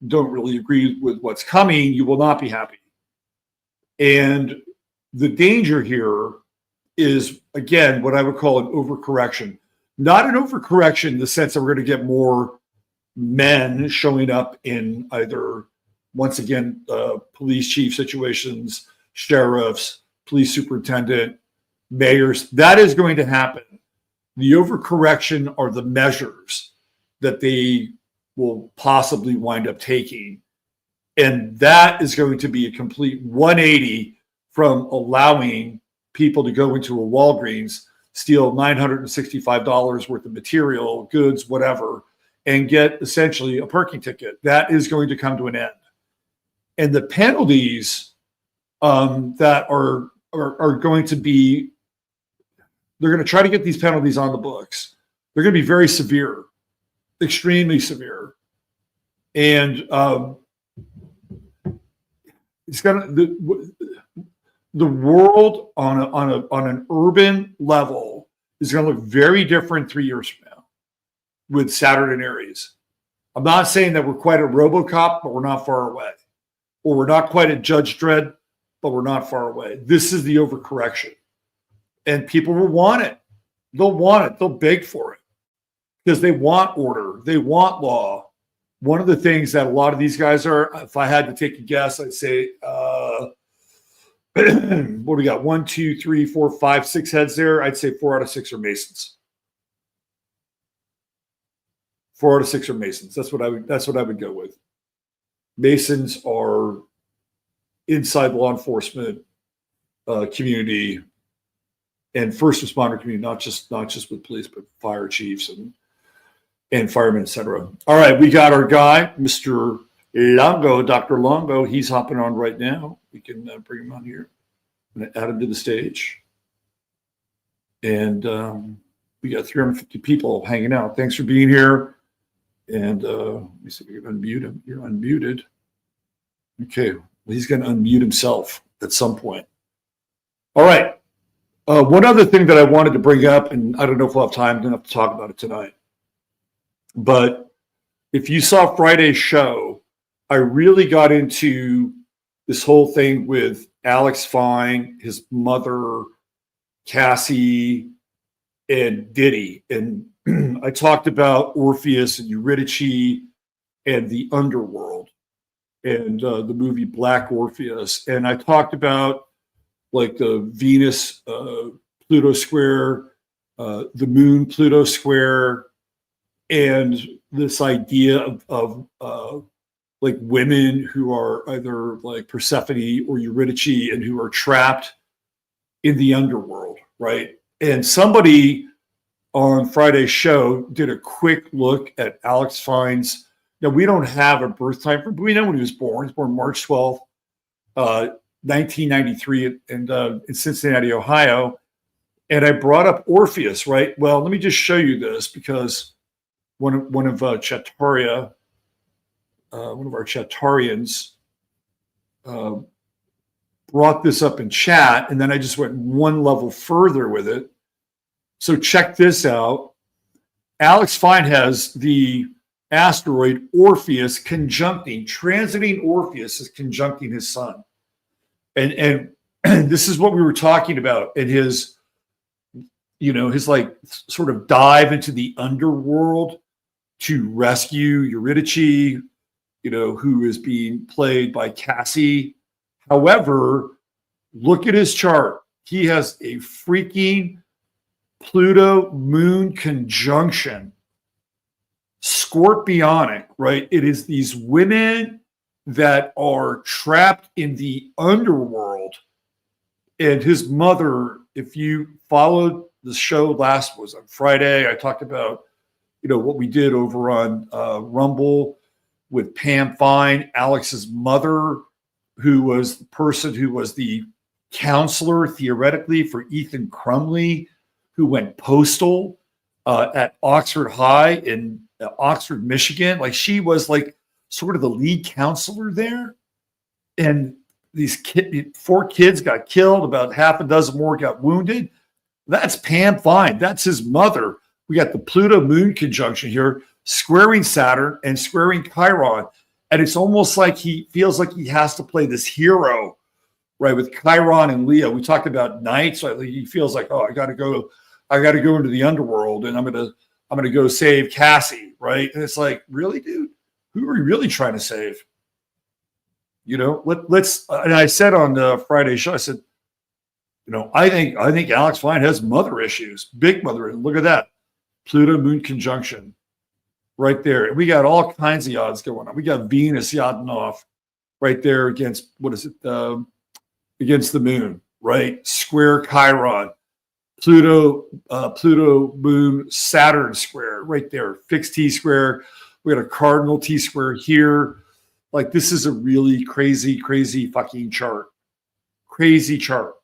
don't really agree with what's coming, you will not be happy. And the danger here is, again, what I would call an overcorrection. Not an overcorrection in the sense that we're going to get more men showing up in either, once again, police chief situations, sheriffs, police superintendent, mayors. That is going to happen. The overcorrection are the measures that they will possibly wind up taking. And that is going to be a complete 180 from allowing people to go into a Walgreens, steal $965 worth of material, goods, whatever, and get essentially a parking ticket. That is going to come to an end. And the penalties that are going to be, they're going to try to get these penalties on the books. They're going to be very severe, extremely severe. And it's going to, the world on an urban level is going to look very different 3 years from now with Saturn and Aries. I'm not saying that we're quite at RoboCop, but we're not far away. Or we're not quite at Judge Dredd, but we're not far away. This is the overcorrection. And people will want it. They'll want it. They'll beg for it because they want order. They want law. One of the things that a lot of these guys are, if I had to take a guess, I'd say, what do we got? 1, 2, 3, 4, 5, 6 heads there. I'd say 4 out of 6 are Masons. 4 out of 6 are Masons. That's what I would go with. Masons are inside law enforcement community and first responder community, not just with police, but fire chiefs and firemen, etc. All right, we got our guy, Mr. Longo, Dr. Longo. He's hopping on right now. We can bring him on here. I'm going to add him to the stage. And we got 350 people hanging out. Thanks for being here. And let me see if we can unmute him. You're unmuted. Okay. Well, he's going to unmute himself at some point. All right. One other thing that I wanted to bring up, and I don't know if we'll have time enough to talk about it tonight, but if you saw Friday's show, I really got into this whole thing with Alex Fine, his mother, Cassie, and Diddy. And I talked about Orpheus and Eurydice and the underworld and the movie Black Orpheus. And I talked about like the Venus Pluto square, the moon Pluto square, and this idea of like women who are either like Persephone or Eurydice and who are trapped in the underworld, right? And somebody on Friday's show did a quick look at Alex Fine's. Now, we don't have a birth time, but we know when he was born. He was born March 12th, 1993 in Cincinnati, Ohio. And I brought up Orpheus, right? Well, let me just show you this because one of Chattaria, one of our Chattarians brought this up in chat, and then I just went one level further with it. So check this out. Alex Fine has the asteroid Orpheus transiting Orpheus is conjuncting his sun. And this is what we were talking about in his, his like sort of dive into the underworld to rescue Eurydice, who is being played by Cassie. However, look at his chart. He has a freaking Pluto moon conjunction, scorpionic, right? It is these women that are trapped in the underworld. And his mother, if you followed the show was on Friday, I talked about, what we did over on Rumble with Pam Fine, Alex's mother, who was the person who was the counselor theoretically for Ethan Crumley, who went postal at Oxford High in Oxford, Michigan. Like she was like sort of the lead counselor there. And these 4 kids got killed, about half a dozen more got wounded. That's Pam Fine. That's his mother. We got the Pluto moon conjunction here, squaring Saturn and squaring Chiron. And it's almost like he feels like he has to play this hero, right? With Chiron and Leo. We talked about Knights. Right? He feels like, oh, I got to go into the underworld and I'm gonna go save Cassie, right? And it's like, really, dude? Who are you really trying to save? You know, let's. And I said on the Friday show, I said, you know, I think Alex Fine has mother issues, big mother. Look at that, Pluto Moon conjunction, right there. And we got all kinds of odds going on. We got Venus yachting off right there against against the Moon, right? Square Chiron, Pluto Moon Saturn square right there, fixed T square. We got a cardinal T square here. Like, this is a really crazy fucking chart. Crazy chart.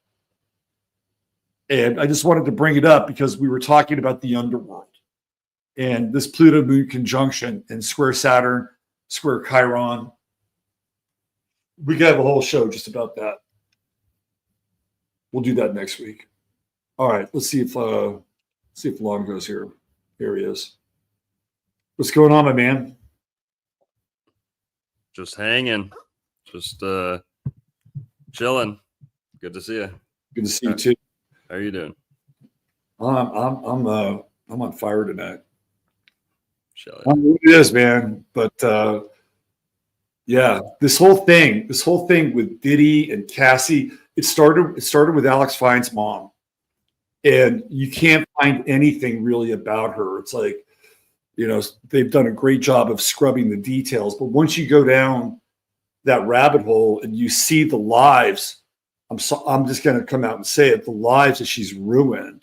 And I just wanted to bring it up because we were talking about the underworld and this Pluto Moon conjunction and square Saturn, square Chiron. We could have a whole show just about that. We'll do that next week. All right, let's see if Long goes here. Here he is. What's going on, my man? Just hanging, just chilling. Good to see you. Good to see you too. How are you doing? I'm on fire tonight. It is, man. But yeah, this whole thing with Diddy and Cassie, it started with Alex Fine's mom, and you can't find anything really about her. It's like, you know, they've done a great job of scrubbing the details, but once you go down that rabbit hole and you see the lives, I'm just going to come out and say it, the lives that she's ruined.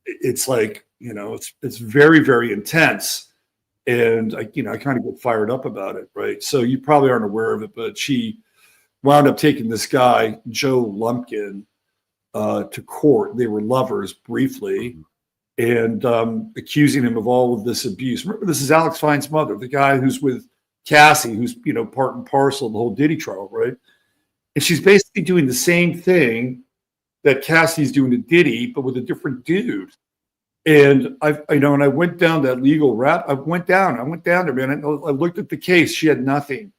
It's like, you know, it's very, very intense. And I kind of get fired up about it. Right. So you probably aren't aware of it, but she wound up taking this guy, Joe Lumpkin, to court. They were lovers briefly, and accusing him of all of this abuse. Remember, this is Alex Fine's mother, the guy who's with Cassie, who's, you know, part and parcel of the whole Diddy trial, right? And she's basically doing the same thing that Cassie's doing to Diddy, but with a different dude. And and I went down that legal route. I went down there, man. I looked at the case. She had nothing.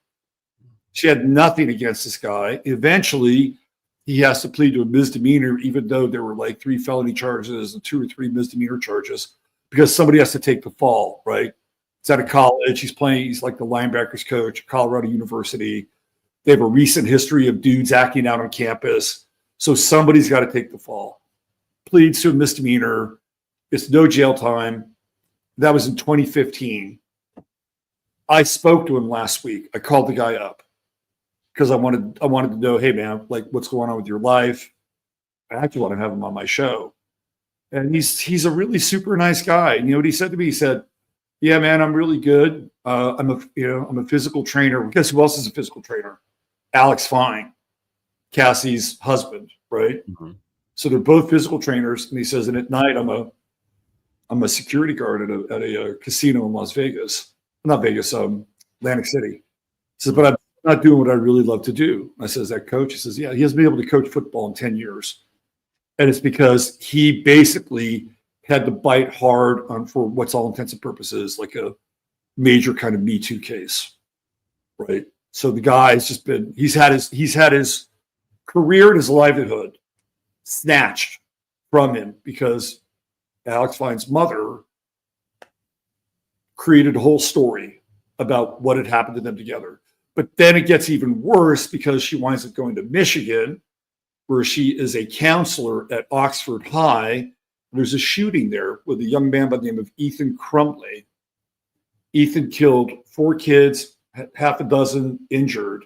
She had nothing against this guy. Eventually, he has to plead to a misdemeanor, even though there were like 3 felony charges and 2 or 3 misdemeanor charges, because somebody has to take the fall, right? He's out of college. He's like the linebackers coach at Colorado University. They have a recent history of dudes acting out on campus. So somebody's got to take the fall. Pleads to a misdemeanor. It's no jail time. That was in 2015. I spoke to him last week. I called the guy up because I wanted to know, hey man, like, what's going on with your life? I actually want to have him on my show. And he's a really super nice guy. And you know what he said to me? He said, yeah, man, I'm really good. I'm a physical trainer. Guess who else is a physical trainer? Alex Fine, Cassie's husband, right? Mm-hmm. So they're both physical trainers. And he says, and at night I'm a security guard at a casino in Las Vegas. Not Vegas, Atlantic City. He says, but I'm not doing what I really love to do. I says, that coach? He says, yeah, he hasn't been able to coach football in 10 years. And it's because he basically had to bite hard on, for what's all intents and purposes, like a major kind of Me Too case, right? So the guy's just been, he's had his career and his livelihood snatched from him because Alex Fine's mother created a whole story about what had happened to them together. But then it gets even worse because she winds up going to Michigan, where she is a counselor at Oxford High. There's a shooting there with a young man by the name of Ethan Crumley. Ethan killed 4 kids, half a dozen injured.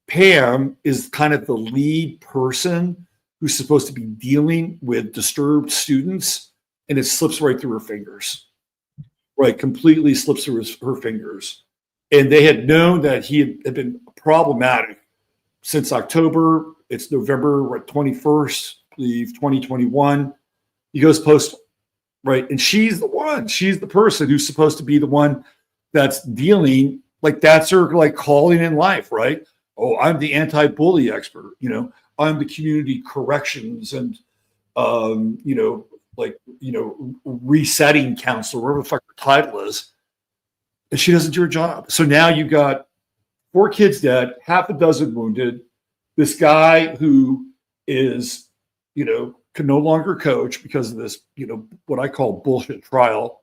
Pam is kind of the lead person who's supposed to be dealing with disturbed students, and it slips right through her fingers. Right, completely slips through her fingers. And they had known that he had been problematic since October. It's November 21st, I believe, 2021. He goes post, right? And she's the person who's supposed to be the one that's dealing, like, that's her like calling in life, right? Oh, I'm the anti-bully expert, you know, I'm the community corrections and, resetting counselor, whatever the fuck her title is. and she doesn't do her job. So now you got 4 kids dead, half a dozen wounded. This guy who is, can no longer coach because of this, what I call bullshit trial.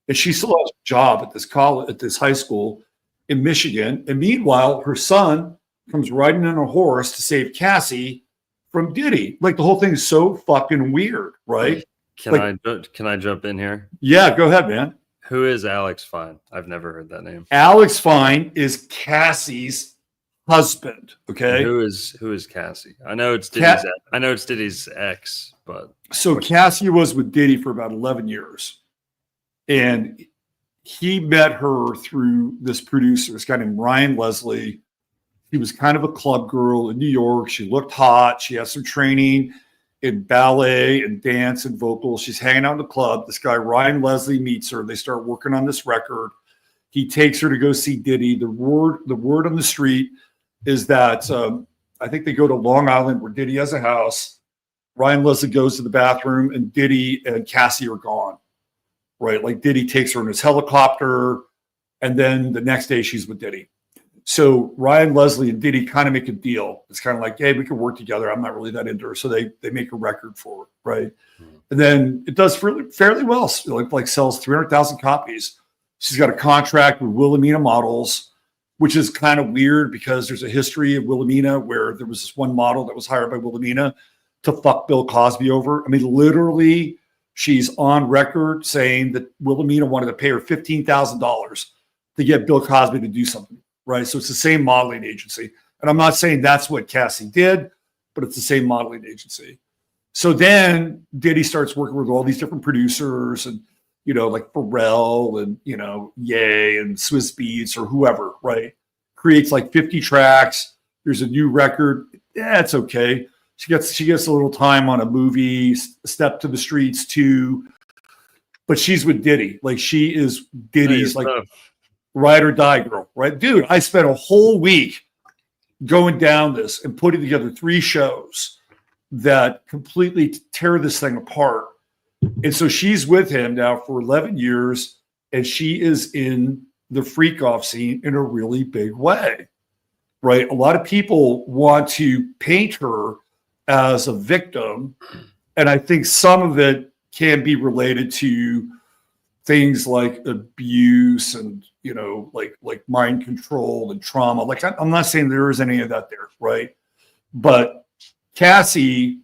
And she still has a job at this college, at this high school in Michigan. And meanwhile, her son comes riding on a horse to save Cassie from Diddy. Like, the whole thing is so fucking weird, right? Can I jump in here? Yeah, go ahead, man. Who is Alex Fine? I've never heard that name. Alex Fine is Cassie's husband. Okay. Who is Cassie? I know it's Diddy's ex, but so Cassie was with Diddy for about 11 years. And he met her through this producer, this guy named Ryan Leslie. He was kind of a club girl in New York. She looked hot. She had some training in ballet and dance and vocals. She's hanging out in the club. This guy, Ryan Leslie, meets her. They start working on this record. He takes her to go see Diddy. The word on the street is that I think they go to Long Island where Diddy has a house. Ryan Leslie goes to the bathroom and Diddy and Cassie are gone. Right? Like, Diddy takes her in his helicopter, and then the next day she's with Diddy. So Ryan Leslie and Diddy kind of make a deal. It's kind of like, hey, we can work together. I'm not really that into her. So they make a record for her, right? And then it does fairly well. Like sells 300,000 copies. She's got a contract with Wilhelmina Models, which is kind of weird because there's a history of Wilhelmina where there was this one model that was hired by Wilhelmina to fuck Bill Cosby over. I mean, literally, she's on record saying that Wilhelmina wanted to pay her $15,000 to get Bill Cosby to do something. Right. So it's the same modeling agency. And I'm not saying that's what Cassie did, but it's the same modeling agency. So then Diddy starts working with all these different producers and, like Pharrell and, Ye and Swiss Beats or whoever, right? Creates like 50 tracks. There's a new record. Yeah, it's okay. She gets a little time on a movie, Step to the Streets 2. But she's with Diddy. Like, she is Diddy's ride or die girl, right? Dude, I spent a whole week going down this and putting together 3 shows that completely tear this thing apart. And so she's with him now for 11 years, and she is in the freak off scene in a really big way, right? A lot of people want to paint her as a victim, and I think some of it can be related to things like abuse and, like mind control and trauma. Like, I'm not saying there is any of that there, right? But Cassie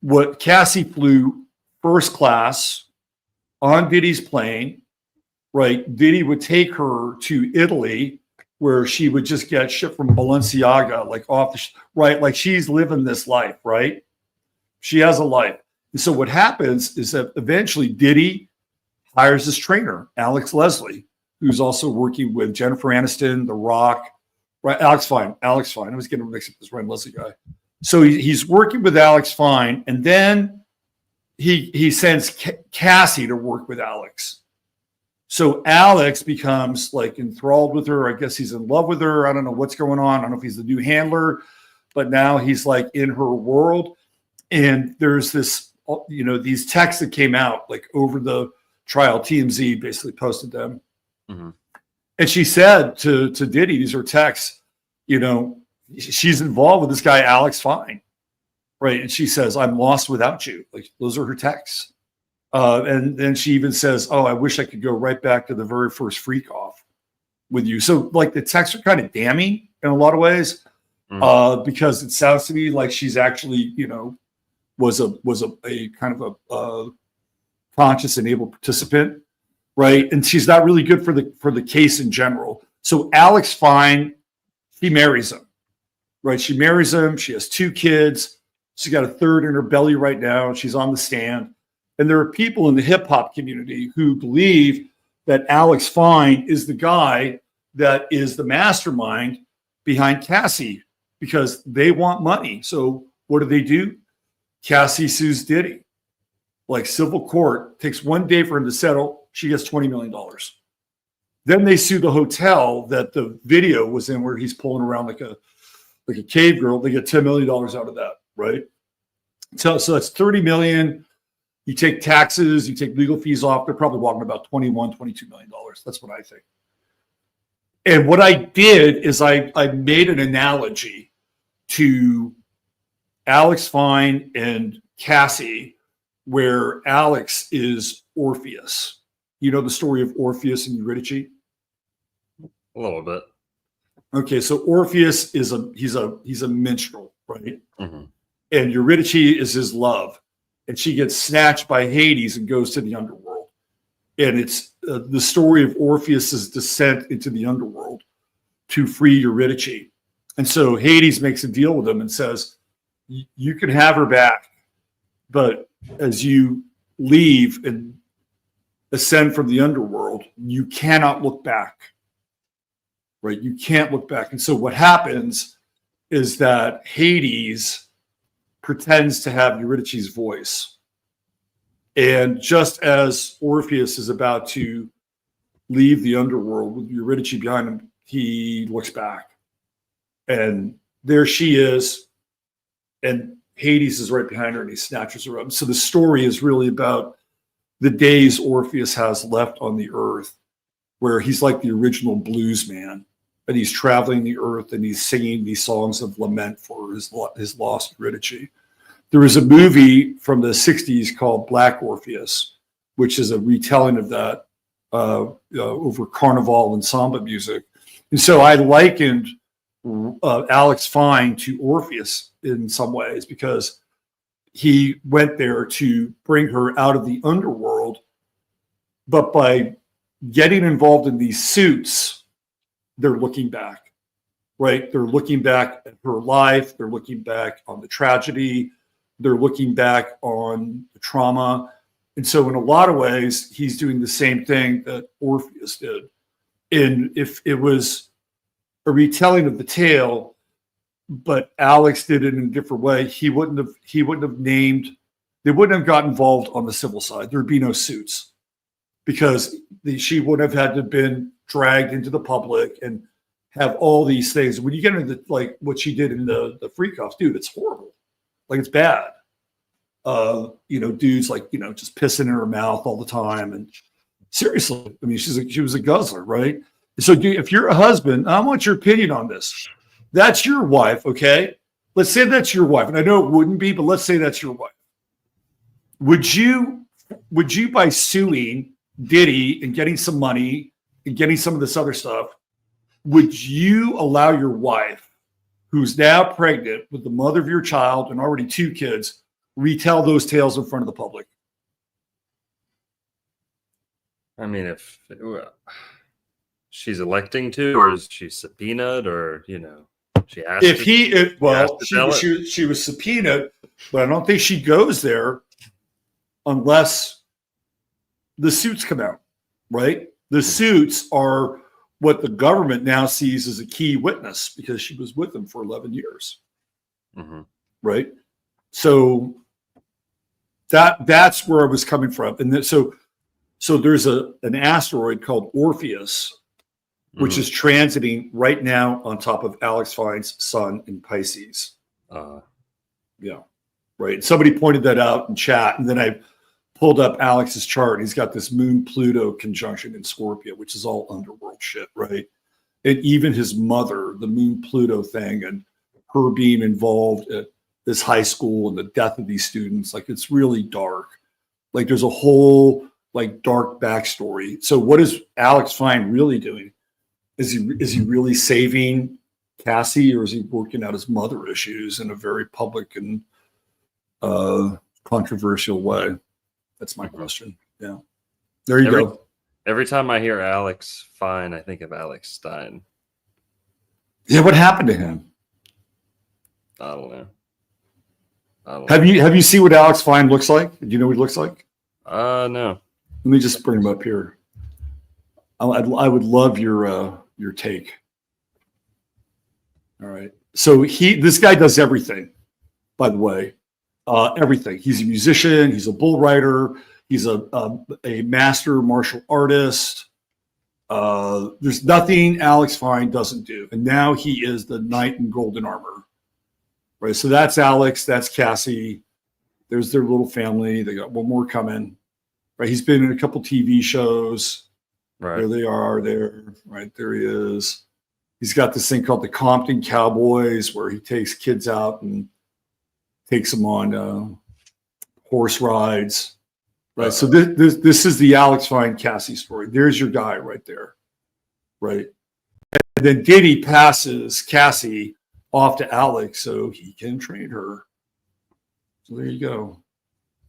flew first class on Diddy's plane, right? Diddy would take her to Italy where she would just get shit from Balenciaga, like off the, right? Like, she's living this life, right? She has a life. And so what happens is that eventually Diddy hires this trainer, Alex Leslie, who's also working with Jennifer Aniston, The Rock, right? Alex Fine. I was getting mixed up with this Ryan Leslie guy. So he's working with Alex Fine, and then he sends Cassie to work with Alex. So Alex becomes like enthralled with her. I guess he's in love with her. I don't know what's going on. I don't know if he's the new handler, but now he's like in her world. And there's this, these texts that came out like over the trial. TMZ basically posted them. Mm-hmm. And she said to Diddy, these are texts, she's involved with this guy, Alex Fine. Right. And she says, I'm lost without you. Like, those are her texts. And then she even says, oh, I wish I could go right back to the very first freak off with you. So like the texts are kind of damning in a lot of ways, because it sounds to me like she's actually, was a kind of a conscious and able participant. Right. And she's not really good for the case in general. So Alex Fine, she marries him. Right. She marries him. She has 2 kids. She's got a 3rd in her belly right now. She's on the stand. And there are people in the hip hop community who believe that Alex Fine is the guy that is the mastermind behind Cassie because they want money. So what do? Cassie sues Diddy. Like, civil court, takes 1 day for him to settle. She gets $20 million. Then they sue the hotel that the video was in where he's pulling around like a cave girl. They get $10 million out of that, right? So that's $30 million. You take taxes, you take legal fees off. They're probably walking about $21, $22 million. That's what I think. And what I did is I made an analogy to Alex Fine and Cassie, where Alex is Orpheus. You know the story of Orpheus and Eurydice? A little bit. Okay, so Orpheus is he's a minstrel, right? Mhm. And Eurydice is his love, and she gets snatched by Hades and goes to the underworld. And it's the story of Orpheus's descent into the underworld to free Eurydice. And so Hades makes a deal with him and says, "You can have her back, but as you leave and ascend from the underworld, you cannot look back." Right? You can't look back. And so what happens is that Hades pretends to have Eurydice's voice. And just as Orpheus is about to leave the underworld with Eurydice behind him, he looks back. And there she is. And Hades is right behind her and he snatches her up. So the story is really about the days Orpheus has left on the earth, where he's like the original blues man. And he's traveling the earth and he's singing these songs of lament for his lost Eurydice. There was a movie from the 60s called Black Orpheus, which is a retelling of that over carnival and samba music. And so I likened Alex Fine to Orpheus in some ways, because he went there to bring her out of the underworld. But by getting involved in these suits, they're looking back, right? They're looking back at her life. They're looking back on the tragedy. They're looking back on the trauma. And so in a lot of ways, he's doing the same thing that Orpheus did. And if it was a retelling of the tale, but Alex did it in a different way, he wouldn't have named, they wouldn't have got involved on the civil side. There'd be no suits, because she would have had to have been dragged into the public and have all these things. When you get into like what she did in the freak offs, dude, it's horrible. Like, it's bad. Dudes like, just pissing in her mouth all the time. And seriously, I mean, she was a guzzler, right? So if you're a husband, I want your opinion on this. That's your wife, okay? Let's say that's your wife. And I know it wouldn't be, but let's say that's your wife. Would you by suing Diddy and getting some money and getting some of this other stuff, would you allow your wife, who's now pregnant with the mother of your child and already 2 kids, retell those tales in front of the public? I mean, if she's electing to, or is she subpoenaed, or she asked? She was subpoenaed, but I don't think she goes there unless the suits come out, right? The suits are what the government now sees as a key witness, because she was with them for 11 years, right? So that's where I was coming from. And so there's an asteroid called Orpheus, which is transiting right now on top of Alex Fine's sun in Pisces. Yeah, right. Somebody pointed that out in chat, and then I pulled up Alex's chart. He's got this Moon-Pluto conjunction in Scorpio, which is all underworld shit, right? And even his mother, the Moon-Pluto thing, and her being involved at this high school and the death of these students, like, it's really dark. Like, there's a whole like dark backstory. So what is Alex Fine really doing? Is he really saving Cassie, or is he working out his mother issues in a very public and controversial way? That's my question. Yeah. There you go. Every time I hear Alex Fine, I think of Alex Stein. Yeah, what happened to him? I don't know. Have you seen what Alex Fine looks like? Do you know what he looks like? No. Let me just bring him up here. I would love your take. All right. So this guy does everything, by the way. Everything. He's a musician. He's a bull rider. He's a master martial artist. There's nothing Alex Fine doesn't do. And now he is the knight in golden armor. Right. So that's Alex. That's Cassie. There's their little family. They got one more coming. Right. He's been in a couple TV shows. Right. There they are there. Right, there he is. He's got this thing called the Compton Cowboys where he takes kids out and takes them on horse rides. Right. So this is the Alex Fine Cassie story. There's your guy right there. Right. And then Diddy passes Cassie off to Alex so he can train her. So there you go.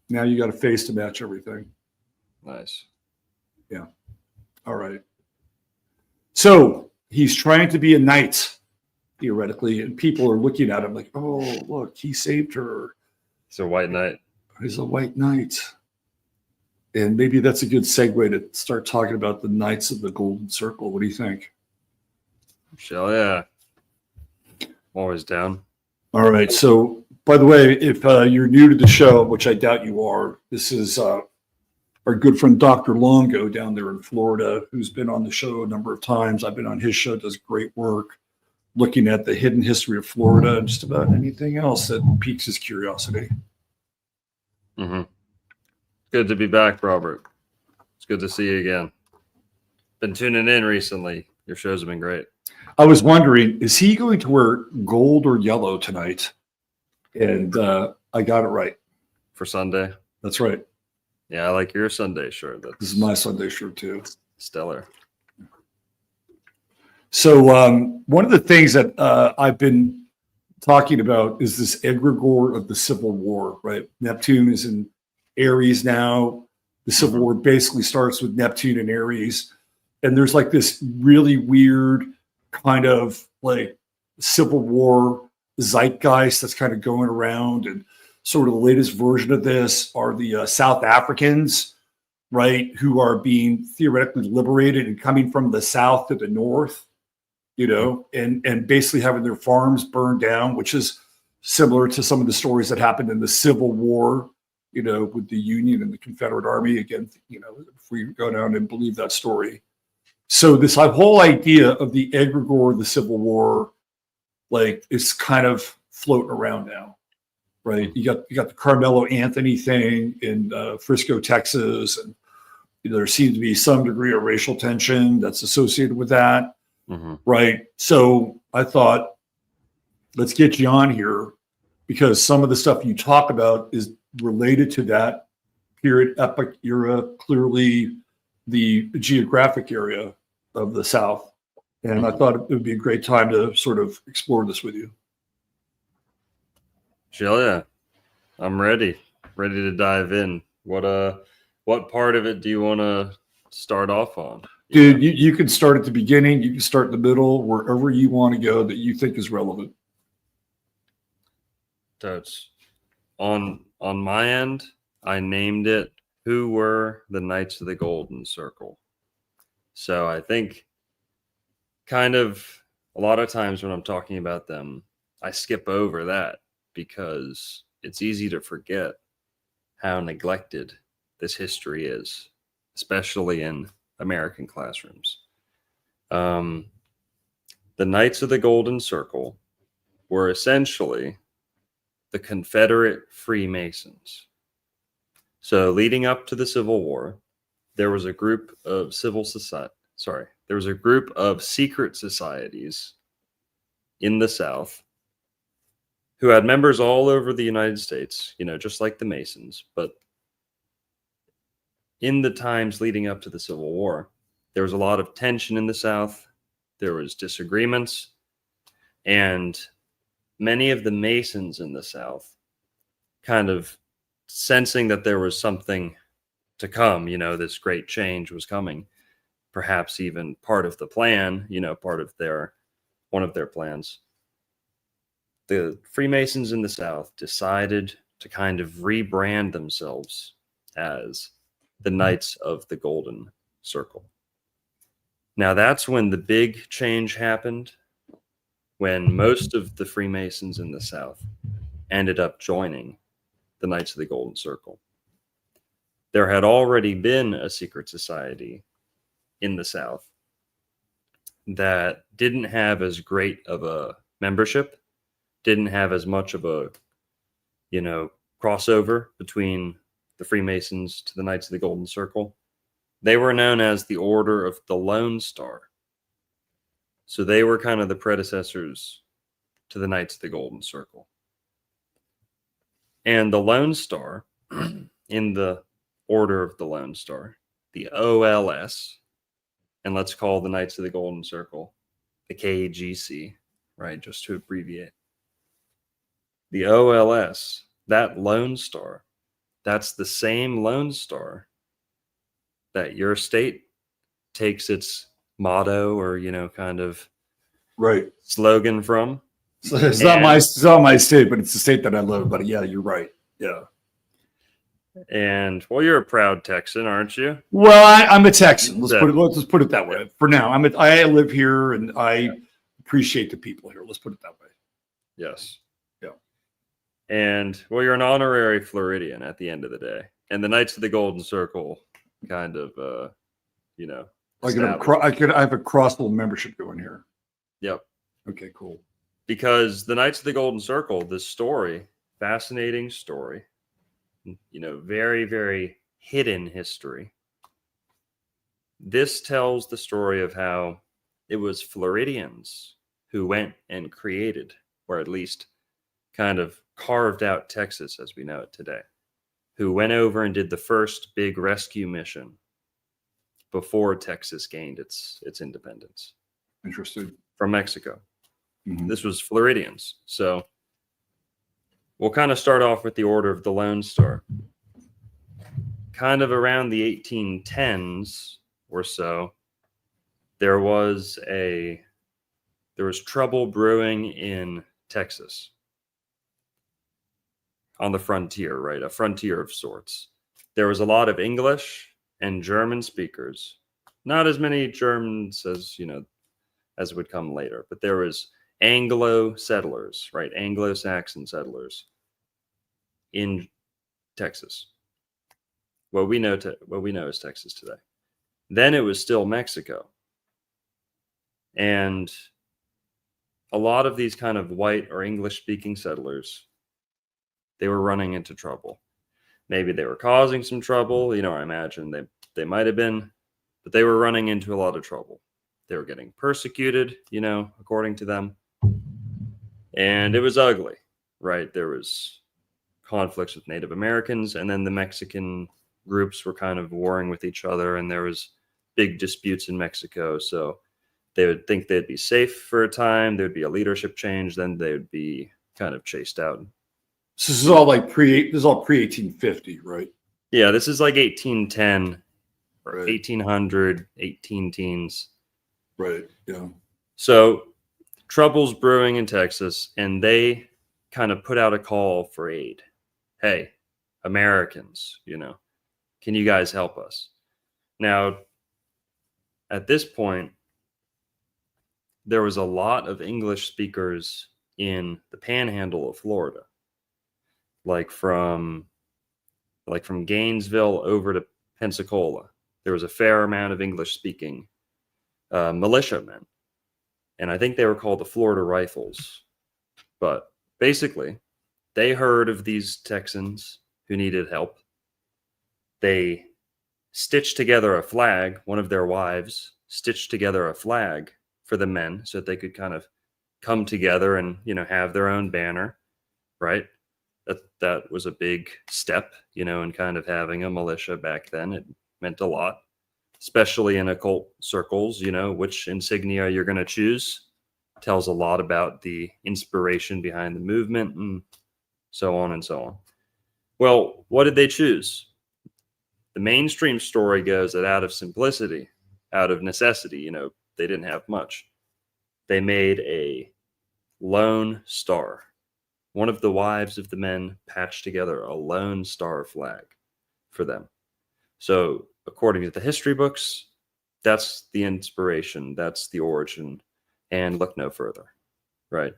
Now you got a face to match everything. Nice. Yeah. All right. So he's trying to be a knight, theoretically, and people are looking at him like, oh, look, he saved her. He's a white knight. He's a white knight. And maybe that's a good segue to start talking about the Knights of the Golden Circle. What do you think? Hell yeah. Always down. All right. So, by the way, if you're new to the show, which I doubt you are, this is our good friend Dr. Longo down there in Florida, who's been on the show a number of times. I've been on his show, does great work looking at the hidden history of Florida and just about anything else that piques his curiosity. Mm-hmm. Good to be back, Robert. It's good to see you again. Been tuning in recently. Your shows have been great. I was wondering, is he going to wear gold or yellow tonight? And I got it right. For Sunday? That's right. Yeah, I like your Sunday shirt. This is my Sunday shirt too. Stellar. So one of the things that I've been talking about is this egregore of the Civil War, right? Neptune is in Aries now. The Civil War basically starts with Neptune and Aries. And there's like this really weird kind of like Civil War zeitgeist that's kind of going around. And sort of the latest version of this are the South Africans, right, who are being theoretically liberated and coming from the south to the north, you know, and basically having their farms burned down, which is similar to some of the stories that happened in the Civil War, you know, with the Union and the Confederate Army. Again, you know, if we go down and believe that story. So this whole idea of the egregore of the Civil War, like, is kind of floating around now, right? You got the Carmelo Anthony thing in Frisco, Texas, and there seems to be some degree of racial tension that's associated with that, right? So I thought, let's get you on here because some of the stuff you talk about is related to that period, epic era, clearly the geographic area of the South. And I thought it would be a great time to sort of explore this with you. Hell yeah. I'm ready to dive in. What part of it do you want to start off on? Dude, you can start at the beginning, you can start in the middle, wherever you want to go that you think is relevant. Totes. On my end, I named it Who Were the Knights of the Golden Circle? So I think kind of a lot of times when I'm talking about them, I skip over that because it's easy to forget how neglected this history is, especially in American classrooms. The Knights of the Golden Circle were essentially the Confederate Freemasons. So leading up to the Civil War, there was a group of secret societies in the South who had members all over the United States, you know, just like the Masons. But in the times leading up to the Civil War, there was a lot of tension in the South. There was disagreements. And many of the Masons in the South kind of sensing that there was something to come, you know, this great change was coming, perhaps even part of the plan, you know, one of their plans. The Freemasons in the South decided to kind of rebrand themselves as the Knights of the Golden Circle. Now that's when the big change happened, when most of the Freemasons in the South ended up joining the Knights of the Golden Circle. There had already been a secret society in the South that didn't have as great of a membership, didn't have as much of a, you know, crossover between the Freemasons to the Knights of the Golden Circle. They were known as the Order of the Lone Star. So they were kind of the predecessors to the Knights of the Golden Circle. And the Lone Star, in the Order of the Lone Star, the OLS, and let's call the Knights of the Golden Circle the KGC, right, just to abbreviate. The OLS, that Lone Star, that's the same Lone Star that your state takes its motto or, kind of Right. slogan from. So it's not my state, but it's the state that I love. But yeah, you're right. Yeah. And well, you're a proud Texan, aren't you? Well, I'm a Texan. Let's just put it that way. For now, I live here and I appreciate the people here. Let's put it that way. Yes. Yeah. And well, you're an honorary Floridian at the end of the day. And the Knights of the Golden Circle kind of, I have a crossable membership going here. Yep. Okay, cool. Because the Knights of the Golden Circle, this story, fascinating story, very, very hidden history. This tells the story of how it was Floridians who went and created, or at least kind of carved out Texas as we know it today, who went over and did the first big rescue mission before Texas gained its independence. Interesting. From Mexico. Mm-hmm. This was Floridians. So we'll kind of start off with the Order of the Lone Star. Kind of around the 1810s or so, there was trouble brewing in Texas on the frontier, right? A frontier of sorts. There was a lot of English and German speakers. Not as many Germans as would come later, but there was Anglo settlers, right? Anglo-Saxon settlers in Texas. What we know as Texas today. Then it was still Mexico. And a lot of these kind of white or English-speaking settlers, they were running into trouble. Maybe they were causing some trouble. I imagine they might have been, but they were running into a lot of trouble. They were getting persecuted, according to them. And it was ugly, right? There was conflicts with Native Americans, and then the Mexican groups were kind of warring with each other, and there was big disputes in Mexico. So they would think they'd be safe for a time. There'd be a leadership change. Then they would be kind of chased out. So this is all pre-1850, right? Yeah, this is like 1810 or Right. 1800, 18 teens. Right. Yeah. So trouble's brewing in Texas, and they kind of put out a call for aid. Hey, Americans, can you guys help us? Now, at this point, there was a lot of English speakers in the panhandle of Florida, like from Gainesville over to Pensacola. There was a fair amount of English speaking militiamen. And I think they were called the Florida Rifles. But basically, they heard of these Texans who needed help. They stitched together a flag. One of their wives stitched together a flag for the men so that they could kind of come together and, have their own banner, right? That was a big step, in kind of having a militia back then. It meant a lot, especially in occult circles, which insignia you're going to choose tells a lot about the inspiration behind the movement and so on and so on. Well, what did they choose? The mainstream story goes that out of simplicity, out of necessity, they didn't have much. They made a lone star. One of the wives of the men patched together a lone star flag for them. So according to the history books, that's the inspiration, that's the origin, and look no further, right?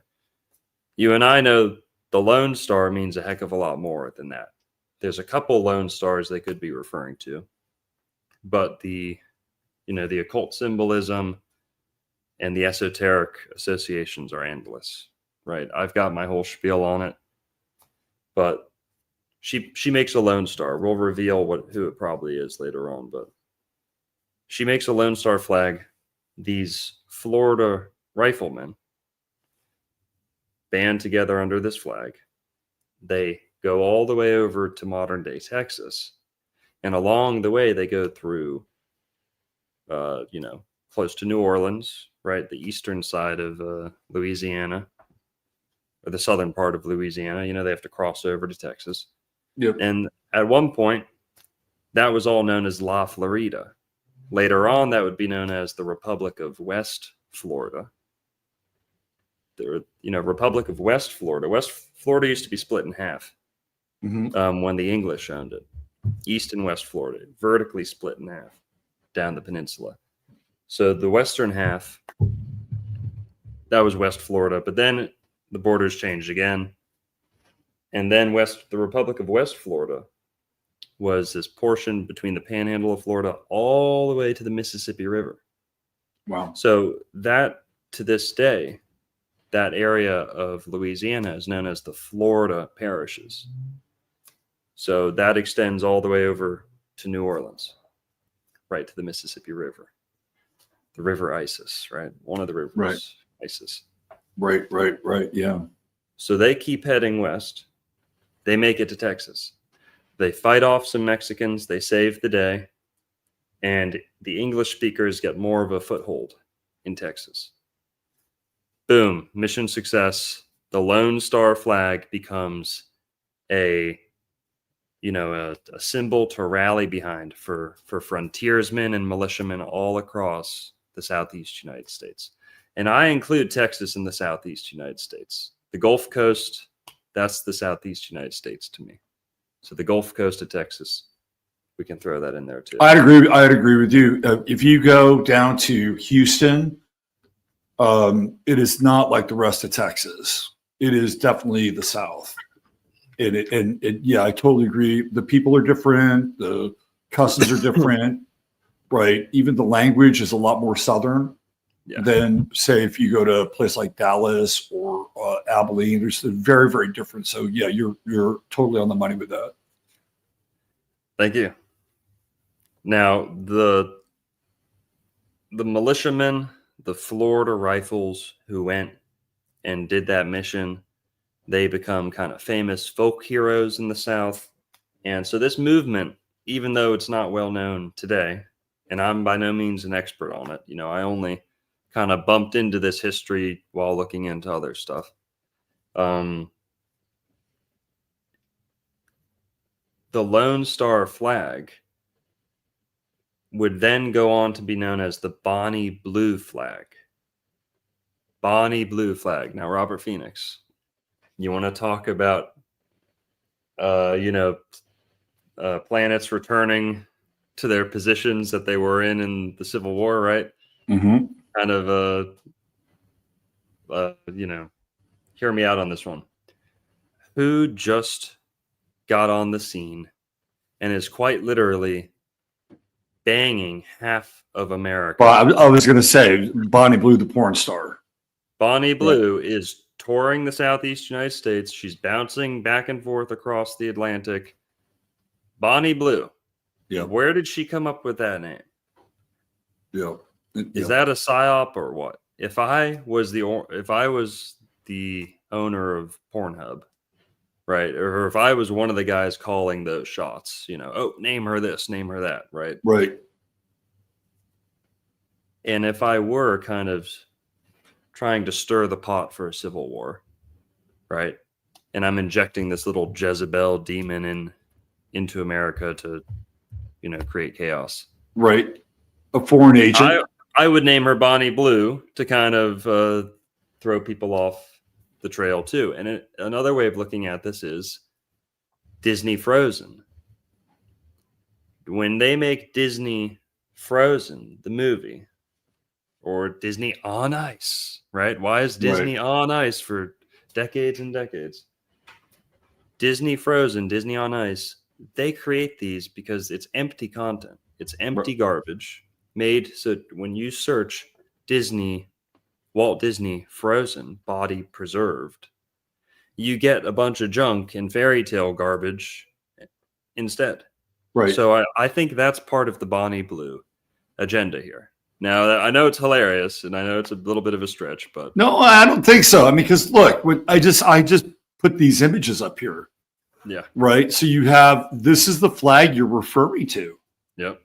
You and I know the Lone Star means a heck of a lot more than that. There's a couple Lone Stars they could be referring to, but the occult symbolism and the esoteric associations are endless, right? I've got my whole spiel on it, but she makes a Lone Star. We'll reveal who it probably is later on, but She makes a Lone Star flag. These Florida riflemen band together under this flag. They go all the way over to modern day Texas. And along the way, they go through, close to New Orleans, right? The eastern side of Louisiana, or the southern part of Louisiana. They have to cross over to Texas. Yep. And at one point, that was all known as La Florida. Later on, that would be known as the Republic of West Florida. The Republic of West Florida. West Florida used to be split in half when the English owned it. East and West Florida, vertically split in half down the peninsula. So the western half, that was West Florida, but then the borders changed again. And then the Republic of West Florida was this portion between the panhandle of Florida all the way to the Mississippi River. Wow. So that, to this day, that area of Louisiana is known as the Florida parishes. So that extends all the way over to New Orleans, right to the Mississippi River. The River Isis, right? One of the rivers, right. Isis. Right, yeah. So they keep heading west. They make it to Texas. They fight off some Mexicans. They save the day. And the English speakers get more of a foothold in Texas. Boom, mission success. The Lone Star flag becomes a symbol to rally behind for frontiersmen and militiamen all across the Southeast United States. And I include Texas in the Southeast United States. The Gulf Coast, that's the Southeast United States to me. So the Gulf Coast of Texas, we can throw that in there too. I'd agree with you. If you go down to Houston, it is not like the rest of Texas. It is definitely the South. And yeah, I totally agree. The people are different. The customs are different, right? Even the language is a lot more Southern than, say, if you go to a place like Dallas or Abilene. There's very, very different. So yeah, you're totally on the money with that. Thank you. Now, the militiamen, the Florida Rifles who went and did that mission, they become kind of famous folk heroes in the South. And so this movement, even though it's not well known today, and I'm by no means an expert on it, I only kind of bumped into this history while looking into other stuff. The Lone Star flag would then go on to be known as the Bonnie Blue flag. Bonnie Blue flag. Now, Robert Phoenix, you want to talk about, planets returning to their positions that they were in the Civil War, right? Mm-hmm. Kind of, hear me out on this one. Who just got on the scene and is quite literally banging half of America? Well, I was going to say Bonnie Blue, the porn star. Bonnie Blue is touring the Southeast United States. She's bouncing back and forth across the Atlantic. Bonnie Blue. Yeah. Where did she come up with that name? Yeah. Is that a psyop or what? If I was the owner of Pornhub, right, or if I was one of the guys calling those shots, name her this, name her that, right? Right. And if I were kind of trying to stir the pot for a civil war, right, and I'm injecting this little Jezebel demon into America to, create chaos. Right. A foreign agent. I would name her Bonnie Blue to kind of throw people off the trail too. And another way of looking at this is Disney Frozen. When they make Disney Frozen, the movie, or Disney on Ice, right? Why is Disney on Ice for decades and decades? Disney Frozen, Disney on Ice, they create these because it's empty content. It's empty garbage made so when you search Walt Disney Frozen, body preserved, you get a bunch of junk and fairy tale garbage instead. Right. So I think that's part of the Bonnie Blue. agenda here. Now, I know it's hilarious, and I know it's a little bit of a stretch, but No, I don't think so. I mean, because look, when I just put these images up here, yeah, right? So you have this is the flag you're referring to, yep,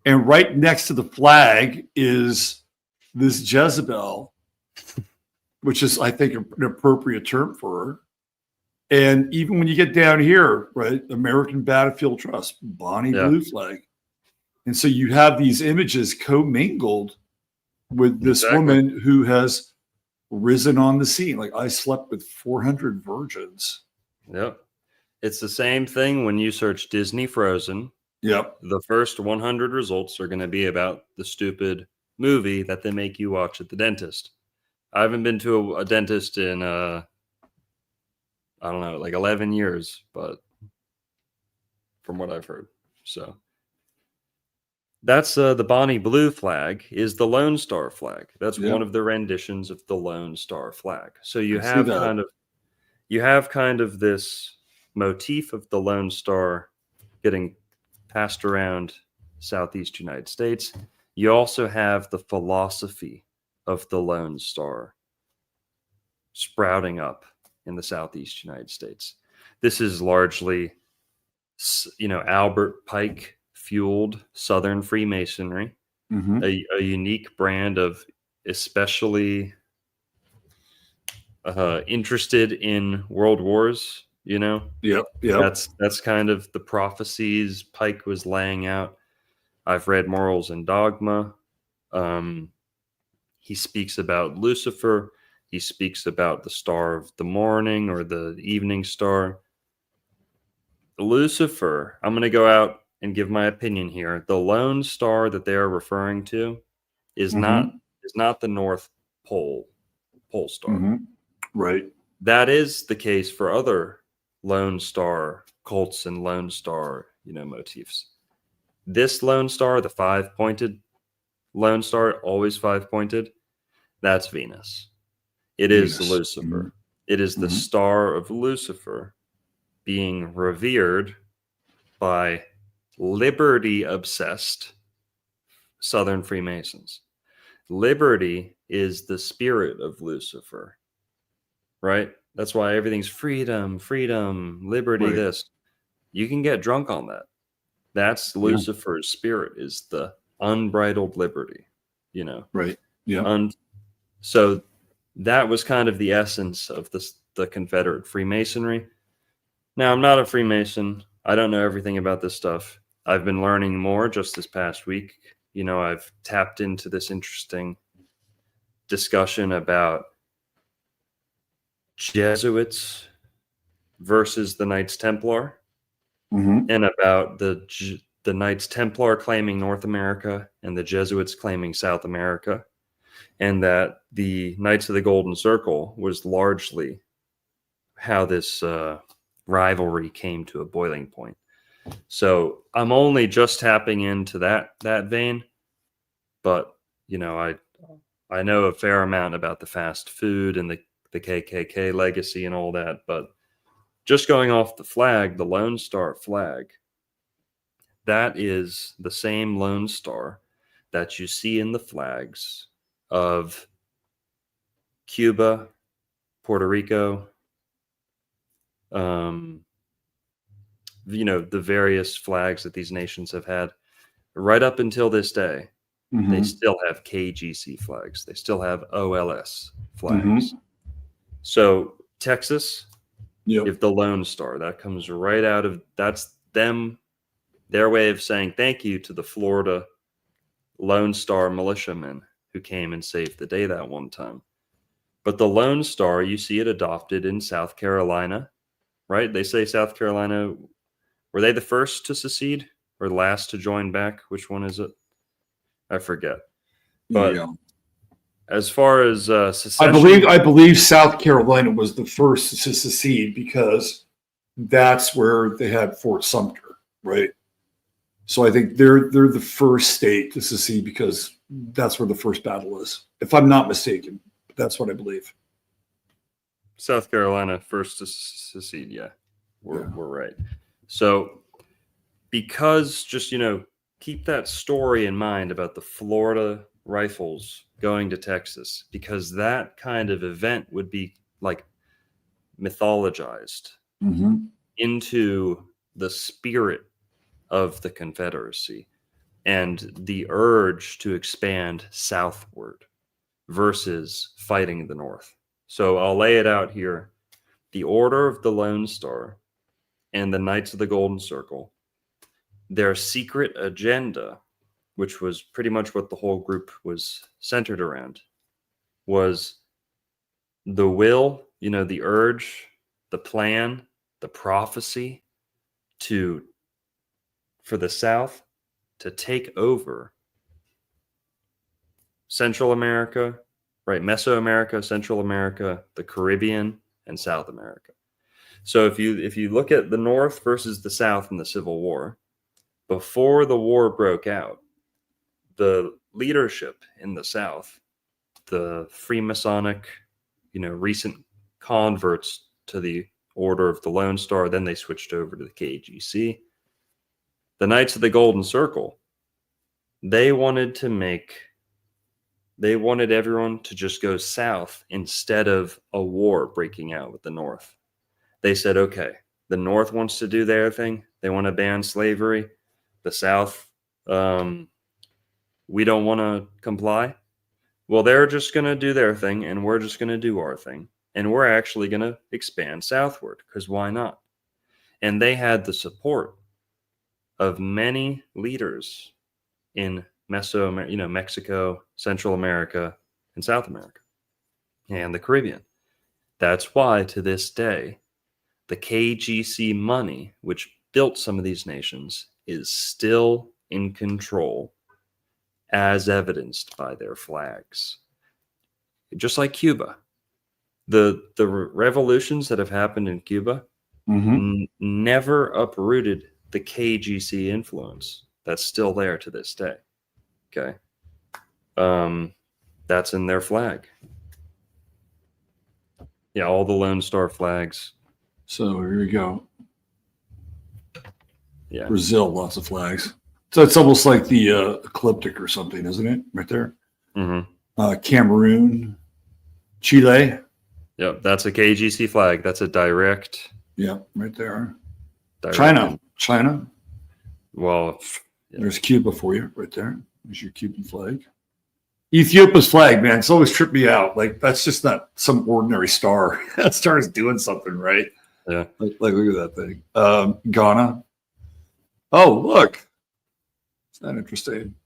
and right next to the flag is this Jezebel, which is, I think, an appropriate term for her. And even when you get down here, right, American Battlefield Trust, Bonnie yeah, Blue flag. And so you have these images commingled with this exactly. woman who has risen on the scene. Like, I slept with 400 virgins. Yep. It's the same thing when you search Disney Frozen. Yep. The first 100 results are going to be about the stupid movie that they make you watch at the dentist. I haven't been to a dentist in, I don't know, like 11 years, but from what I've heard. So that's the Bonnie Blue flag is the Lone Star flag. That's Yeah. one of the renditions of the Lone Star flag. So you I see have that. kind of this motif of the Lone Star getting passed around Southeast United States. You also have the philosophy of the Lone Star sprouting up in the Southeast United States. This is largely, Albert Pike fueled Southern Freemasonry, Mhm. a unique brand of especially interested in world wars. Yep. Yep. That's kind of the prophecies Pike was laying out. I've read Morals and Dogma. He speaks about Lucifer. He speaks about the star of the morning or the evening star. Lucifer, I'm going to go out and give my opinion here. The lone star that they are referring to is Mhm. not the North Pole star. Mhm. Right. That is the case for other lone star cults and lone star, motifs. This lone star, the 5-pointed lone star, always 5-pointed, that's Venus. It is Venus. Lucifer. It is the Mhm. star of Lucifer being revered by liberty obsessed Southern Freemasons. Liberty is the spirit of Lucifer, right? That's why everything's freedom, liberty, Right. this. You can get drunk on that. That's Yeah. Lucifer's spirit, is the unbridled liberty, Right. Yeah. And so that was kind of the essence of the Confederate Freemasonry. Now, I'm not a Freemason. I don't know everything about this stuff. I've been learning more just this past week. I've tapped into this interesting discussion about Jesuits versus the Knights Templar, Mhm. and about the Knights Templar claiming North America and the Jesuits claiming South America, and that the Knights of the Golden Circle was largely how this rivalry came to a boiling point. So I'm only just tapping into that vein, but I know a fair amount about the fast food and the KKK legacy and all that. But just going off the flag, the Lone Star flag, that is the same Lone Star that you see in the flags of Cuba, Puerto Rico, the various flags that these nations have had right up until this day. They Mhm. still have KGC flags. They still have OLS flags. Mhm. So Texas, Yep. if the Lone Star, that comes right out of, that's them, their way of saying thank you to the Florida Lone Star militiamen who came and saved the day that one time. But the Lone Star, you see it adopted in South Carolina, right? They say South Carolina, were they the first to secede or last to join back? Which one is it? I forget. But Yeah. as far as I secession, believe South Carolina was the first to secede because that's where they had Fort Sumter, right? So I think they're the first state to secede because that's where the first battle is, if I'm not mistaken. That's what I believe. South Carolina first to secede, yeah, Yeah. we're right. So because just keep that story in mind about the Florida Rifles going to Texas, because that kind of event would be like mythologized Mm-hmm. into the spirit of the Confederacy and the urge to expand southward versus fighting the North. So I'll lay it out here. The Order of the Lone Star and the Knights of the Golden Circle, their secret agenda, which was pretty much what the whole group was centered around, was the will, the urge, the plan, the prophecy for the South to take over Central America, right? Mesoamerica, Central America, the Caribbean, and South America. So if you look at the North versus the South in the Civil War, before the war broke out, the leadership in the South, the Freemasonic, recent converts to the Order of the Lone Star, then they switched over to the KGC. The Knights of the Golden Circle, they wanted everyone to just go south instead of a war breaking out with the North. They said, okay, the North wants to do their thing. They want to ban slavery. The South, we don't want to comply. Well, they're just going to do their thing, and we're just going to do our thing. And we're actually going to expand southward, because why not? And they had the support of many leaders in Mexico, Central America, and South America, and the Caribbean. That's why, to this day, the KGC money, which built some of these nations, is still in control, as evidenced by their flags. Just like Cuba. The revolutions that have happened in Cuba never uprooted the KGC influence. That's still there to this day. Okay. That's in their flag. Yeah, all the Lone Star flags. So here we go. Yeah. Brazil, lots of flags. So it's almost like the ecliptic or something, isn't it? Right there. Mm-hmm. Cameroon, Chile. Yep, that's a KGC flag. That's a direct. Yeah, right there. direct China. Well, yeah. There's Cuba for you right there. There's your Cuban flag. Ethiopia's flag, man, it's always tripped me out. Like, that's just not some ordinary star. That star is doing something, right? Yeah. Like look at that thing. Ghana. Oh, look. It's not interesting.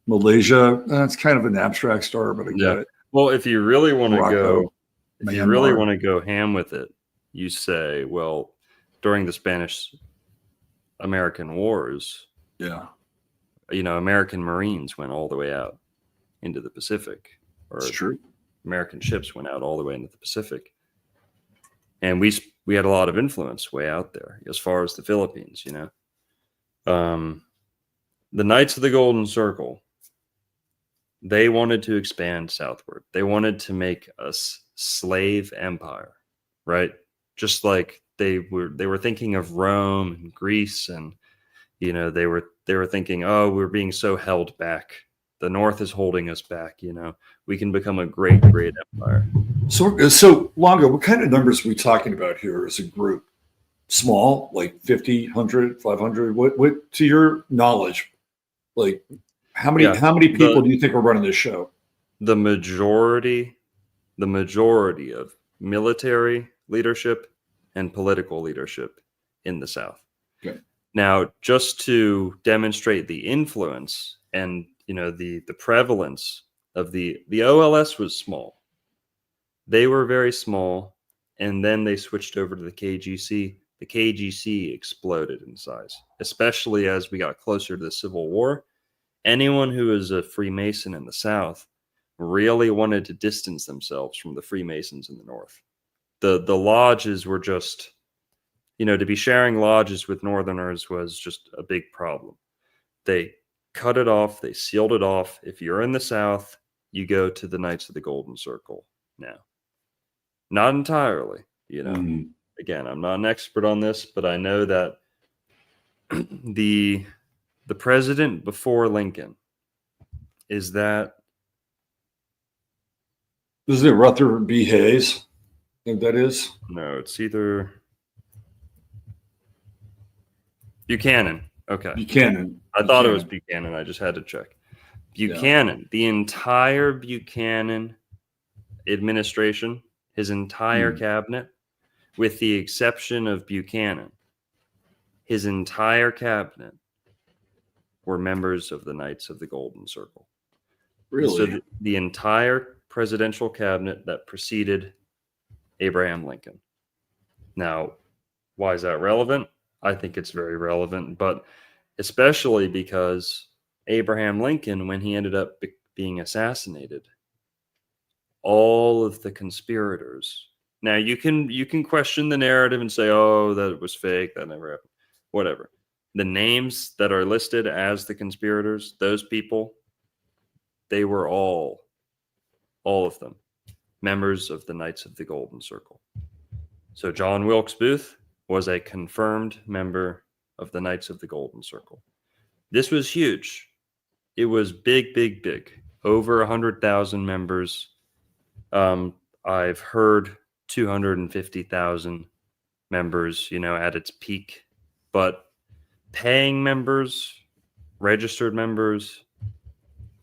Malaysia. That's kind of an abstract star, but I get it. Well, if you really want to Morocco, go, ham with it, you say, well, during the Spanish American Wars, yeah, American Marines went all the way out into the Pacific, or it's true. American ships went out all the way into the Pacific, and we had a lot of influence way out there as far as the Philippines. The Knights of the Golden Circle, they wanted to expand southward. They wanted to make a slave empire, right? Just like they were thinking of Rome and Greece, and they were thinking, oh, we're being so held back. The North is holding us back. We can become a great empire. So Longo, what kind of numbers are we talking about here as a group? Small, like 50, 100, 500? What to your knowledge, like how many people do you think are running this show? The majority of military leadership and political leadership in the South. Okay. Now, just to demonstrate the influence and the prevalence of the OLS was small. They were very small, and then they switched over to the KGC. The KGC exploded in size, especially as we got closer to the Civil War. Anyone who was a Freemason in the South really wanted to distance themselves from the Freemasons in the North. The lodges were just, to be sharing lodges with Northerners was just a big problem. They cut it off. They sealed it off. If you're in the South, you go to the Knights of the Golden Circle now. Not entirely, Again, I'm not an expert on this, but I know that the The president before Lincoln, is that Isn't it Rutherford B. Hayes? I think that is. no? It's either Buchanan. Okay, Buchanan. I thought it was Buchanan. I just had to check. Buchanan, the entire Buchanan administration, his entire cabinet, with the exception of Buchanan, his entire cabinet were members of the Knights of the Golden Circle. Really? So the entire presidential cabinet that preceded Abraham Lincoln. Now, why is that relevant? I think it's very relevant, but especially because Abraham Lincoln, when he ended up being assassinated, all of the conspirators. Now you can question the narrative and say, "Oh, that it was fake. That never happened." Whatever. The names that are listed as the conspirators, those people, they were all of them, members of the Knights of the Golden Circle. So John Wilkes Booth was a confirmed member of the Knights of the Golden Circle. This was huge. It was big, big, big. Over 100,000 members. I've heard 250,000 members, at its peak. But paying members, registered members,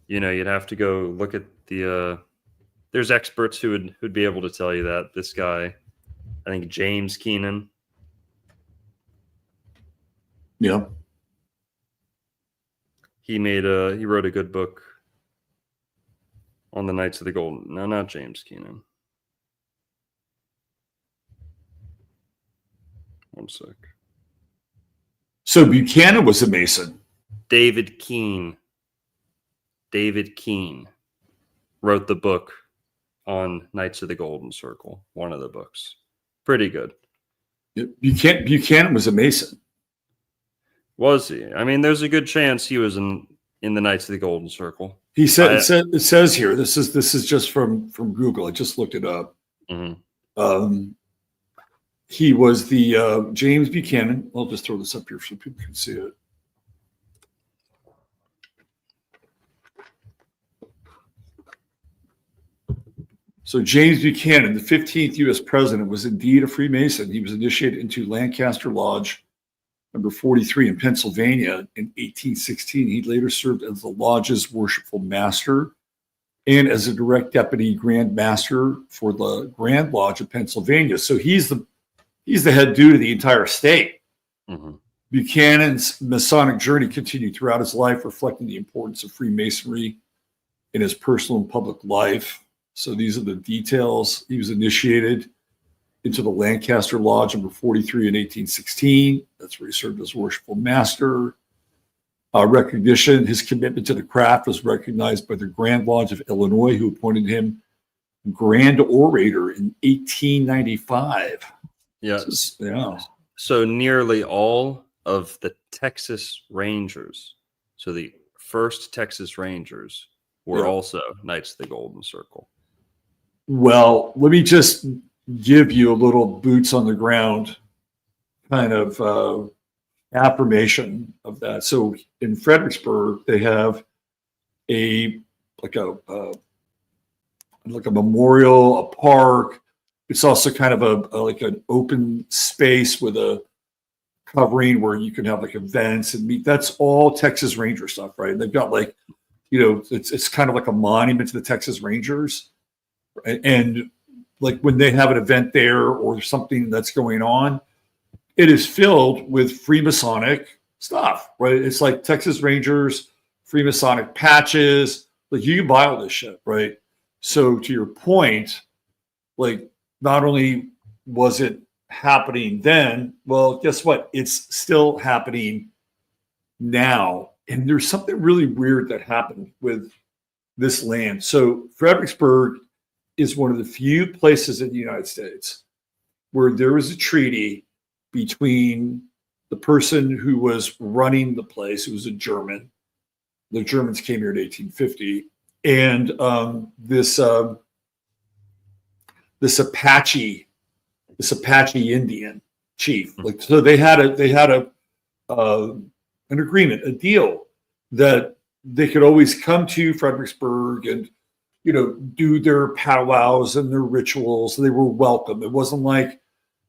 you'd have to go look at the. There's experts who'd be able to tell you that. This guy, I think James Keenan. Yeah. He wrote a good book on the Knights of the Golden. No, not James Keenan. One sec. So Buchanan was a Mason. David Keene wrote the book on Knights of the Golden Circle. One of the books. Pretty good. Buchanan was a Mason. Was he? I mean, there's a good chance he was in the Knights of the Golden Circle. He said it says here. This is just from Google. I just looked it up. Mm-hmm. He was the James Buchanan. I'll just throw this up here so people can see it. So James Buchanan, the 15th U.S. president, was indeed a Freemason. He was initiated into Lancaster Lodge number 43 in Pennsylvania in 1816. He later served as the lodge's worshipful master and as a direct deputy grand master for the Grand Lodge of Pennsylvania. So he's the head dude of the entire state. Mm-hmm. Buchanan's Masonic journey continued throughout his life, reflecting the importance of Freemasonry in his personal and public life. So these are the details. He was initiated into the Lancaster Lodge number 43 in 1816. That's where he served as worshipful master. Recognition, his commitment to the craft was recognized by the Grand Lodge of Illinois, who appointed him Grand Orator in 1895. Yes. Yeah. So nearly all of the Texas Rangers, so the first Texas Rangers, were also Knights of the Golden Circle. Well, let me just give you a little boots on the ground kind of affirmation of that. So in Fredericksburg, they have a memorial, a park. It's also kind of like an open space with a covering where you can have like events and meet. That's all Texas Ranger stuff, right? And they've got like, it's kind of like a monument to the Texas Rangers. And like when they have an event there or something that's going on, it is filled with Freemasonic stuff, right? It's like Texas Rangers, Freemasonic patches. Like you can buy all this shit, right? So to your point, like not only was it happening then, well, guess what? It's still happening now. And there's something really weird that happened with this land. So Fredericksburg is one of the few places in the United States where there was a treaty between the person who was running the place, who was a German. The Germans came here in 1850, and this Apache Indian chief. Like so, they had a an agreement, a deal that they could always come to Fredericksburg and, do their powwows and their rituals. They were welcome. It wasn't like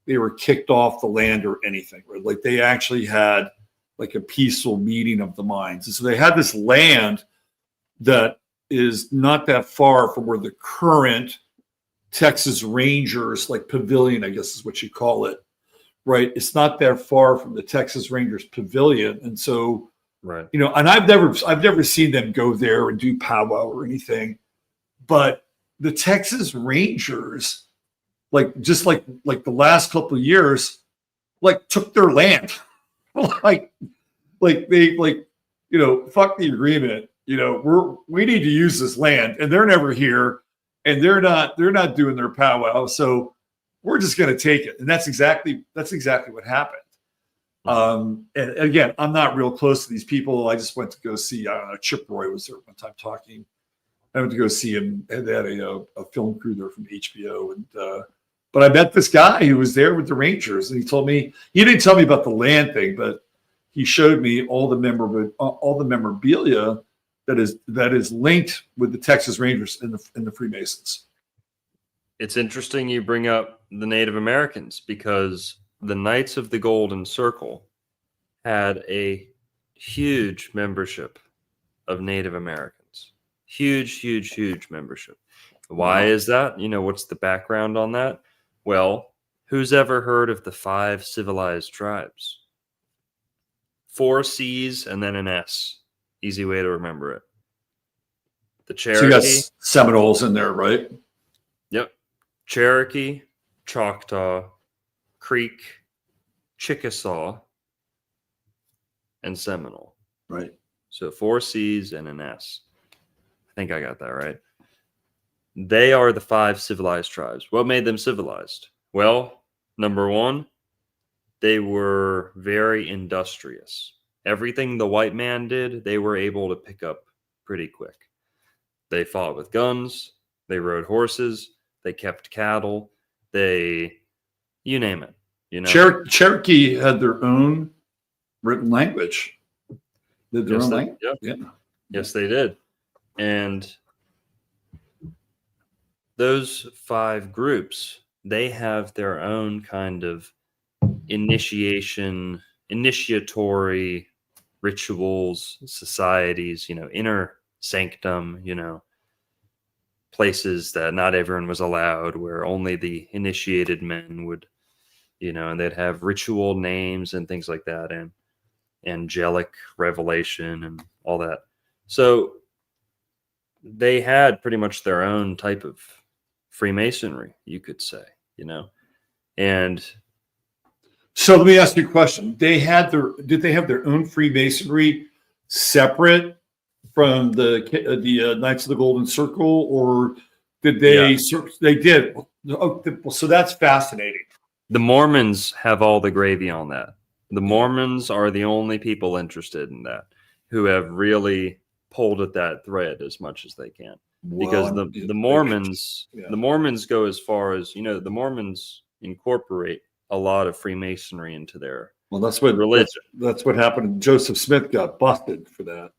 they were kicked off the land or anything, right? Like they actually had like a peaceful meeting of the minds. And so they had this land that is not that far from where the current Texas Rangers, like pavilion, I guess is what you call it, right? It's not that far from the Texas Rangers pavilion. And so, Right. and I've never seen them go there and do powwow or anything, but the Texas Rangers, just like the last couple of years, like took their land, like they fuck the agreement. We need to use this land, and they're never here, and they're not doing their powwow, so we're just going to take it. And that's exactly what happened. And again, I'm not real close to these people. I just went to go see, I don't know, Chip Roy was there one time talking. I went to go see him, and they had a film crew there from HBO. And but I met this guy who was there with the Rangers, and he didn't tell me about the land thing, but he showed me all the memorabilia that is linked with the Texas Rangers and the Freemasons. It's interesting you bring up the Native Americans, because the Knights of the Golden Circle had a huge membership of Native Americans. Huge membership. Why is that? What's the background on that? Well, who's ever heard of the 5 civilized tribes? 4 C's and then an S. Easy way to remember it. The Cherokee. So you got Seminoles in there, right? Yep. Cherokee, Choctaw, Creek, Chickasaw, and Seminole. Right. So 4 C's and an S. I think I got that right. They are the 5 civilized tribes. What made them civilized? Well, number 1, they were very industrious. Everything the white man did, they were able to pick up pretty quick. They fought with guns. They rode horses. They kept cattle. You name it. Cherokee had their own written language. Did their own language? Yep. Yeah. Yes, they did. And those 5 groups, they have their own kind of initiatory rituals, societies, inner sanctum, places that not everyone was allowed, where only the initiated men would, and they'd have ritual names and things like that, and angelic revelation and all that. So they had pretty much their own type of Freemasonry, you could say, and so let me ask you a question. Did they have their own Freemasonry separate from the Knights of the Golden Circle, or did they? Yeah. They did. So that's fascinating. The Mormons have all the gravy on that. The Mormons are the only people interested in that, who have really pulled at that thread as much as they can. Because the Mormons, the Mormons go as far as, the Mormons incorporate a lot of Freemasonry into their religion. That's what happened. Joseph Smith got busted for that.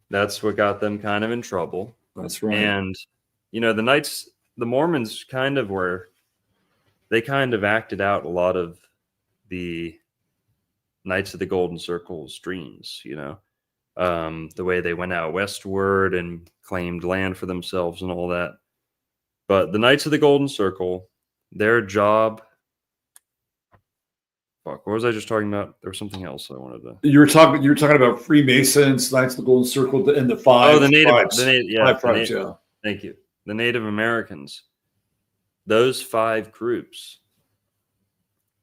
That's what got them kind of in trouble. That's right. And, the Mormons they kind of acted out a lot of the Knights of the Golden Circle's dreams, the way they went out westward and claimed land for themselves and all that. But the Knights of the Golden Circle, their job... Fuck, what was I just talking about? There was something else I wanted to... You were talking about Freemasons, Knights of the Golden Circle, and the 5 the Native tribes. Five tribes, yeah. Thank you. The Native Americans. Those 5 groups,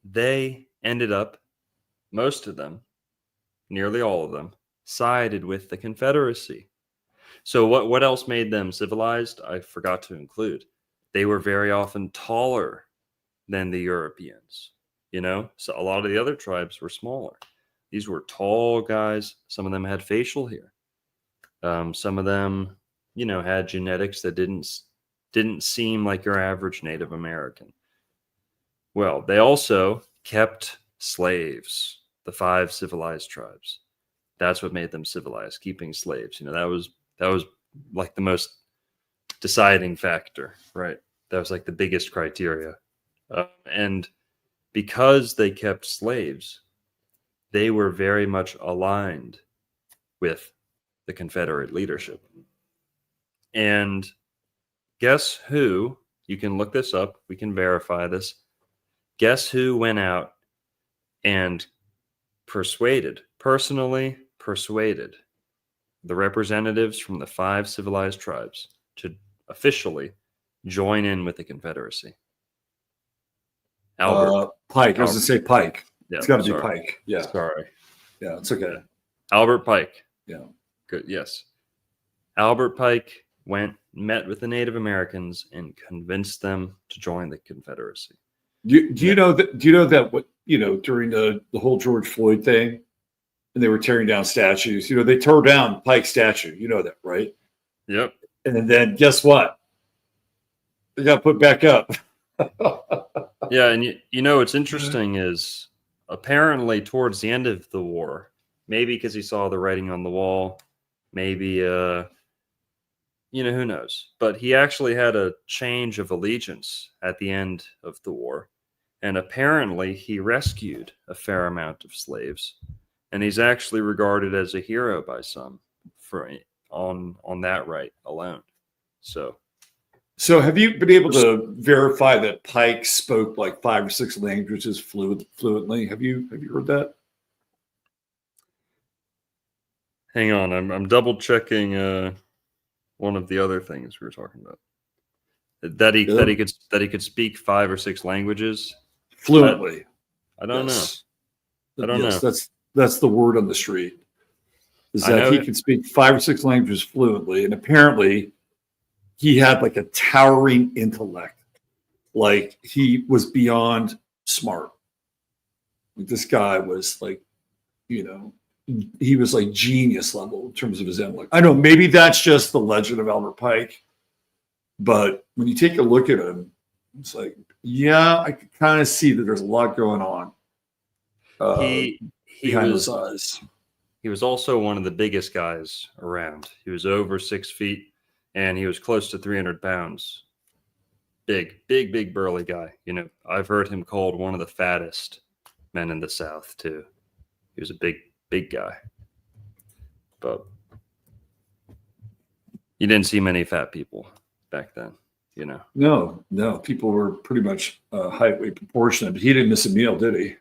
they ended up, most of them, nearly all of them, sided with the Confederacy. So what else made them civilized? I forgot to include. They were very often taller than the Europeans. So a lot of the other tribes were smaller. These were tall guys. Some of them had facial hair. Some of them, had genetics that didn't seem like your average Native American. Well, they also kept slaves, the 5 civilized tribes. That's what made them civilized, keeping slaves. That was like the most deciding factor, right? That was like the biggest criteria. And because they kept slaves, they were very much aligned with the Confederate leadership. And guess who? You can look this up. We can verify this. Guess who went out and personally persuaded the representatives from the 5 civilized tribes to officially join in with the Confederacy? Albert. Pike. I was going to say Pike. Yeah, It's got to be sorry. Pike. Yeah. Sorry. Yeah, it's okay. Albert Pike. Yeah. Good. Yes. Albert Pike met with the Native Americans and convinced them to join the Confederacy. Do you know that? Do you know that? What during the whole George Floyd thing, and they were tearing down statues. They tore down Pike's statue. You know that, right? Yep. And then guess what? They got put back up. Yeah, and what's interesting is apparently towards the end of the war, maybe because he saw the writing on the wall, maybe who knows, but he actually had a change of allegiance at the end of the war, and apparently he rescued a fair amount of slaves, and he's actually regarded as a hero by some on that right alone. So have you been able to verify that Pike spoke like 5 or 6 languages fluently? Have you heard that? hang on, I'm double checking one of the other things we were talking about. That he could speak 5 or 6 languages Fluently. I don't know. I don't Yes, know. that's the word on the street. Is I that know he it. could speak 5 or 6 languages fluently, and apparently he had like a towering intellect. Like he was beyond smart. This guy was like, he was like genius level in terms of his intellect. I know maybe that's just the legend of Albert Pike, but when you take a look at him, it's like, yeah, I could kind of see that there's a lot going on. He behind was those eyes. he was also one of the biggest guys around. He was over 6 feet, and he was close to 300 pounds. Big burly guy. I've heard him called one of the fattest men in the South too. He was a big guy, but you didn't see many fat people back then. No, people were pretty much height weight proportionate, but he didn't miss a meal, did he?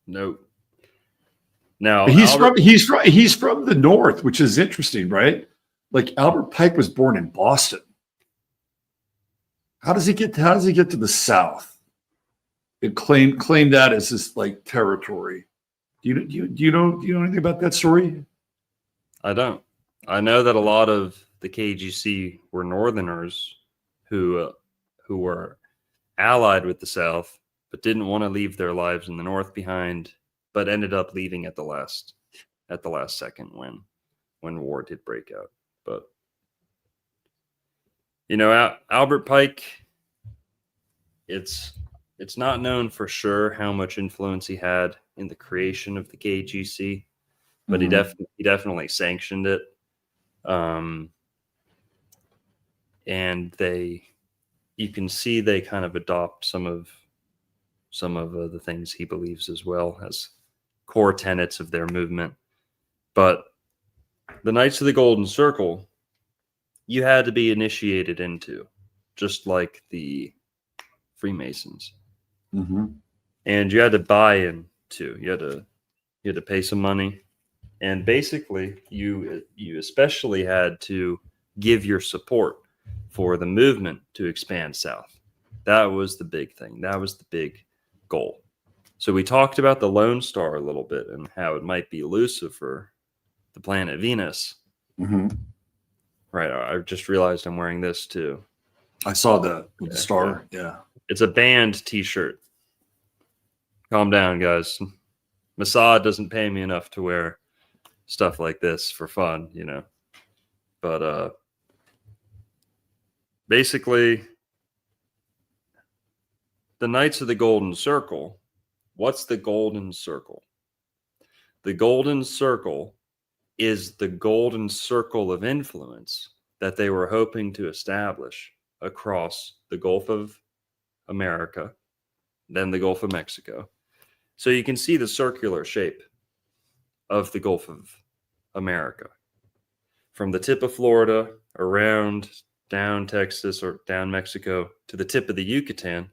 Nope. Now He's from the north, which is interesting, right? Like Albert Pike was born in Boston. How does he get to the South and claim that as his like territory? Do you know anything about that story? I don't. I know that a lot of the KGC were Northerners who were allied with the South, but didn't want to leave their lives in the North behind, but ended up leaving at the last second when war did break out. But Albert Pike, it's not known for sure how much influence he had in the creation of the KGC, but he definitely sanctioned it. And you can see they kind of adopt some of the things he believes as well as core tenets of their movement. But the Knights of the Golden Circle, you had to be initiated into, just like the Freemasons. Mm-hmm. And you had to buy into. You had to pay some money, and basically you especially had to give your support for the movement to expand south. That was the big thing. That was the big goal. So we talked about the Lone Star a little bit and how it might be elusive for the planet Venus. Mm-hmm. Right. I just realized I'm wearing this too. I saw that with the star. Yeah. It's a band t-shirt. Calm down, guys. Mossad doesn't pay me enough to wear stuff like this for fun, But basically, the Knights of the Golden Circle. What's the Golden Circle? The Golden Circle is the golden circle of influence that they were hoping to establish across the Gulf of America, then the Gulf of Mexico. So you can see the circular shape of the Gulf of America. From the tip of Florida around down Texas or down Mexico to the tip of the Yucatan,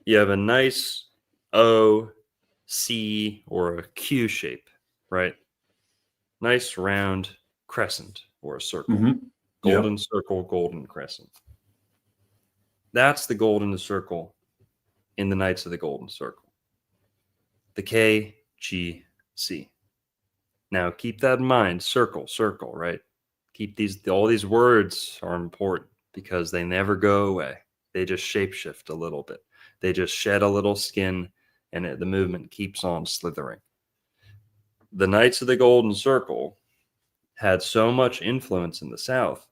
you have a nice O, C, or a Q shape, right? Nice round crescent or a circle. Mhm. Yeah. Golden circle, golden crescent. That's the golden circle in the Knights of the Golden Circle. The KGC. Now keep that in mind. Circle, circle, right? Keep all these words are important because they never go away. They just shapeshift a little bit. They just shed a little skin and the movement keeps on slithering. The Knights of the Golden Circle had so much influence in the South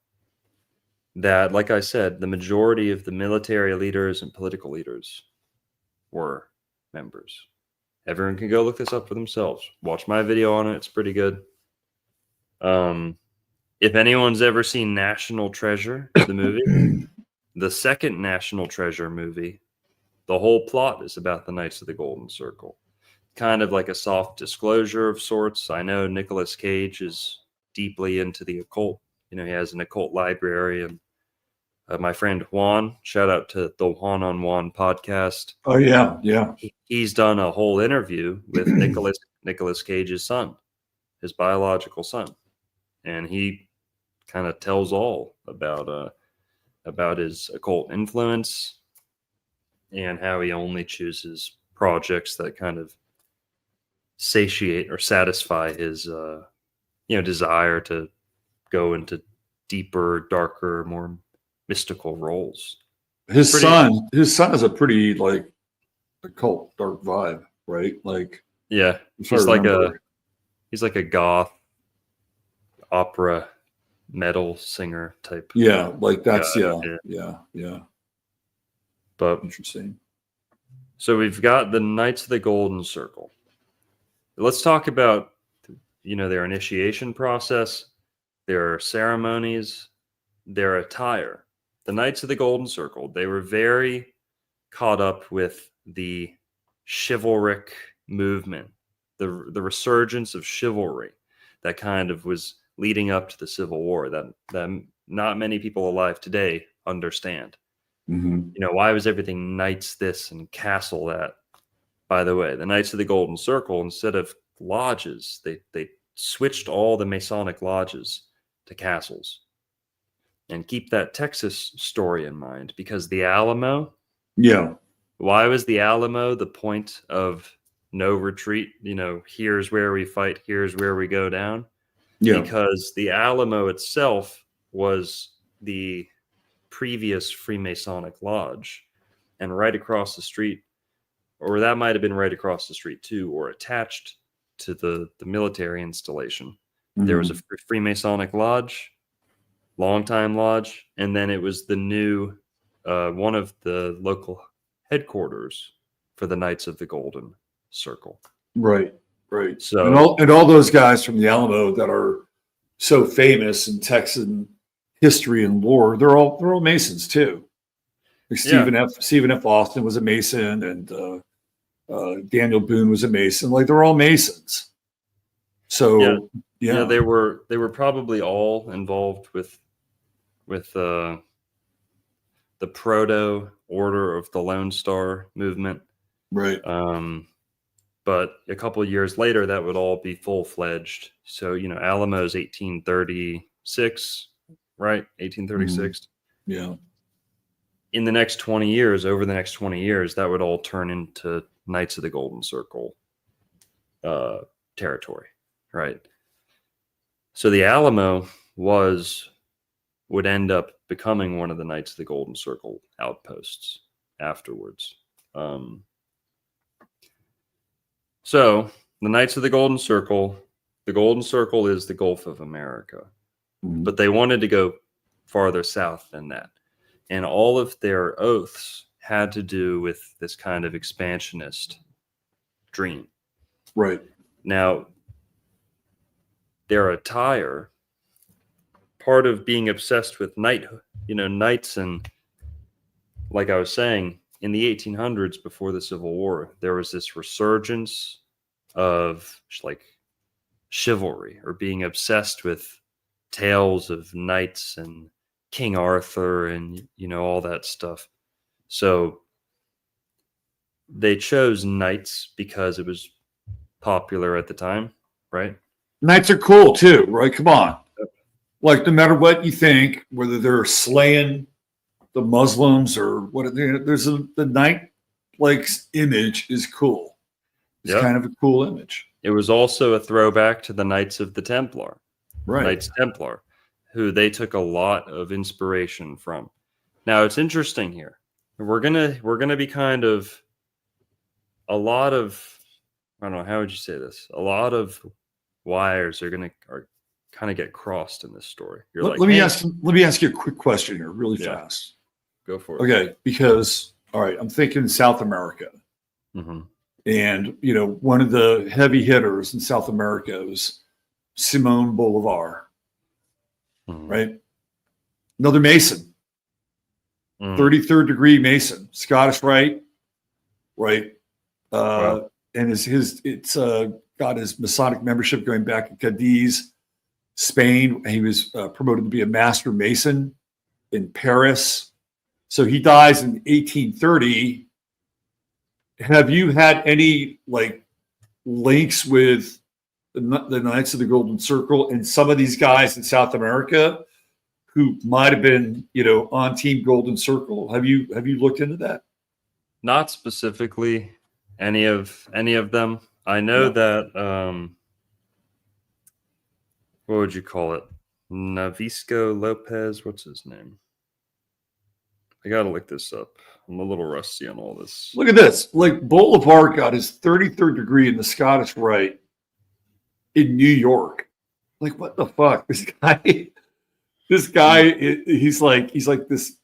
that, like I said, the majority of the military leaders and political leaders were members. Everyone can go look this up for themselves. Watch my video on it. It's pretty good. If anyone's ever seen National Treasure, the movie, the second National Treasure movie, the whole plot is about the Knights of the Golden Circle. Kind of like a soft disclosure of sorts. I know Nicolas Cage is deeply into the occult. He has an occult library. And my friend Juan, shout out to the Juan on Juan podcast. Oh, yeah. Yeah. He's done a whole interview with Nicolas Cage's son, his biological son. And he kind of tells all about his occult influence and how he only chooses projects that kind of satiate or satisfy his desire to go into deeper, darker, more mystical roles. His son has a pretty like occult dark vibe, right? Like, yeah, he's like a goth opera metal singer type. Yeah, like that's yeah. But interesting. So we've got the Knights of the Golden Circle. Let's talk about their initiation process, their ceremonies, their attire. The Knights of the Golden Circle, they were very caught up with the chivalric movement, the resurgence of chivalry that kind of was leading up to the Civil War that not many people alive today understand. Mm-hmm. Why was everything knights this and castle that? By the way, the Knights of the Golden Circle, instead of lodges, they switched all the Masonic lodges to castles. And keep that Texas story in mind, because the Alamo. Yeah. Why was the Alamo the point of no retreat? Here's where we fight, here's where we go down. Yeah. Because the Alamo itself was the previous Freemasonic lodge. And right across the street, or that might have been right across the street too, or attached to the military installation, Mm-hmm. there was a Freemasonic lodge, longtime lodge, and then it was the new one of the local headquarters for the Knights of the Golden Circle. Right. So and all those guys from the Alamo that are so famous in Texan history and lore, they're all Masons too. Like Stephen F. Austin was a Mason, and Daniel Boone was a Mason. Like, they're all Masons. So yeah, they were probably all involved with the proto Order of the Lone Star movement. Right. But a couple of years later, that would all be full-fledged. So, Alamo's 1836, right? 1836. Yeah. In the next 20 years, over the next 20 years, that would all turn into Knights of the Golden Circle territory, right? So the Alamo would end up becoming one of the Knights of the Golden Circle outposts afterwards. So the Knights of the Golden Circle is the Gulf of America, Mm-hmm. but they wanted to go farther south than that. And all of their oaths had to do with this kind of expansionist dream. Right. Now, their attire, part of being obsessed with knights, and like I was saying, in the 1800s before the Civil War, there was this resurgence of like chivalry, or being obsessed with tales of knights and King Arthur and all that stuff. So they chose knights because it was popular at the time, right? Knights are cool too, right? Come on. Like, no matter what you think, whether they're slaying the Muslims or what, the knight like image is cool. It's Yep. kind of a cool image. It was also a throwback to the Knights of the Templar, Right. Knights Templar, who they took a lot of inspiration from. Now it's interesting here. We're gonna be kind of a lot of, I don't know, how would you say this? A lot of wires are kind of get crossed in this story. You're Let like, me hey, ask you a quick question here, really Yeah. fast. go for it. Okay, because all right, I'm thinking South America. Mm-hmm. And, one of the heavy hitters in South America was Simon Bolivar, Mm-hmm. right? Another Mason, Mm-hmm. 33rd degree Mason, Scottish Rite, right? Wow. And it's got his Masonic membership going back to Cadiz, Spain. He was promoted to be a Master Mason in Paris. So he dies in 1830. Have you had any links with the Knights of the Golden Circle and some of these guys in South America who might have been, on Team Golden Circle? Have you looked into that? Not specifically any of them. I know that what would you call it? Navisco Lopez. What's his name? I gotta look this up. I'm a little rusty on all this. Look at this. Like, Bolivar got his 33rd degree in the Scottish Rite in New York. Like, what the fuck? This guy, he's like this,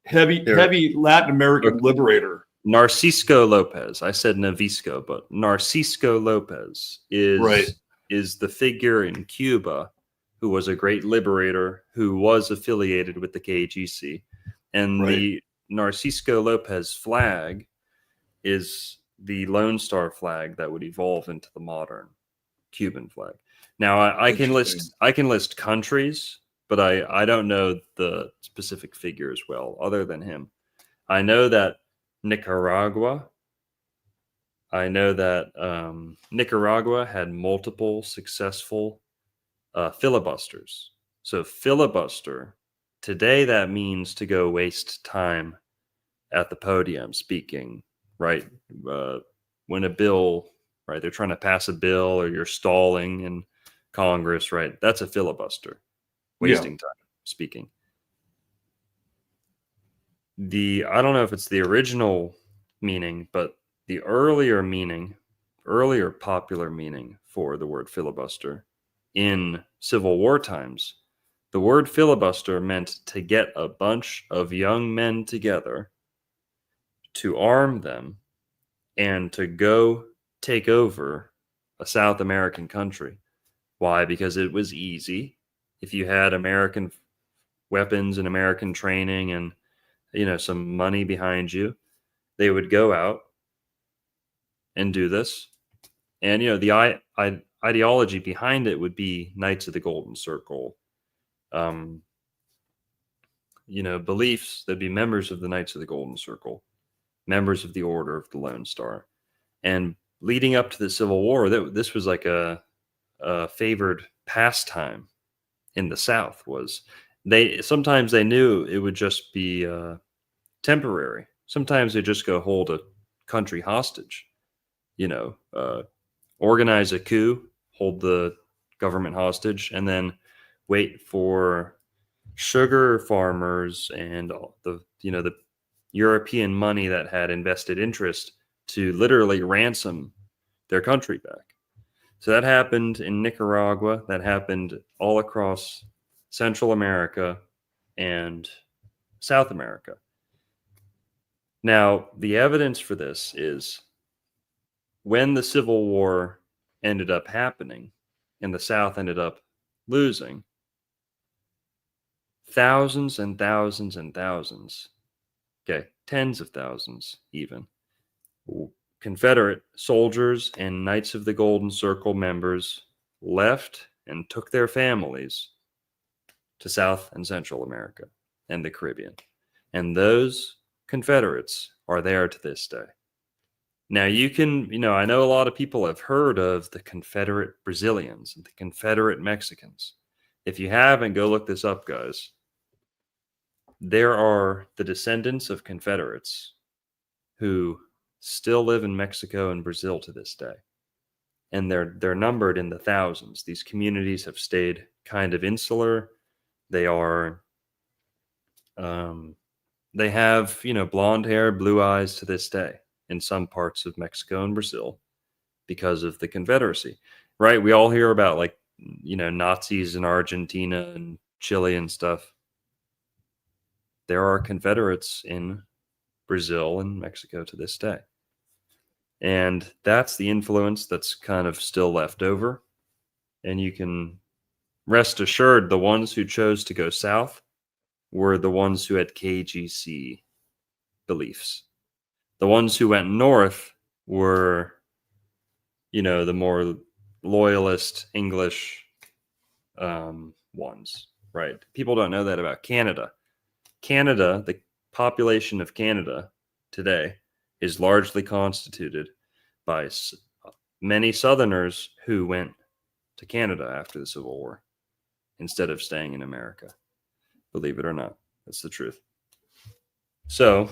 heavy Latin American liberator. Narcisco Lopez. I said Navisco, but Narcisco Lopez is the figure in Cuba who was a great liberator who was affiliated with the KGC. And the Narcisco Lopez flag is the Lone Star flag that would evolve into the modern Cuban flag. Now I can list countries, but I don't know the specific figure as well, other than him. I know that Nicaragua had multiple successful filibusters. So filibuster, today that means to go waste time at the podium speaking, right? When a bill, right, they're trying to pass a bill or you're stalling in Congress, right? That's a filibuster, wasting time speaking. I don't know if it's the original meaning, but the earlier popular meaning for the word filibuster in Civil War times, the word filibuster meant to get a bunch of young men together, to arm them, and to go take over a South American country. Why? Because it was easy. If you had American weapons and American training and some money behind you, they would go out and do this. And the ideology behind it would be Knights of the Golden Circle. Beliefs. There'd be members of the Knights of the Golden Circle, members of the Order of the Lone Star. And leading up to the Civil War, this was like a favored pastime in the South. Was sometimes they knew it would just be temporary. Sometimes they just go hold a country hostage, organize a coup, hold the government hostage, and then wait for sugar farmers and the European money that had invested interest to literally ransom their country back. So that happened in Nicaragua. That happened all across Central America and South America. Now, the evidence for this is when the Civil War ended up happening, and the South ended up losing, thousands and thousands and thousands, okay, tens of thousands even, Confederate soldiers and Knights of the Golden Circle members left and took their families to South and Central America and the Caribbean. And those Confederates are there to this day. Now, I know a lot of people have heard of the Confederate Brazilians and the Confederate Mexicans. If you haven't, go look this up, guys. There are the descendants of Confederates who still live in Mexico and Brazil to this day. And they're numbered in the thousands. These communities have stayed kind of insular. They are, they have, blonde hair, blue eyes to this day in some parts of Mexico and Brazil because of the Confederacy, right? We all hear about Nazis in Argentina and Chile and stuff. There are Confederates in Brazil and Mexico to this day. And that's the influence that's kind of still left over. And you can rest assured the ones who chose to go south were the ones who had KGC beliefs. The ones who went north were, the more loyalist English ones, right? People don't know that about Canada. Canada, the population of Canada today is largely constituted by many Southerners who went to Canada after the Civil War instead of staying in America. Believe it or not, that's the truth. So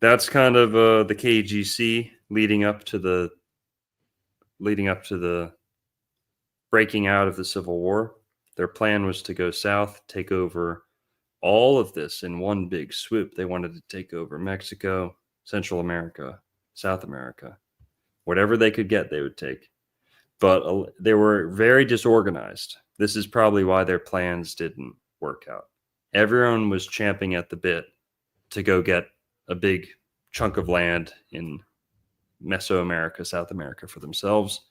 that's kind of the KGC leading up to the breaking out of the Civil War. Their plan was to go south, take over all of this in one big swoop. They wanted to take over Mexico, Central America, South America. Whatever they could get, they would take. But they were very disorganized. This is probably why their plans didn't work out. Everyone was champing at the bit to go get a big chunk of land in Mesoamerica, South America for themselves.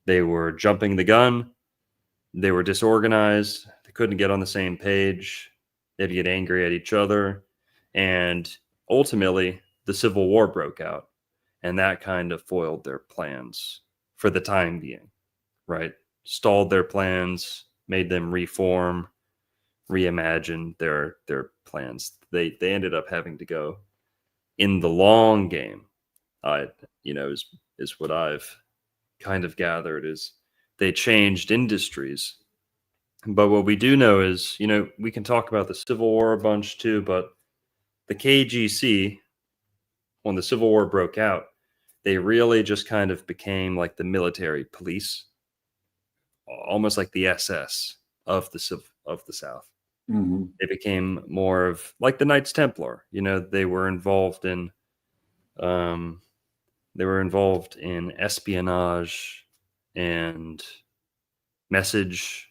They were jumping the gun. They were disorganized. They couldn't get on the same page. They'd get angry at each other. And ultimately, the Civil War broke out. And that kind of foiled their plans for the time being, right? Stalled their plans, made them reform, reimagine their plans. They ended up having to go in the long game. Is what I've kind of gathered is they changed industries. But what we do know is, we can talk about the Civil War a bunch too, but the KGC, when the Civil War broke out, they really just kind of became like the military police, almost like the SS of the South. Mm-hmm. They became more of like the Knights Templar. They were involved in espionage and message,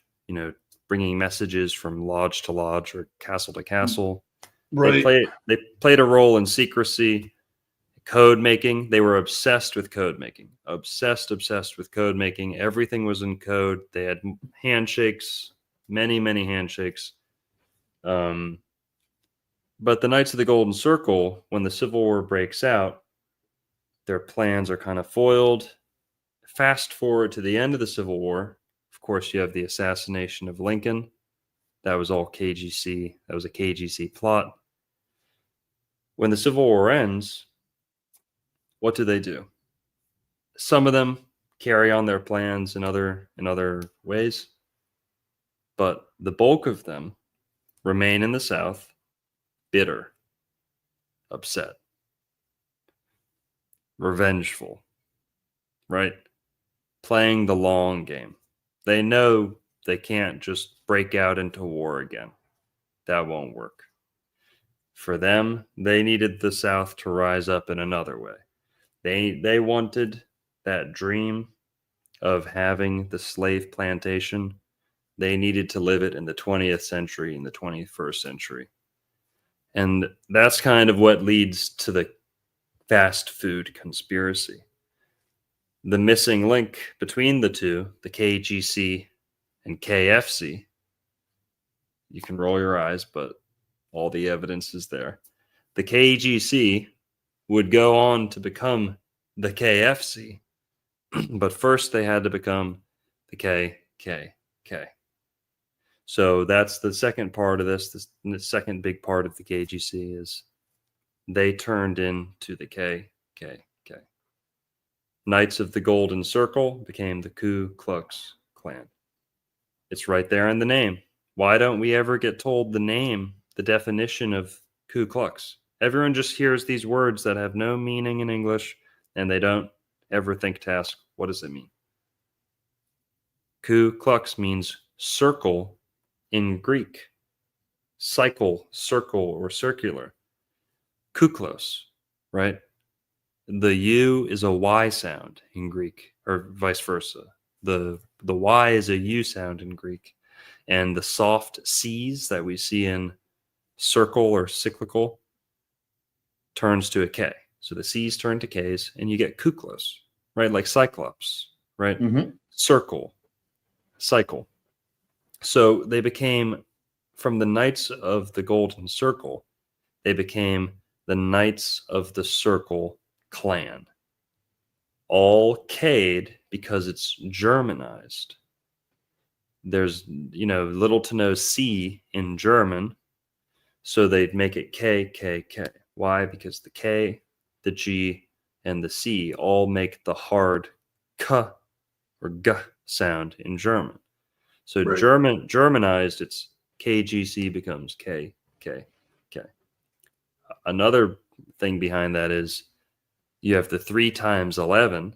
bringing messages from lodge to lodge or castle to castle. Right. They played a role in secrecy, code making. They were obsessed with code making. Obsessed with code making. Everything was in code. They had handshakes, many handshakes. But the Knights of the Golden Circle, when the Civil War breaks out, their plans are kind of foiled. Fast forward to the end of the Civil War. Of course, you have the assassination of Lincoln. That was all KGC. That was a KGC plot. When the Civil War ends, what do? Some of them carry on their plans in other ways, but the bulk of them remain in the South, bitter, upset, revengeful, right? Playing the long game. They know they can't just break out into war again. That won't work. For them, they needed the South to rise up in another way. They wanted that dream of having the slave plantation. They needed to live it in the 20th century, in the 21st century. And that's kind of what leads to the fast food conspiracy. The missing link between the two, the KGC and KFC, you can roll your eyes, but all the evidence is there. The KGC would go on to become the KFC, but first they had to become the KKK. So that's the second part of this. The second big part of the KGC is they turned into the KKK. Knights of the Golden Circle became the Ku Klux Klan. It's right there in the name. Why don't we ever get told the name, the definition of Ku Klux? Everyone just hears these words that have no meaning in English, and they don't ever think to ask, what does it mean? Ku Klux means circle in Greek. Cycle, circle, or circular. Kuklos, right? The U is a Y sound in Greek, or vice versa. The Y is a U sound in Greek. And the soft C's that we see in circle or cyclical turns to a K. So the C's turn to K's, and you get Kuklos, right? Like Cyclops, right? Mm-hmm. Circle, cycle. So they became, from the Knights of the Golden Circle, they became the Knights of the Circle Clan. All K'd because it's Germanized. There's, little to no C in German, so they'd make it KKK. Why? Because the K, the G, and the C all make the hard K or G sound in German. So Right. Germanized, it's KGC becomes KKK. Another thing behind that is you have the 3 times 11.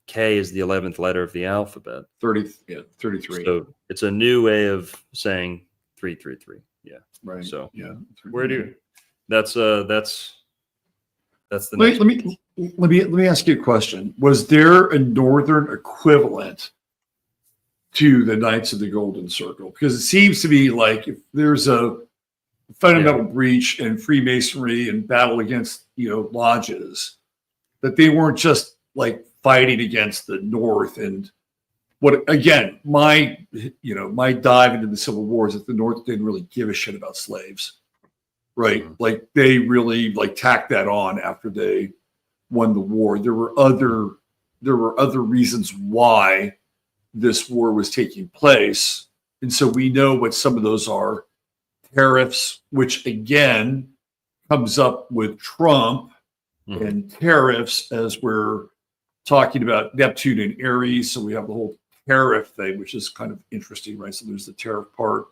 K is the 11th letter of the alphabet. 33. So it's a new way of saying 333. Yeah. Right. So yeah. where do you, that's the let me ask you a question. Was there a northern equivalent to the Knights of the Golden Circle? Because it seems to be like if there's a fundamental breach in Freemasonry and battle against lodges, that they weren't just like fighting against the North. And what, again, my dive into the Civil War is that the North didn't really give a shit about slaves, right? Mhm. Like they really tacked that on after they won the war. There were other reasons why this war was taking place. And so we know what some of those are. Tariffs, which again comes up with Trump, Mhm. and tariffs as we're talking about Neptune and Aries. So we have the whole tariff thing, which is kind of interesting, right? So there's the tariff part.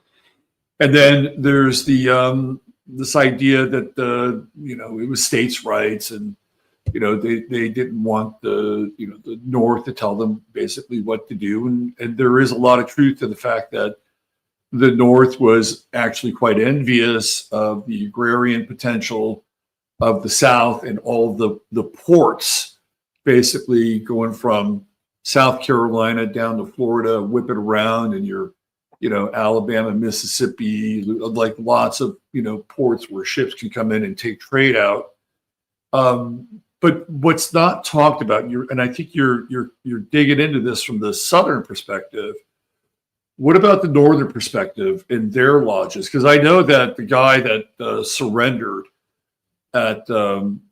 And then there's the this idea that it was states' rights, and they didn't want the North to tell them basically what to do. And there is a lot of truth to the fact that the North was actually quite envious of the agrarian potential of the South and all the ports, basically going from South Carolina down to Florida, whip it around, and you're, Alabama, Mississippi, like lots of, ports where ships can come in and take trade out. But what's not talked about, and I think you're digging into this from the Southern perspective. What about the Northern perspective in their lodges? Because I know that the guy that surrendered at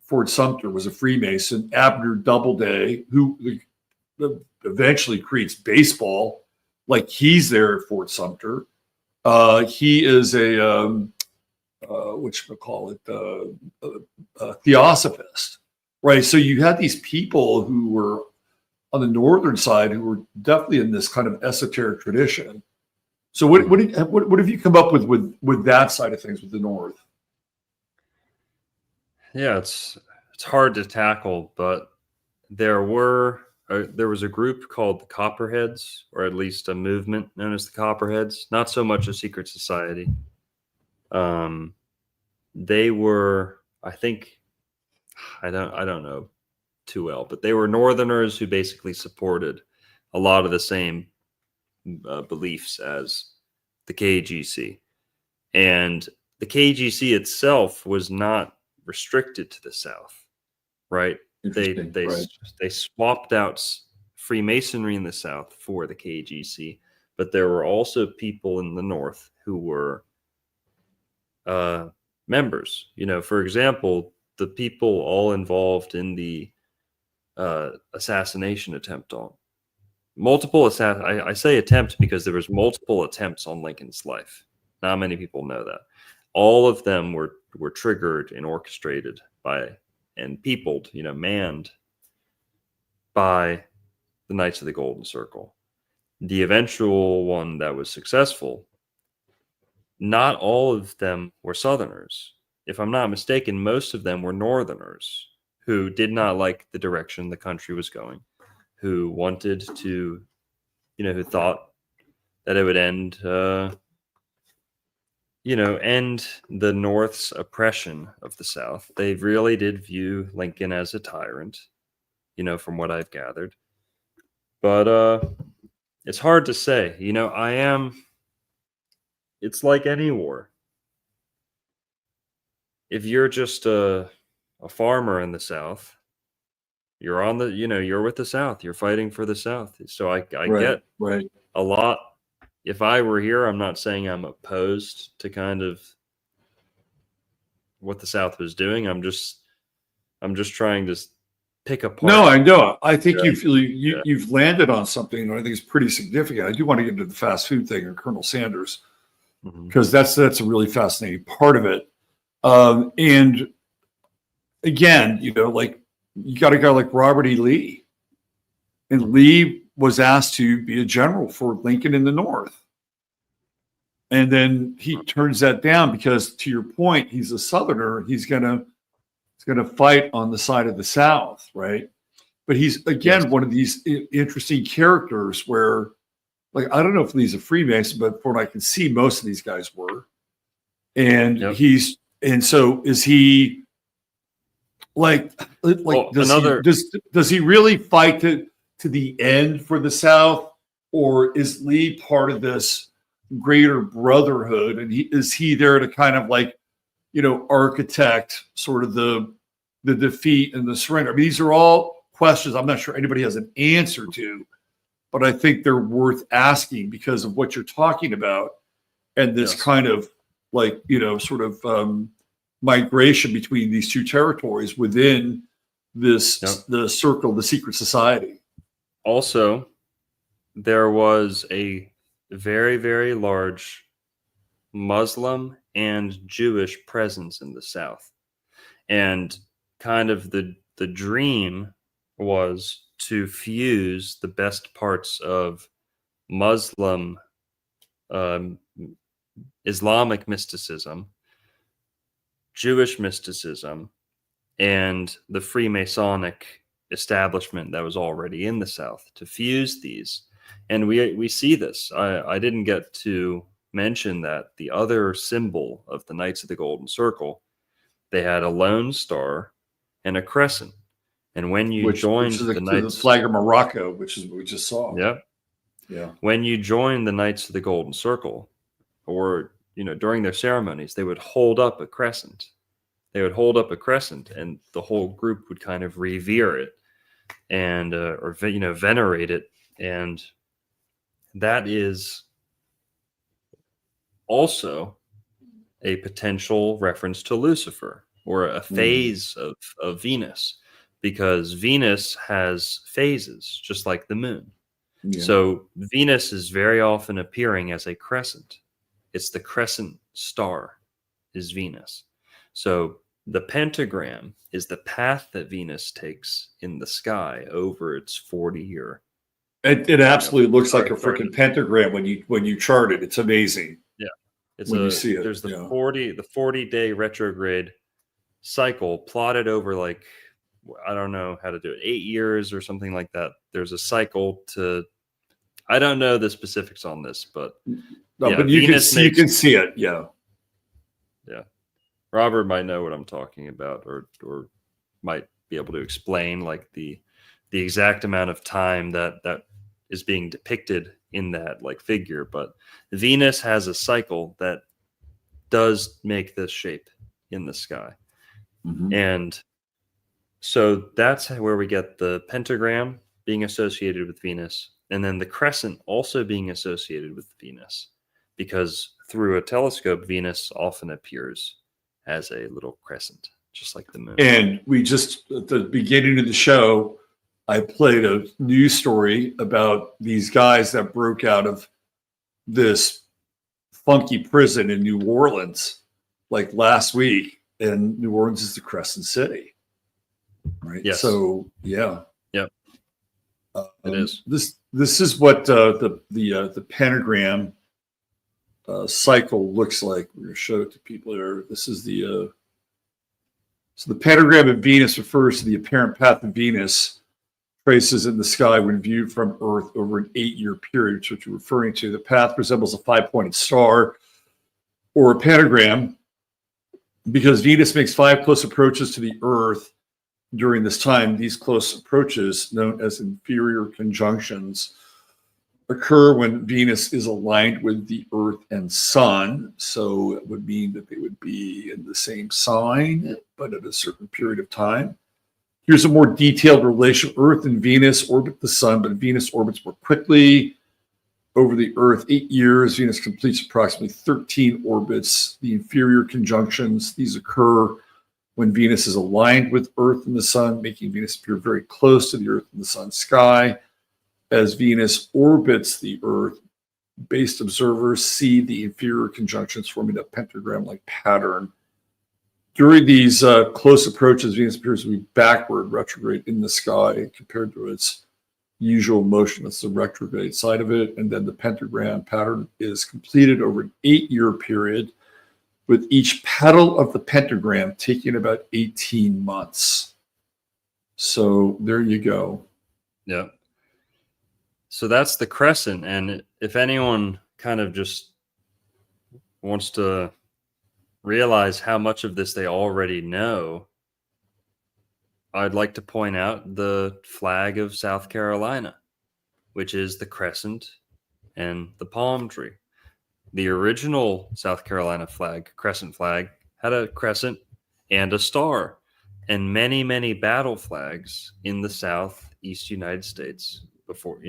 Fort Sumter was a Freemason, Abner Doubleday, who eventually creates baseball. Like he's there at Fort Sumter. He is a theosophist, right? So you had these people who were on the northern side who were definitely in this kind of esoteric tradition. So what have you come up with that side of things with the North? Yeah, it's hard to tackle, but there was a group called the Copperheads, or at least a movement known as the Copperheads. Not so much a secret society. They were, I think, I don't know too well, but they were Northerners who basically supported a lot of the same beliefs as the KGC, and the KGC itself was not restricted to the South, right? They Right. swapped out Freemasonry in the South for the KGC, but there were also people in the North who were members. For example, the people all involved in the assassination attempt on I say attempt because there was multiple attempts on Lincoln's life. Not many people know that. All of them were triggered and orchestrated by and peopled, manned by the Knights of the Golden Circle. The eventual one that was successful, not all of them were Southerners. If I'm not mistaken, most of them were Northerners who did not like the direction the country was going, who wanted to, who thought that it would end, end the North's oppression of the South. They really did view Lincoln as a tyrant, from what I've gathered. But it's hard to say. It's like any war. If you're just a farmer in the South, you're on the, you're with the South. You're fighting for the South. So I get a lot. If I were here, I'm not saying I'm opposed to kind of what the South was doing. I'm just trying to pick apart. No, I know. I think you've landed on something that I think is pretty significant. I do want to get into the fast food thing or Colonel Sanders, because that's a really fascinating part of it. And again, like you got a guy like Robert E. Lee, and Lee was asked to be a general for Lincoln in the North. And then he turns that down because, to your point, he's a Southerner. He's gonna fight on the side of the South, right? But he's again one of these interesting characters where, like, I don't know if he's a Freemason, but from what I can see, most of these guys were. And so is he does he really fight to the end for the South, or is Lee part of this greater brotherhood? And is he there to kind of architect sort of the defeat and the surrender? I mean, these are all questions I'm not sure anybody has an answer to, but I think they're worth asking because of what you're talking about and this kind of migration between these two territories within the circle, the secret society. Also, there was a very, very large Muslim and Jewish presence in the South. And kind of the dream was to fuse the best parts of Muslim Islamic mysticism, Jewish mysticism, and the Freemasonic establishment that was already in the South, to fuse these. And we see this. I didn't get to mention that the other symbol of the Knights of the Golden Circle, they had a lone star and a crescent. And when you joined the Knights, the flag of Morocco, which is what we just saw. Yeah. When you joined the Knights of the Golden Circle, or during their ceremonies, they would hold up a crescent. And the whole group would kind of revere it and venerate it. And that is also a potential reference to Lucifer, or a phase of Venus, because Venus has phases just like the moon. So Venus is very often appearing as a crescent. It's the crescent star is Venus. So the pentagram is the path that Venus takes in the sky over its 40-year. It absolutely looks like a freaking pentagram when you chart it. It's amazing. Yeah, you see it. There's the 40-day retrograde cycle plotted over, like, I don't know how to do it, 8 years or something like that. There's a cycle to, I don't know the specifics on this, but but you can see it. Yeah. Robert might know what I'm talking about, or might be able to explain like the exact amount of time that is being depicted in that figure. But Venus has a cycle that does make this shape in the sky. And so that's where we get the pentagram being associated with Venus, and then the crescent also being associated with Venus, because through a telescope, Venus often appears as a little crescent, just like the moon. And we just, at the beginning of the show, I played a news story about these guys that broke out of this funky prison in New Orleans like last week. And New Orleans is the Crescent City. Right. Yes. So, yeah. Yep. It is. This is what the pentagram cycle looks like. We're going to show it to people here. This is the so the pentagram of Venus refers to the apparent path of Venus traces in the sky when viewed from Earth over an 8-year period, which you're referring to. The path resembles a 5-pointed star or a pentagram because Venus makes 5 close approaches to the Earth during this time. These close approaches, known as inferior conjunctions, occur when Venus is aligned with the Earth and Sun. So it would mean that they would be in the same sign, but at a certain period of time. Here's a more detailed relation. Earth and Venus orbit the Sun, but Venus orbits more quickly. Over the Earth, 8 years, Venus completes approximately 13 orbits. The inferior conjunctions, these occur when Venus is aligned with Earth and the Sun, making Venus appear very close to the Earth and the Sun sky. As Venus orbits the Earth, based observers see the inferior conjunctions forming a pentagram-like pattern. During these close approaches, Venus appears to be backward, retrograde in the sky compared to its usual motion. That's the retrograde side of it. And then the pentagram pattern is completed over an 8-year period, with each petal of the pentagram taking about 18 months. So there you go. Yeah. So that's the crescent. And if anyone kind of just wants to realize how much of this they already know, I'd like to point out the flag of South Carolina, which is the crescent and the palm tree. The original South Carolina flag, crescent flag, had a crescent and a star. And many, many battle flags in the Southeast United States before,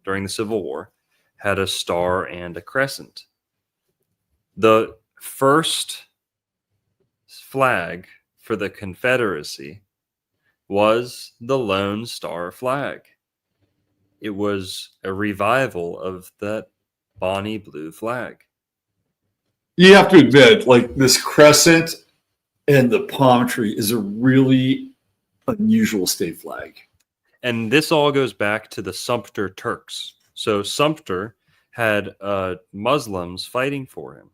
during the Civil War, had a star and a crescent. The first flag for the Confederacy was the Lone Star flag. It was a revival of that Bonnie blue flag. You have to admit, like, this crescent and the palm tree is a really unusual state flag. And this all goes back to the Sumter Turks. So Sumter had Muslims fighting for him.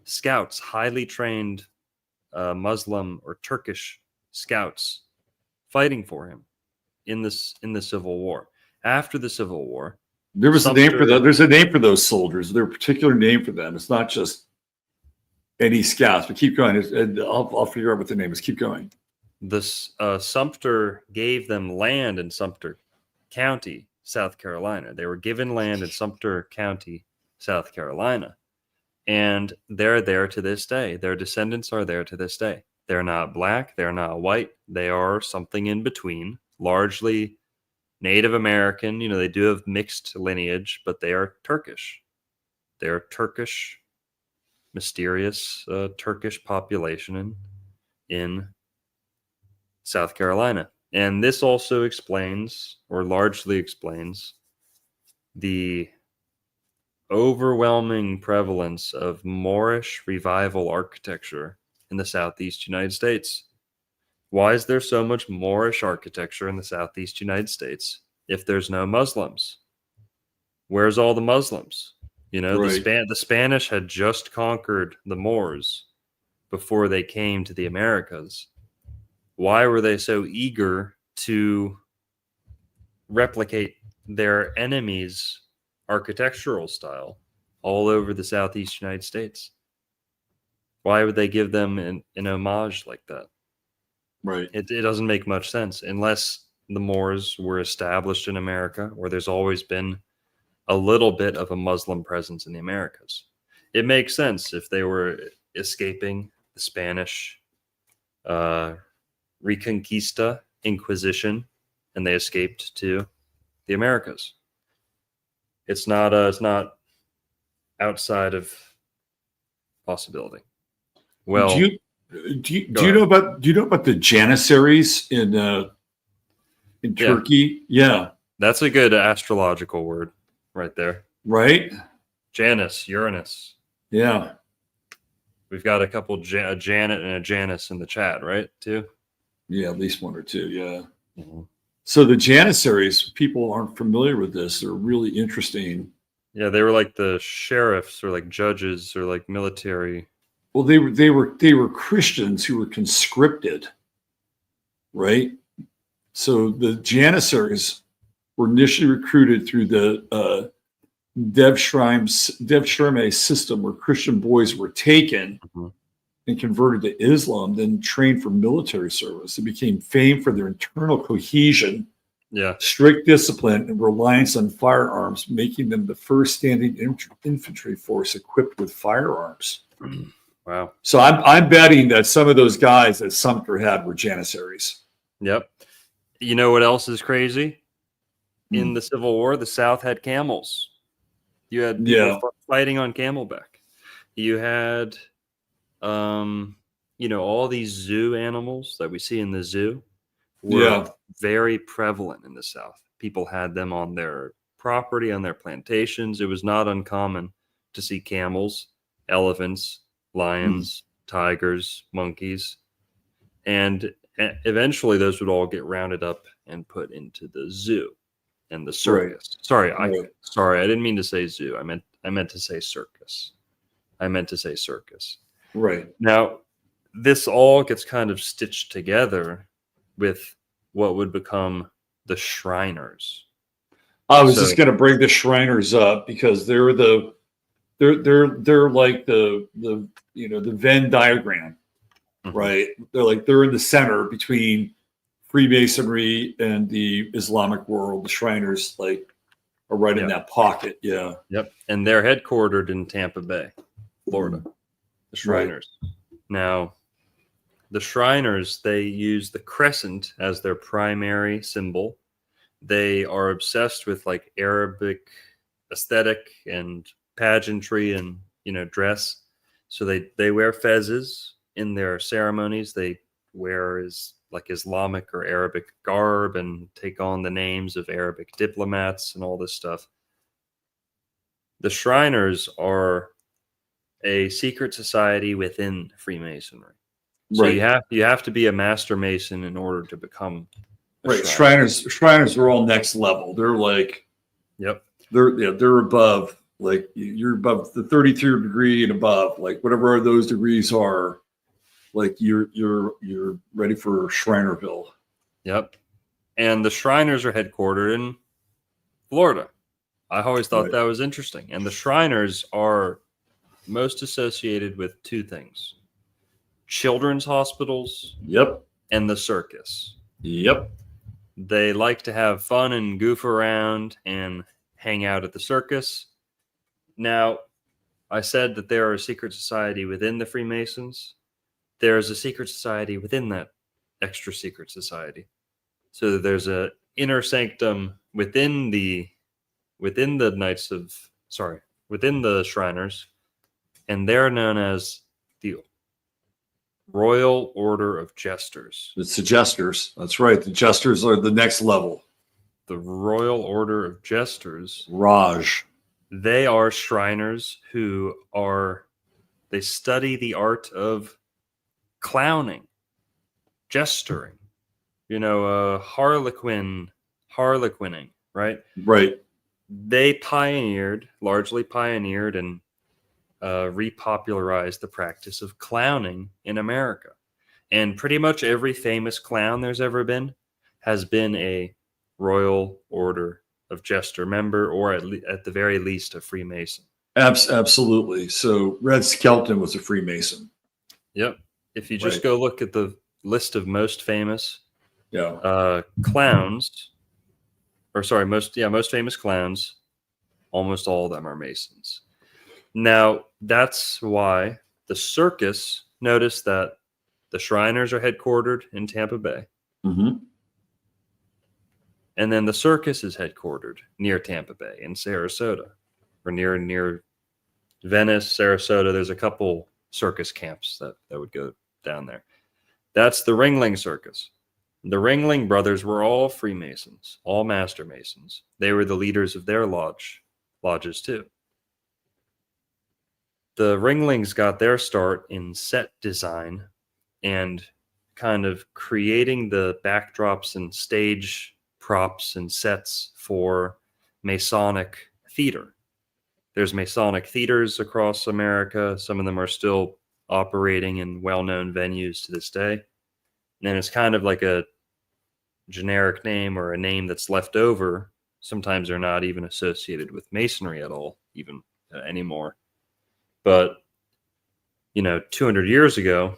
Scouts, highly trained Muslim or Turkish scouts fighting for him in the Civil War. After the Civil War, there was a name for that. There's a name for those soldiers. There's a particular name for them. It's not just any scouts. But keep going. I'll figure out what the name is. Keep going. This Sumter gave them land in Sumter County, South Carolina. They were given land in Sumter County, South Carolina, and they're there to this day. Their descendants are there to this day. They're not black. They're not white. They are something in between, largely Native American. They do have mixed lineage, but they are Turkish. They're Turkish, mysterious Turkish population in South Carolina. And this also explains, or largely explains, the overwhelming prevalence of Moorish revival architecture in the Southeast United States. Why is there so much Moorish architecture in the Southeast United States if there's no Muslims? Where's all the Muslims? Right. The Spanish had just conquered the Moors before they came to the Americas. Why were they so eager to replicate their enemies' architectural style all over the Southeast United States? Why would they give them an homage like that? Right. It doesn't make much sense unless the Moors were established in America, or there's always been a little bit of a Muslim presence in the Americas. It makes sense if they were escaping the Spanish Reconquista Inquisition, and they escaped to the Americas. It's not outside of possibility. Well, do you go ahead. know about the Janissaries in Yeah. Turkey? Yeah, That's a good astrological word right there. right. Janus, Uranus. Yeah, We've got a couple a Janet and a Janice in the chat, right? Too. yeah, at least one or two. Yeah. Mhm. So the Janissaries, people aren't familiar with this. They're really interesting. Yeah, they were like the sheriffs or like judges or like military. Well, they were Christians who were conscripted, right? So the Janissaries were initially recruited through the Devshirme system, where Christian boys were taken Mhm. and converted to Islam, then trained for military service. They became famed for their internal cohesion, Yeah. strict discipline, and reliance on firearms, making them the first standing infantry force equipped with firearms. Wow. So I'm betting that some of those guys that Sumter had were Janissaries. Yep. You know what else is crazy? In Hmm. the Civil War, the South had camels. You had people Yeah. fighting on camelback. You had, all these zoo animals that we see in the zoo were Yeah. very prevalent in the South. People had them on their property, on their plantations. It was not uncommon to see camels, elephants, lions, tigers, monkeys, and eventually those would all get rounded up and put into the zoo and the circus. Sorry, I didn't mean to say zoo. I meant to say circus. Right. Now, this all gets kind of stitched together with what would become the Shriners. I was So- just going to bring the Shriners up because they're like the Venn diagram, Mhm. right? They're in the center between Freemasonry and the Islamic world. The Shriners are right in Yeah. that pocket. Yeah. Yep. And they're headquartered in Tampa Bay, Florida. The Shriners. Now, the Shriners, they use the crescent as their primary symbol. They are obsessed with like Arabic aesthetic and pageantry and dress. So they wear fezzes in their ceremonies. They wear like Islamic or Arabic garb and take on the names of Arabic diplomats and all this stuff. The Shriners are a secret society within Freemasonry. So Right. you have to be a master mason in order to become a Right. Shriner. Shriners are all next level. They're like Yep. they're above. Like you're above the 33rd degree and above. Like whatever those degrees are. Like you're ready for Shrinerville. Yep. And the Shriners are headquartered in Florida. I always thought Right. that was interesting. And the Shriners are most associated with two things: children's hospitals Yep. and the circus. Yep. They like to have fun and goof around and hang out at the circus. Now, I said that there are a secret society within the Freemasons. There is a secret society within that extra secret society. So there's a inner sanctum within the within the Shriners, and they're known as the Royal Order of Jesters. It's the Jesters. That's right. The Jesters are the next level. The Royal Order of Jesters, Raj. they are Shriners who they study the art of clowning, gesturing, harlequining, right? Right. They largely pioneered and repopularized the practice of clowning in America. And pretty much every famous clown there's ever been has been a Royal Order of Jester member, or at the very least a Freemason. Absolutely. So Red Skelton was a Freemason. Yep. If you just Right. go look at the list of most famous Yeah. clowns, most famous clowns, almost all of them are Masons. Now, that's why the circus, notice that the Shriners are headquartered in Tampa Bay. Mm-hmm. And then the circus is headquartered near Tampa Bay in Sarasota, or near Venice, Sarasota. There's a couple circus camps that would go down there. That's the Ringling Circus. The Ringling brothers were all Freemasons, all Master Masons. They were the leaders of their lodges too. The Ringlings got their start in set design and kind of creating the backdrops and stage props and sets for Masonic theater. There's Masonic theaters across America. Some of them are still operating in well-known venues to this day. And it's kind of like a generic name or a name that's left over. Sometimes they're not even associated with Masonry at all, even anymore. But, 200 years ago,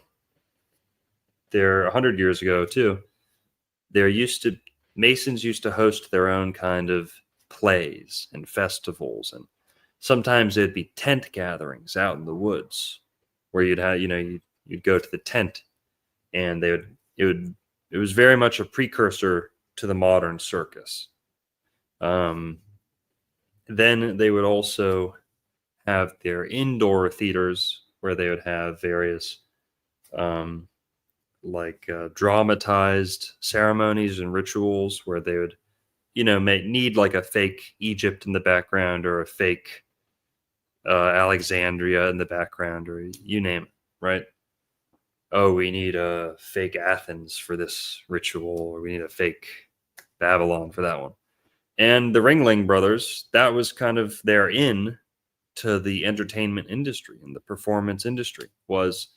100 years ago too, Masons used to host their own kind of plays and festivals, and sometimes it'd be tent gatherings out in the woods where you'd have, you'd go to the tent, and it was very much a precursor to the modern circus. Then they would also have their indoor theaters where they would have various dramatized ceremonies and rituals where they would, need like a fake Egypt in the background or a fake Alexandria in the background, or you name it, right? Oh, we need a fake Athens for this ritual, or we need a fake Babylon for that one. And the Ringling brothers, that was kind of their in to the entertainment industry and the performance industry, was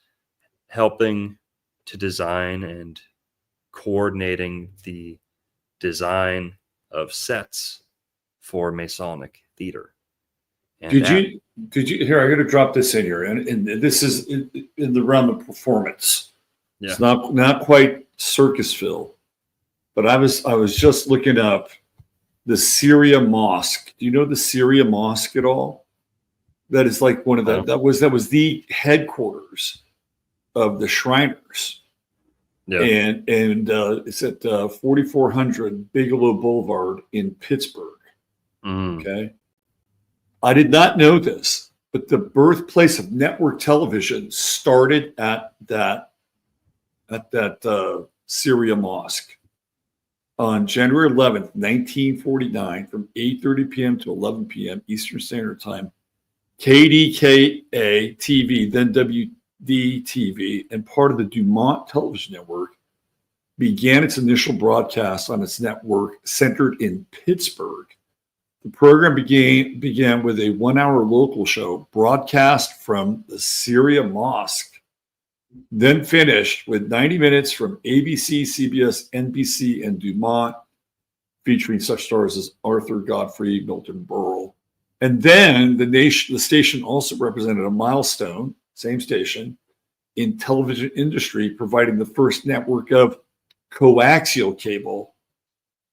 helping to design and coordinating the design of sets for Masonic theater. And Did you here? I got to drop this in here, and this is in the realm of performance. Yeah. It's not quite Circusville, but I was just looking up the Syria Mosque. Do you know the Syria Mosque at all? That is like one of the that was the headquarters of the Shriners. Yeah. And it's at 4400 Bigelow Boulevard in Pittsburgh. Okay. I did not know this, but the birthplace of network television started at that Syria Mosque on January 11th, 1949, from 8:30 p.m. to 11 p.m. Eastern Standard Time. KDKA TV, then WDTV, and part of the Dumont Television Network, began its initial broadcast on its network centered in Pittsburgh. The program began with a 1-hour local show broadcast from the Syria Mosque, then finished with 90 minutes from ABC, CBS, NBC, and Dumont, featuring such stars as Arthur Godfrey, Milton Berle. And then the station also represented a milestone, same station, in television industry, providing the first network of coaxial cable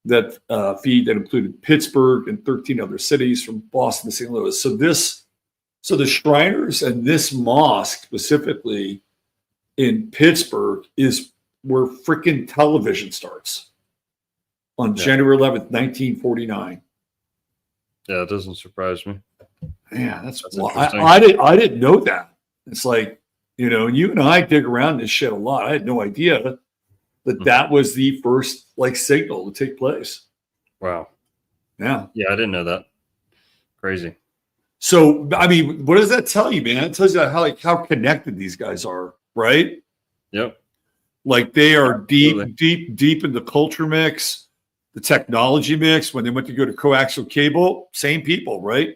that feed that included Pittsburgh and 13 other cities from Boston to St. Louis. So the Shriners and this mosque specifically in Pittsburgh is where freaking television starts on January 11th, 1949. Yeah, it doesn't surprise me. Yeah, that's interesting. I didn't know that. It's like, you and I dig around this shit a lot. I had no idea that was the first signal to take place. Wow. Yeah. Yeah, I didn't know that. Crazy. So, I mean, what does that tell you, man? It tells you how connected these guys are, right? Yep. Like they are Absolutely. deep in the culture mix, the technology mix. When they went to go to coaxial cable, same people, right?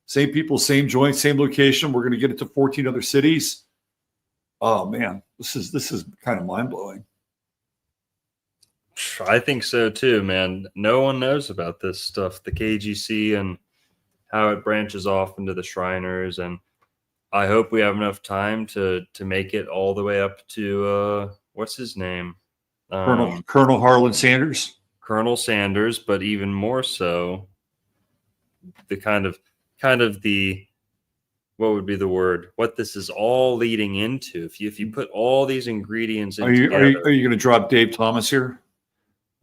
Same people, same joint, same location. We're going to get it to 14 other cities. Oh man, this is kind of mind blowing. I think so too, man. No one knows about this stuff, the KGC and how it branches off into the Shriners. And I hope we have enough time to make it all the way up to what's his name? Colonel Harlan Sanders. Colonel Sanders, but even more so, the kind of the, what would be the word? What this is all leading into. If you put all these ingredients in Are you together, going to drop Dave Thomas here?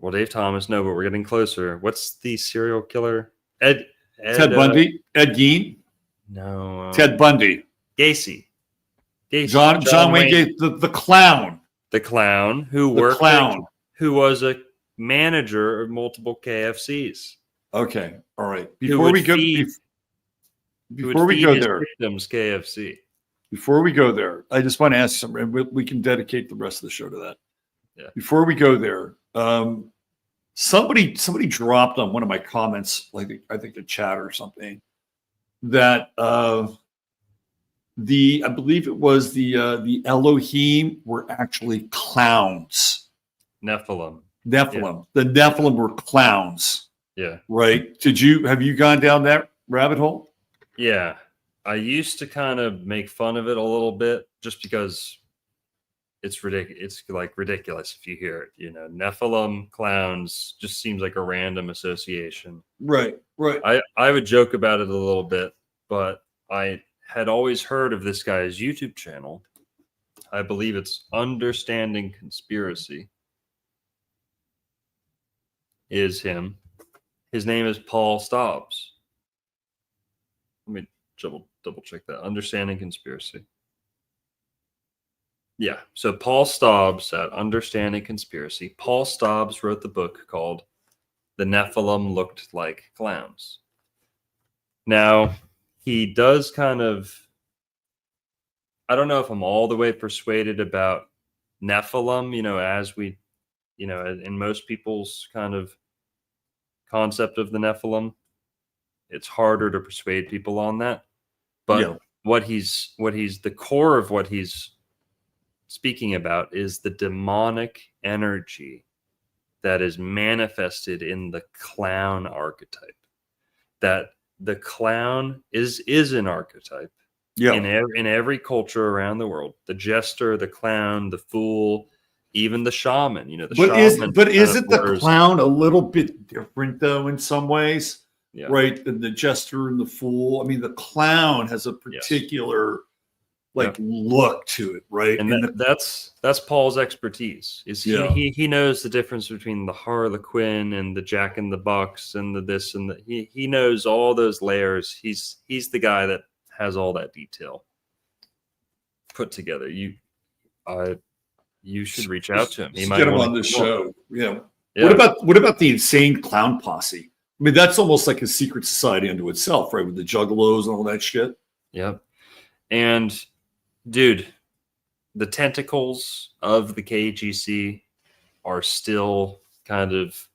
Well, Dave Thomas, no, but we're getting closer. What's the serial killer? Ed Ted Bundy, Ed Gein, no, Ted Bundy, Gacy. John Wayne Gacy, the clown, the clown who the worked, clown. who was a manager of multiple KFCs. Okay, all right. Who Before would we go, feed- who would before we feed go his there, victims KFC. before we go there, I just want to ask something, and we can dedicate the rest of the show to that. Yeah. Before we go there, somebody dropped on one of my comments, like I think the chat or something, that I believe it was the Elohim were actually clowns. Nephilim. Nephilim. The Nephilim were clowns, Yeah. right? Have you gone down that rabbit hole? Yeah. I used to kind of make fun of it a little bit just because it's ridiculous. It's like ridiculous if you hear it. You know, Nephilim, clowns just seems like a random association. Right. I would joke about it a little bit, but I had always heard of this guy's YouTube channel. I believe it's Understanding Conspiracy. Is him. His name is Paul Stobbs. Let me double check that. Understanding Conspiracy. Yeah. So Paul Stobbs at Understanding Conspiracy. Paul Stobbs wrote the book called The Nephilim Looked Like Clowns. Now, he does kind of, I don't know if I'm all the way persuaded about Nephilim, you know, as we, you know, in most people's kind of concept of the Nephilim, it's harder to persuade people on that. But Yeah. what he's the core of what he's speaking about is the demonic energy that is manifested in the clown archetype. That the clown is an archetype Yeah. in every culture around the world. The jester, the clown, the fool, even the shaman. You know, the shaman. But is kind it of the blurs- clown a little bit different though in some ways? Yeah. Right? Than the jester and the fool. I mean, the clown has a particular look to it, right? And that's Paul's expertise. Is he knows the difference between the Harlequin and the Jack in the Box and the this and the he knows all those layers. He's the guy that has all that detail put together. You should reach out to him. He might get him wanna on the come on. show. Yeah. Yeah. What about the insane clown posse? I mean, that's almost like a secret society unto itself, right? With the juggalos and all that shit. Yep. And dude, the tentacles of the KGC are still kind of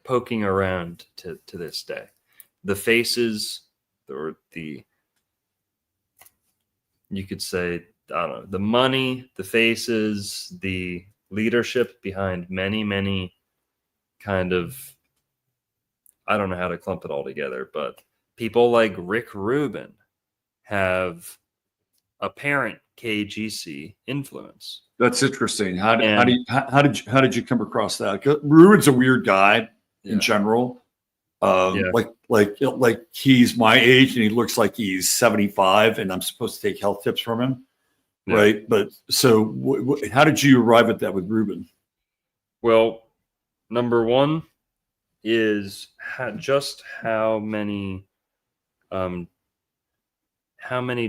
poking around to this day. The faces, or you could say, I don't know, the money, the faces, the leadership behind many, many kind of, I don't know how to clump it all together, but people like Rick Rubin have apparent KGC influence. That's interesting. How did you come across that? 'Cause Rubin's a weird guy in general. Like he's my age and he looks like he's 75, and I'm supposed to take health tips from him, right? But so, how did you arrive at that with Rubin? Well, number one is just how many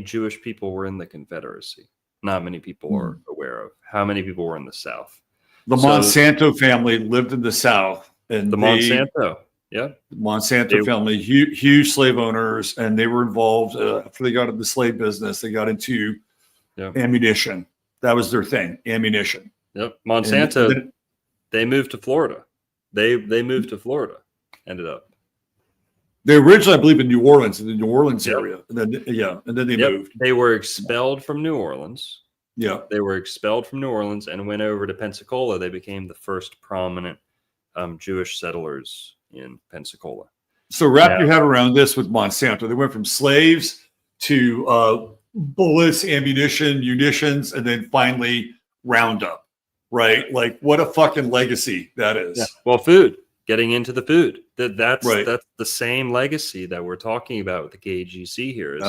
Jewish people were in the Confederacy. Not many people are aware of how many people were in the South. The Monsanto family lived in the South, and Monsanto family, huge slave owners, and they were involved after they got into the slave business. They got into ammunition. That was their thing, ammunition. Yep. Monsanto, they moved to Florida. They moved to Florida. Ended up. They originally, I believe, in New Orleans, in the New Orleans area. And then they moved. They were expelled from New Orleans. Yeah. They were expelled from New Orleans and went over to Pensacola. They became the first prominent Jewish settlers in Pensacola. So wrap your head around this with Monsanto. They went from slaves to bullets, ammunition, munitions, and then finally Roundup, right? Like, what a fucking legacy that is. Yeah. Well, food. Getting into the food. That's right. That's the same legacy that we're talking about with the KGC here. Is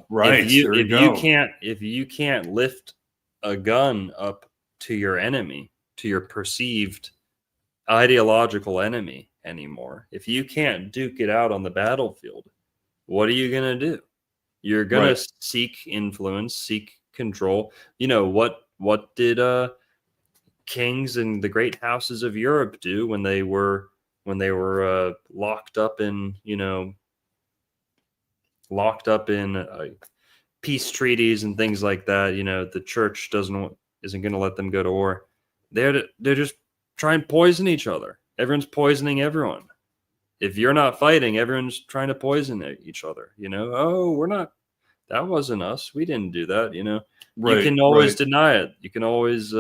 right. If you can't lift a gun up to your enemy, to your perceived ideological enemy anymore. If you can't duke it out on the battlefield, what are you going to do? You're going Right. to seek influence, seek control. You know, what did kings and the great houses of Europe do when they were locked up in, peace treaties and things like that? You know, the church isn't going to let them go to war. They're just trying to poison each other. Everyone's poisoning everyone. If you're not fighting, everyone's trying to poison each other. You know, oh, we're not. That wasn't us. We didn't do that. You know, Right. you can always right. deny it. You can always.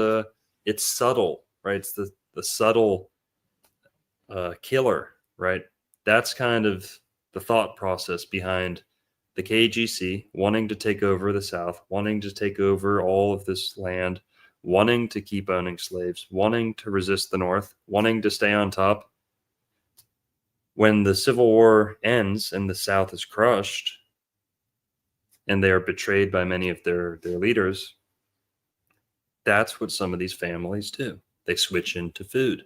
It's subtle, right? It's the subtle killer, right? That's kind of the thought process behind the KGC wanting to take over the South, wanting to take over all of this land, wanting to keep owning slaves, wanting to resist the North, wanting to stay on top. When the Civil War ends and the South is crushed and they are betrayed by many of their leaders, that's what some of these families do. They switch into food.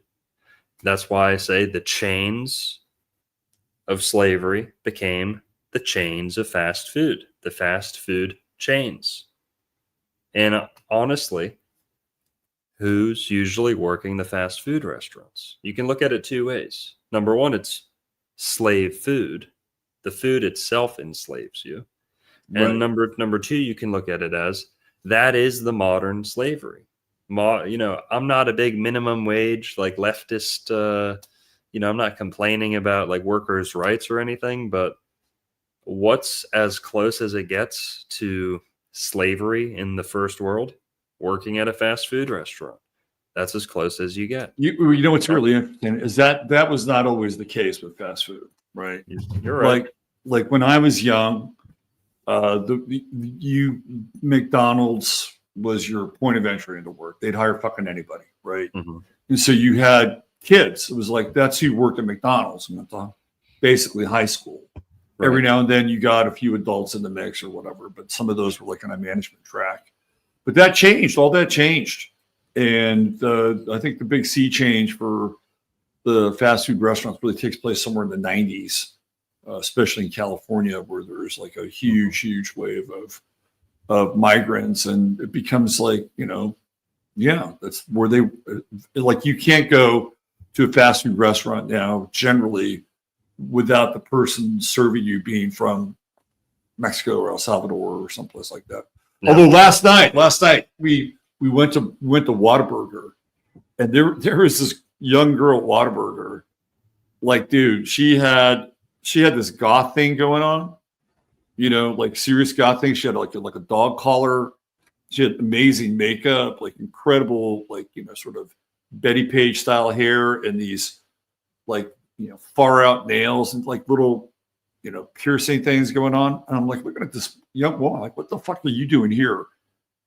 That's why I say the chains of slavery became the chains of fast food, the fast food chains. And honestly, who's usually working the fast food restaurants? You can look at it two ways. Number one, it's slave food. The food itself enslaves you. And Right. number two, you can look at it as that is the modern slavery. I'm not a big minimum wage, like leftist, I'm not complaining about like workers' rights or anything, but what's as close as it gets to slavery in the first world? Working at a fast food restaurant. That's as close as you get. You know what's really interesting is that was not always the case with fast food, right? You're right. Like when I was young, McDonald's was your point of entry into work. They'd hire fucking anybody, right? Mm-hmm. And so you had kids. It was like that's who worked at McDonald's, basically high school. Right. Every now and then you got a few adults in the mix or whatever, but some of those were like on a management track. But that changed. All that changed. And I think the big sea change for the fast food restaurants really takes place somewhere in the 90s, especially in California, where there's like a huge wave of migrants. And it becomes like, that's where they like you can't go to a fast food restaurant now generally without the person serving you being from Mexico or El Salvador or someplace like that. No. Although last night we went to Whataburger, and there was this young girl at Whataburger. Like, dude, she had this goth thing going on, like serious goth thing. She had like a dog collar. She had amazing makeup, like incredible, like sort of Betty Page style hair, and these like far out nails and like little piercing things going on. And I'm like looking at this young woman, like, what the fuck are you doing here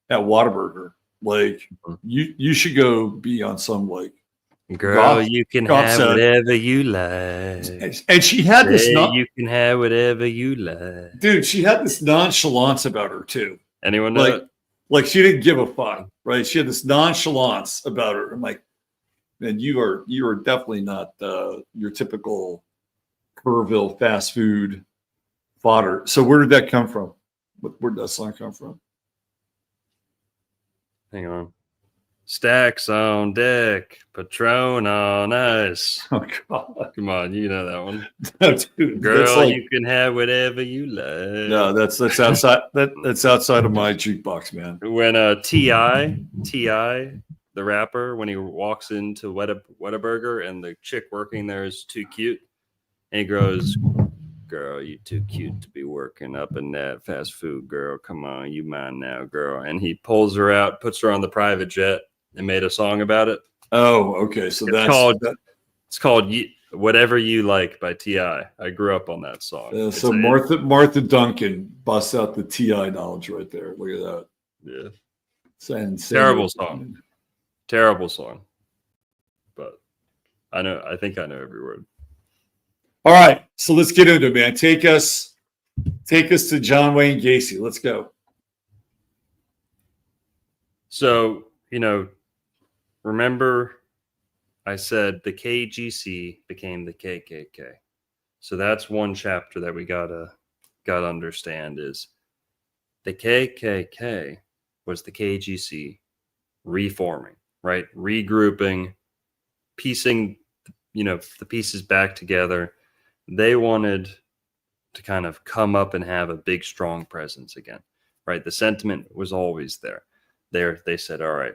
at Whataburger? Like, you should go be on some like girl, you can have whatever you like. And she had this. You can have whatever you like, dude. She had this nonchalance about her too. Anyone know it? Like she didn't give a fuck, right? She had this nonchalance about her. I'm like, man, you are definitely not your typical Kerrville fast food fodder. So where did that come from? Where did that song come from? Hang on. Stacks on deck, Patron on ice. Oh God! Come on, you know that one. Dude, girl, you can have whatever you like. No, that's outside. That's outside of my jukebox, man. When T.I., the rapper, when he walks into Whataburger and the chick working there is too cute, and he goes, "Girl, you too cute to be working up in that fast food, girl. Come on, you mine now, girl." And he pulls her out, puts her on the private jet, and made a song about it. Oh, okay. So it's called "Whatever You Like" by T.I. I grew up on that song. So Martha Duncan busts out the T.I. knowledge right there. Look at that. Yeah. Terrible song. Terrible song. But I think I know every word. All right. So let's get into it, man. Take us to John Wayne Gacy. Let's go. So, remember I said the KGC became the KKK. So that's one chapter that we gotta understand is the KKK was the KGC reforming, right? Regrouping, piecing, the pieces back together. They wanted to kind of come up and have a big, strong presence again, right? The sentiment was always there. They said, all right,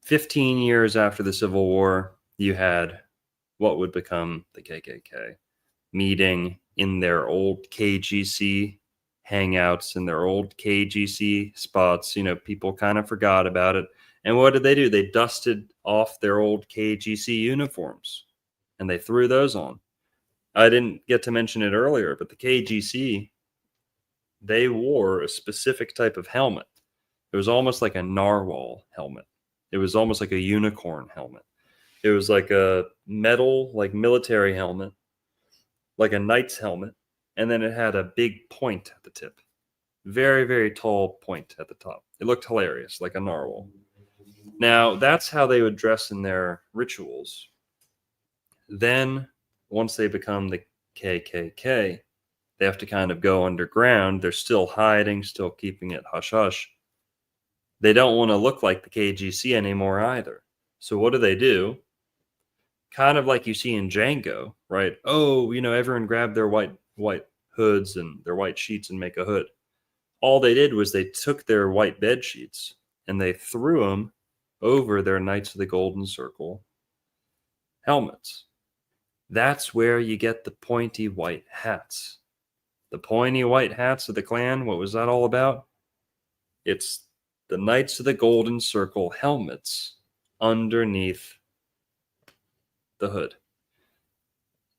15 years after the Civil War, you had what would become the KKK meeting in their old KGC hangouts, in their old KGC spots. People kind of forgot about it. And what did they do? They dusted off their old KGC uniforms and they threw those on. I didn't get to mention it earlier, but the KGC, they wore a specific type of helmet. It was almost like a narwhal helmet. It was almost like a unicorn helmet. It was like a metal, like military helmet, like a knight's helmet. And then it had a big point at the tip. Very, very tall point at the top. It looked hilarious, like a narwhal. Now, that's how they would dress in their rituals. Then, once they become the KKK, they have to kind of go underground. They're still hiding, still keeping it hush-hush. They don't want to look like the KGC anymore either. So what do? Kind of like you see in Django, right? Oh, everyone grabbed their white hoods and their white sheets and make a hood. All they did was they took their white bed sheets and they threw them over their Knights of the Golden Circle helmets. That's where you get the pointy white hats. The pointy white hats of the Klan, what was that all about? It's the Knights of the Golden Circle helmets underneath the hood.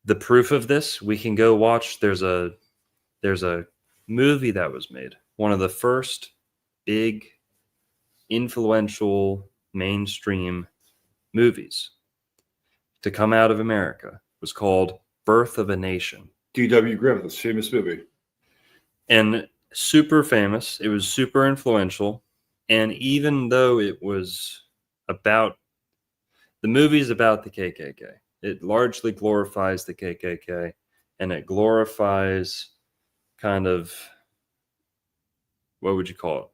The proof of this, we can go watch. There's a movie that was made. One of the first big, influential, mainstream movies to come out of America was called Birth of a Nation. D.W. Griffith's famous movie. And super famous. It was super influential. And even though it was about, the movie's about the KKK, it largely glorifies the KKK, and it glorifies kind of, what would you call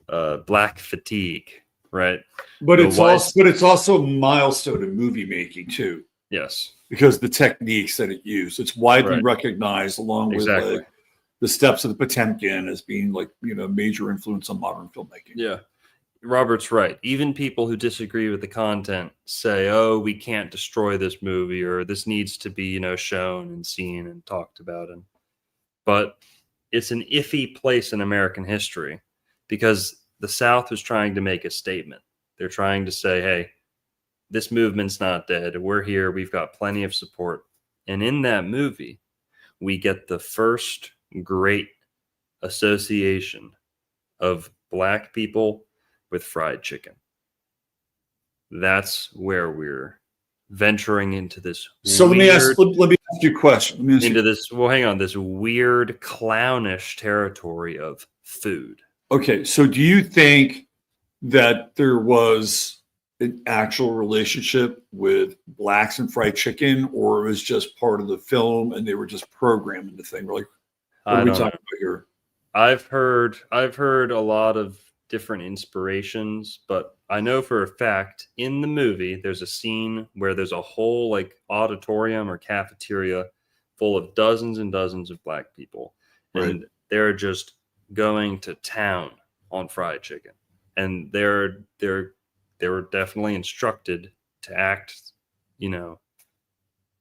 it? Black fatigue, right? But it's also a milestone in movie making too. Yes. Because the techniques that it used, it's widely Right. recognized along with like the steps of the Potemkin as being like, major influence on modern filmmaking. Yeah. Robert's right. Even people who disagree with the content say, oh, we can't destroy this movie, or this needs to be, shown and seen and talked about. But it's an iffy place in American history because the South was trying to make a statement. They're trying to say, hey, this movement's not dead. We're here. We've got plenty of support. And in that movie, we get the first great association of Black people with fried chicken. That's where we're venturing into this. So let me ask you a question. Hang on, this weird clownish territory of food. Okay, so do you think that there was an actual relationship with Blacks and fried chicken, or it was just part of the film and they were just programming the thing? Like, what are we talking about here? I've heard a lot of different inspirations, but I know for a fact in the movie there's a scene where there's a whole like auditorium or cafeteria full of dozens and dozens of Black people, and they're just going to town on fried chicken, and they were definitely instructed to act, to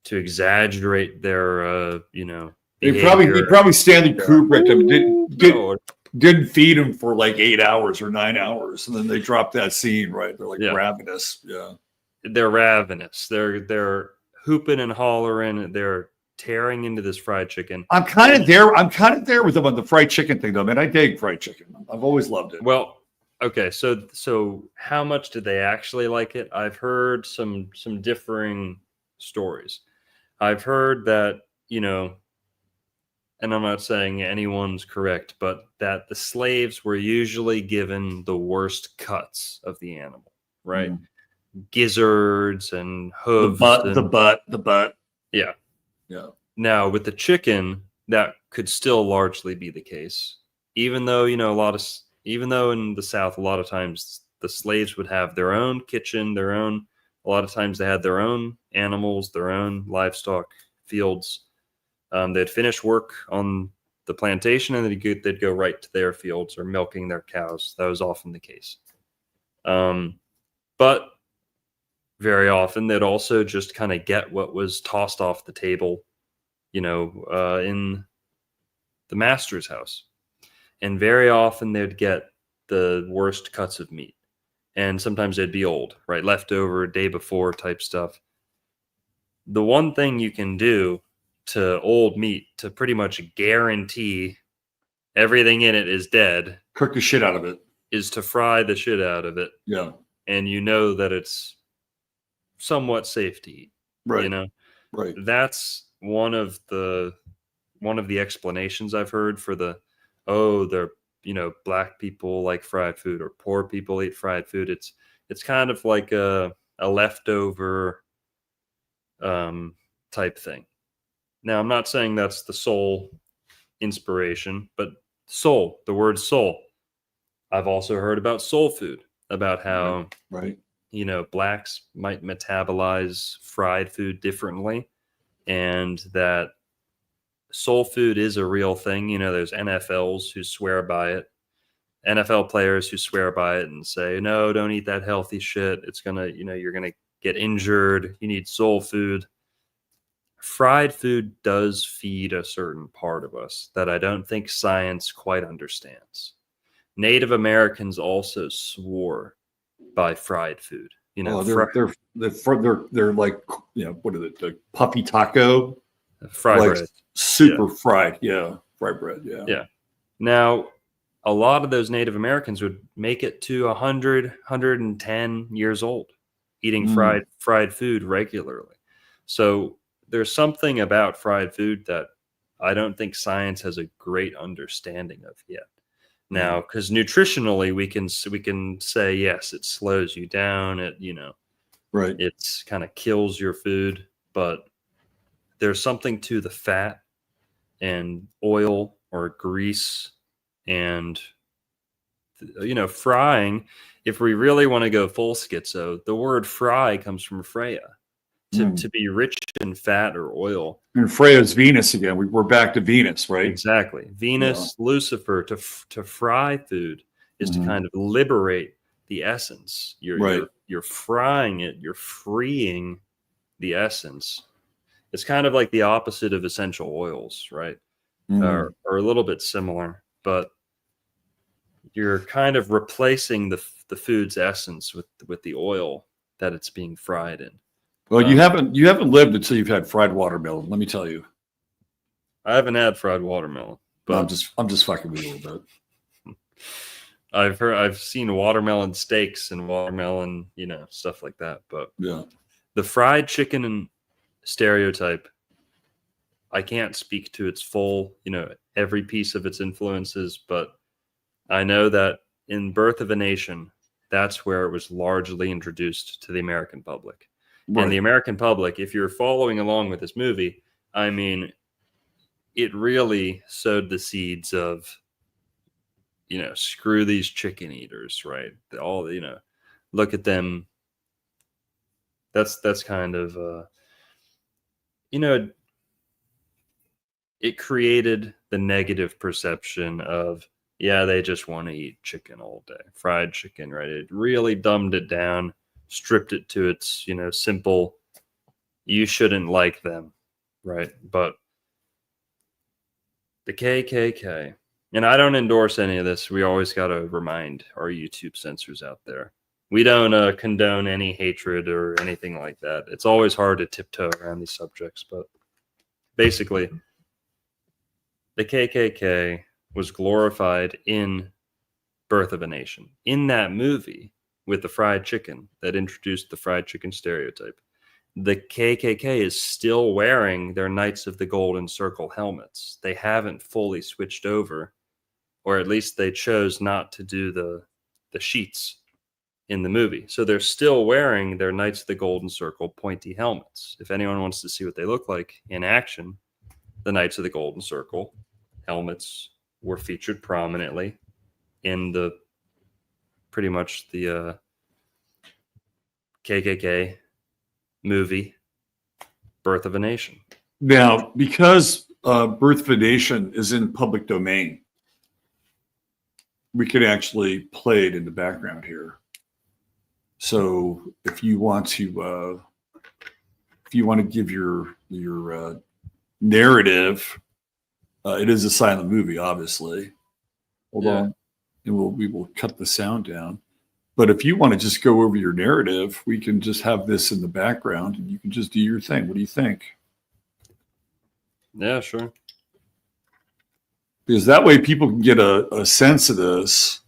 exaggerate their They probably Stanley Kubrick didn't feed him for like 8 hours or 9 hours, and then they dropped that scene. Right? They're like ravenous. Yeah, they're ravenous. They're hooping and hollering. They're tearing into this fried chicken. I'm kind of there with them on the fried chicken thing, though. Man, I dig fried chicken. I've always loved it. Well, okay. So how much did they actually like it? I've heard some differing stories. I've heard that, and I'm not saying anyone's correct, but that the slaves were usually given the worst cuts of the animal, right? gizzards and The hooves. the butt. Yeah. Yeah. Now with the chicken, that could still largely be the case, even though even though in the South a lot of times the slaves would have their own kitchen, their own. A lot of times they had their own animals, their own livestock fields. They'd finish work on the plantation and they'd go right to their fields or milking their cows. That was often the case. But very often they'd also just kind of get what was tossed off the table, in the master's house. And very often they'd get the worst cuts of meat. And sometimes they'd be old, right? Leftover, day before type stuff. The one thing you can do to old meat to pretty much guarantee everything in it is dead Cook the shit out of it. is to fry the shit out of it. Yeah. And you know that it's somewhat safe to eat. Right. Right. That's one of the explanations I've heard for they're black people like fried food or poor people eat fried food. It's kind of like a leftover type thing. Now, I'm not saying that's the sole inspiration, but the word soul. I've also heard about soul food, about how right. Blacks might metabolize fried food differently, and that soul food is a real thing. There's NFLs who swear by it, NFL players who swear by it and say, no, don't eat that healthy shit. It's gonna, you're gonna get injured. You need soul food. Fried food does feed a certain part of us that I don't think science quite understands. Native Americans also swore by fried food. They're like, what is it? The puppy taco, fried like bread, super fried. Yeah, fried bread. Yeah. Yeah. Now, a lot of those Native Americans would make it to 100, 110 years old, eating fried food regularly. So there's something about fried food that I don't think science has a great understanding of yet. Now, because nutritionally, we can say, yes, it slows you down. Right. It's kind of kills your food, but there's something to the fat and oil or grease and, frying. If we really want to go full schizo, the word fry comes from Freya. To be rich in fat or oil. And Freya's Venus again. We're back to Venus, right? Exactly. Venus, yeah. Lucifer, to fry food is to kind of liberate the essence. You're frying it. You're freeing the essence. It's kind of like the opposite of essential oils, right? Or a little bit similar, but you're kind of replacing the food's essence with the oil that it's being fried in. Well, you haven't lived until you've had fried watermelon. Let me tell you. I haven't had fried watermelon, but no, I'm just fucking with you a little bit. I've seen watermelon steaks and watermelon, stuff like that. But yeah, the fried chicken stereotype, I can't speak to its full, every piece of its influences, but I know that in Birth of a Nation, that's where it was largely introduced to the American public. Right. And the American public, if you're following along with this movie, I mean, it really sowed the seeds of, screw these chicken eaters, right? All, look at them. That's kind of, it created the negative perception of, yeah, they just want to eat chicken all day, fried chicken, right? It really dumbed it down, stripped it to its, simple, you shouldn't like them, right? But the KKK, and I don't endorse any of this. We always got to remind our YouTube censors out there. We don't condone any hatred or anything like that. It's always hard to tiptoe around these subjects, but basically, the KKK was glorified in Birth of a Nation. In that movie with the fried chicken that introduced the fried chicken stereotype, the KKK is still wearing their Knights of the Golden Circle helmets. They haven't fully switched over, or at least they chose not to do the sheets in the movie. So they're still wearing their Knights of the Golden Circle pointy helmets. If anyone wants to see what they look like in action, the Knights of the Golden Circle helmets were featured prominently in the pretty much the KKK movie Birth of a Nation. Now, because Birth of a Nation is in public domain, we could actually play it in the background here. So if you want to give your narrative, it is a silent movie, obviously. Hold on, and we will cut the sound down. But if you want to just go over your narrative, we can just have this in the background, and you can just do your thing. What do you think? Yeah, sure. Because that way people can get a sense of this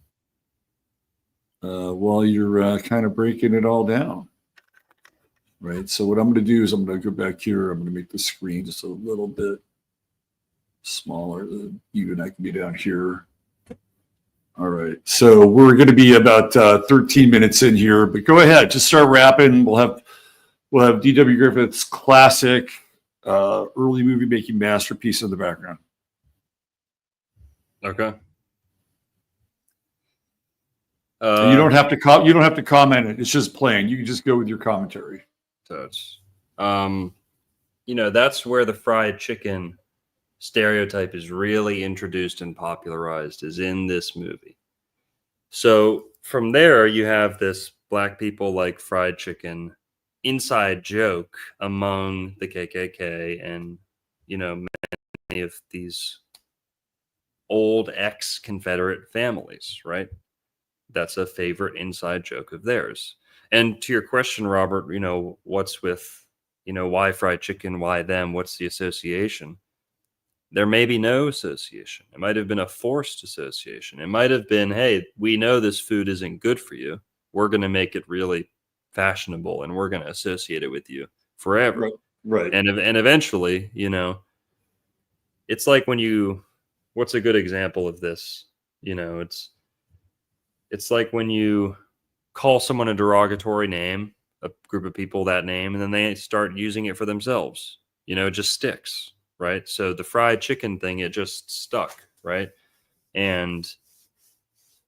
while you're kind of breaking it all down. Right. So what I'm going to do is I'm going to go back here. I'm going to make the screen just a little bit smaller. You and I can be down here. All right. So we're going to be about 13 minutes in here, but go ahead. Just start rapping. We'll have D.W. Griffith's classic early movie making masterpiece in the background. Okay. You don't have to you don't have to comment it. It's just playing. You can just go with your commentary. That's, that's where the fried chicken stereotype is really introduced and popularized, is in this movie. So from there, you have this black people like fried chicken inside joke among the KKK and, many of these old ex-Confederate families, right? That's a favorite inside joke of theirs. And to your question, Robert, what's with, why fried chicken? Why them? What's the association? There may be no association. It might have been a forced association. It might have been, hey, we know this food isn't good for you. We're going to make it really fashionable and we're going to associate it with you forever. Right. And eventually, it's like what's a good example of this? It's like when you call someone a derogatory name, a group of people that name, and then they start using it for themselves. It just sticks, right? So the fried chicken thing, it just stuck, right? And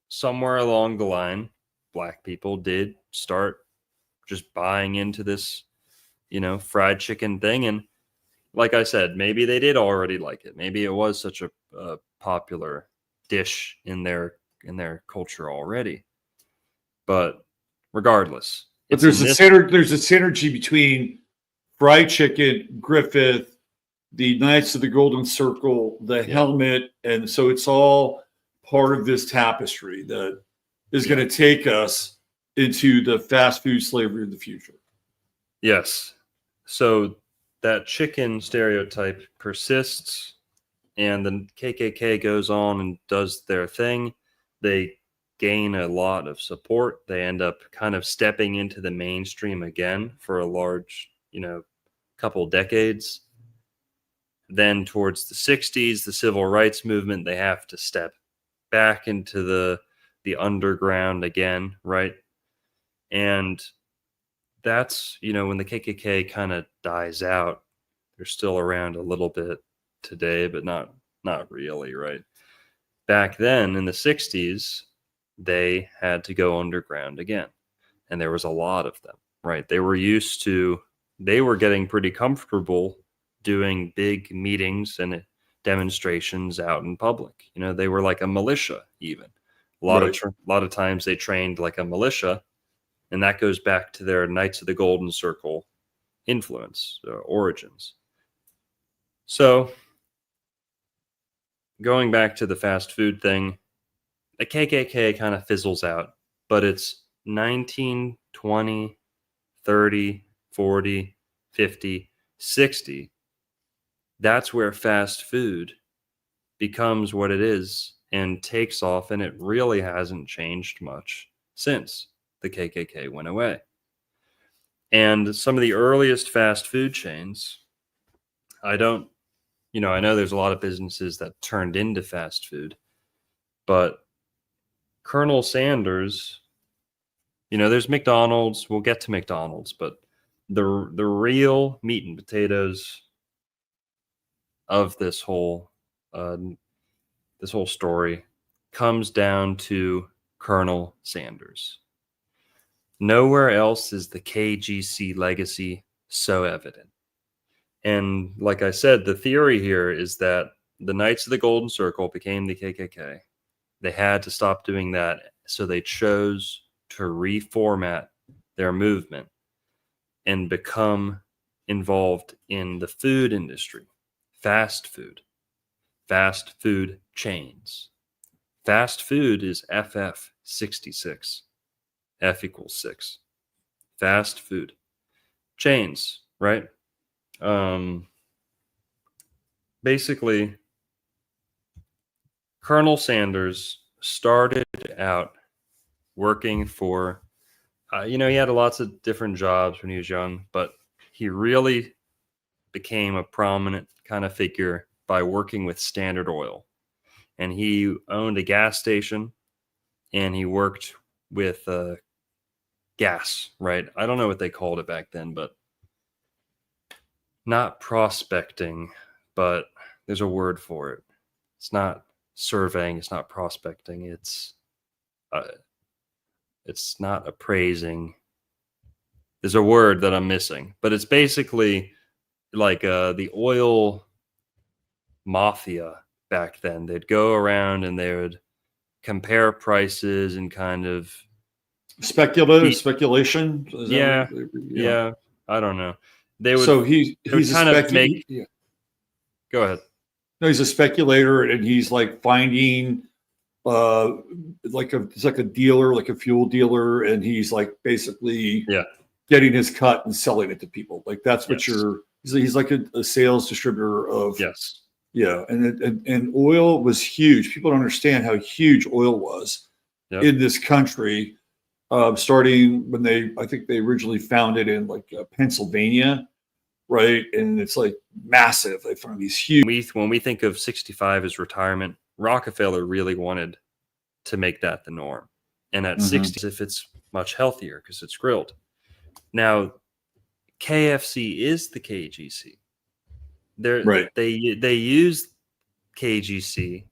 somewhere along the line, black people did start just buying into this, fried chicken thing. And like I said, maybe they did already like it. Maybe it was such a popular dish in their culture already. But regardless, but there's a synergy between fried chicken, Griffith, the Knights of the Golden Circle, the helmet, and so it's all part of this tapestry that is going to take us into the fast food slavery of the future. Yes. So that chicken stereotype persists, and the KKK goes on and does their thing. They gain a lot of support. They end up kind of stepping into the mainstream again for a large, couple decades. Then towards the 60s, the civil rights movement, they have to step back into the underground again, right? And that's, when the KKK kind of dies out. They're still around a little bit today, but not really, right? Back then in the 60s, they had to go underground again. And there was a lot of them, right? They were getting pretty comfortable doing big meetings and demonstrations out in public. They were like a militia even. A lot of times they trained like a militia, and that goes back to their Knights of the Golden Circle influence, origins. So going back to the fast food thing, the KKK kind of fizzles out, but it's 19, 20, 30, 40, 50, 60. That's where fast food becomes what it is and takes off, and it really hasn't changed much since the KKK went away. And some of the earliest fast food chains, I know there's a lot of businesses that turned into fast food, but Colonel Sanders, You know, there's McDonald's. We'll get to McDonald's, but the real meat and potatoes of this whole story comes down to Colonel Sanders. Nowhere else is the KGC legacy so evident. And like I said, the theory here is that the Knights of the Golden Circle became the KKK. They had to stop doing that, so they chose to reformat their movement and become involved in the food industry, fast food chains. Fast food is FF66. F equals 6. Fast food chains, right? Basically, Colonel Sanders started out working for, he had lots of different jobs when he was young, but he really became a prominent kind of figure by working with Standard Oil. And he owned a gas station, and he worked with gas, right? I don't know what they called it back then, but not prospecting, but there's a word for it. It's not surveying, it's not prospecting, it's not appraising. There's a word that I'm missing, but it's basically like the oil mafia back then. They'd go around and they would compare prices and kind of speculation. Yeah. I don't know. They would. So he's kind of make. Yeah. Go ahead. No, he's a speculator, and he's like finding, it's like a dealer, like a fuel dealer, and he's like basically getting his cut and selling it to people. Like that's what he's like a sales distributor of. Yes. Yeah, and oil was huge. People don't understand how huge oil was in this country. Starting when I think they originally found it in like Pennsylvania, right? And it's like massive. They found these huge. When we think of 65 as retirement, Rockefeller really wanted to make that the norm. And at 60, if it's much healthier because it's grilled. Now, KFC is the KGC. They use KGC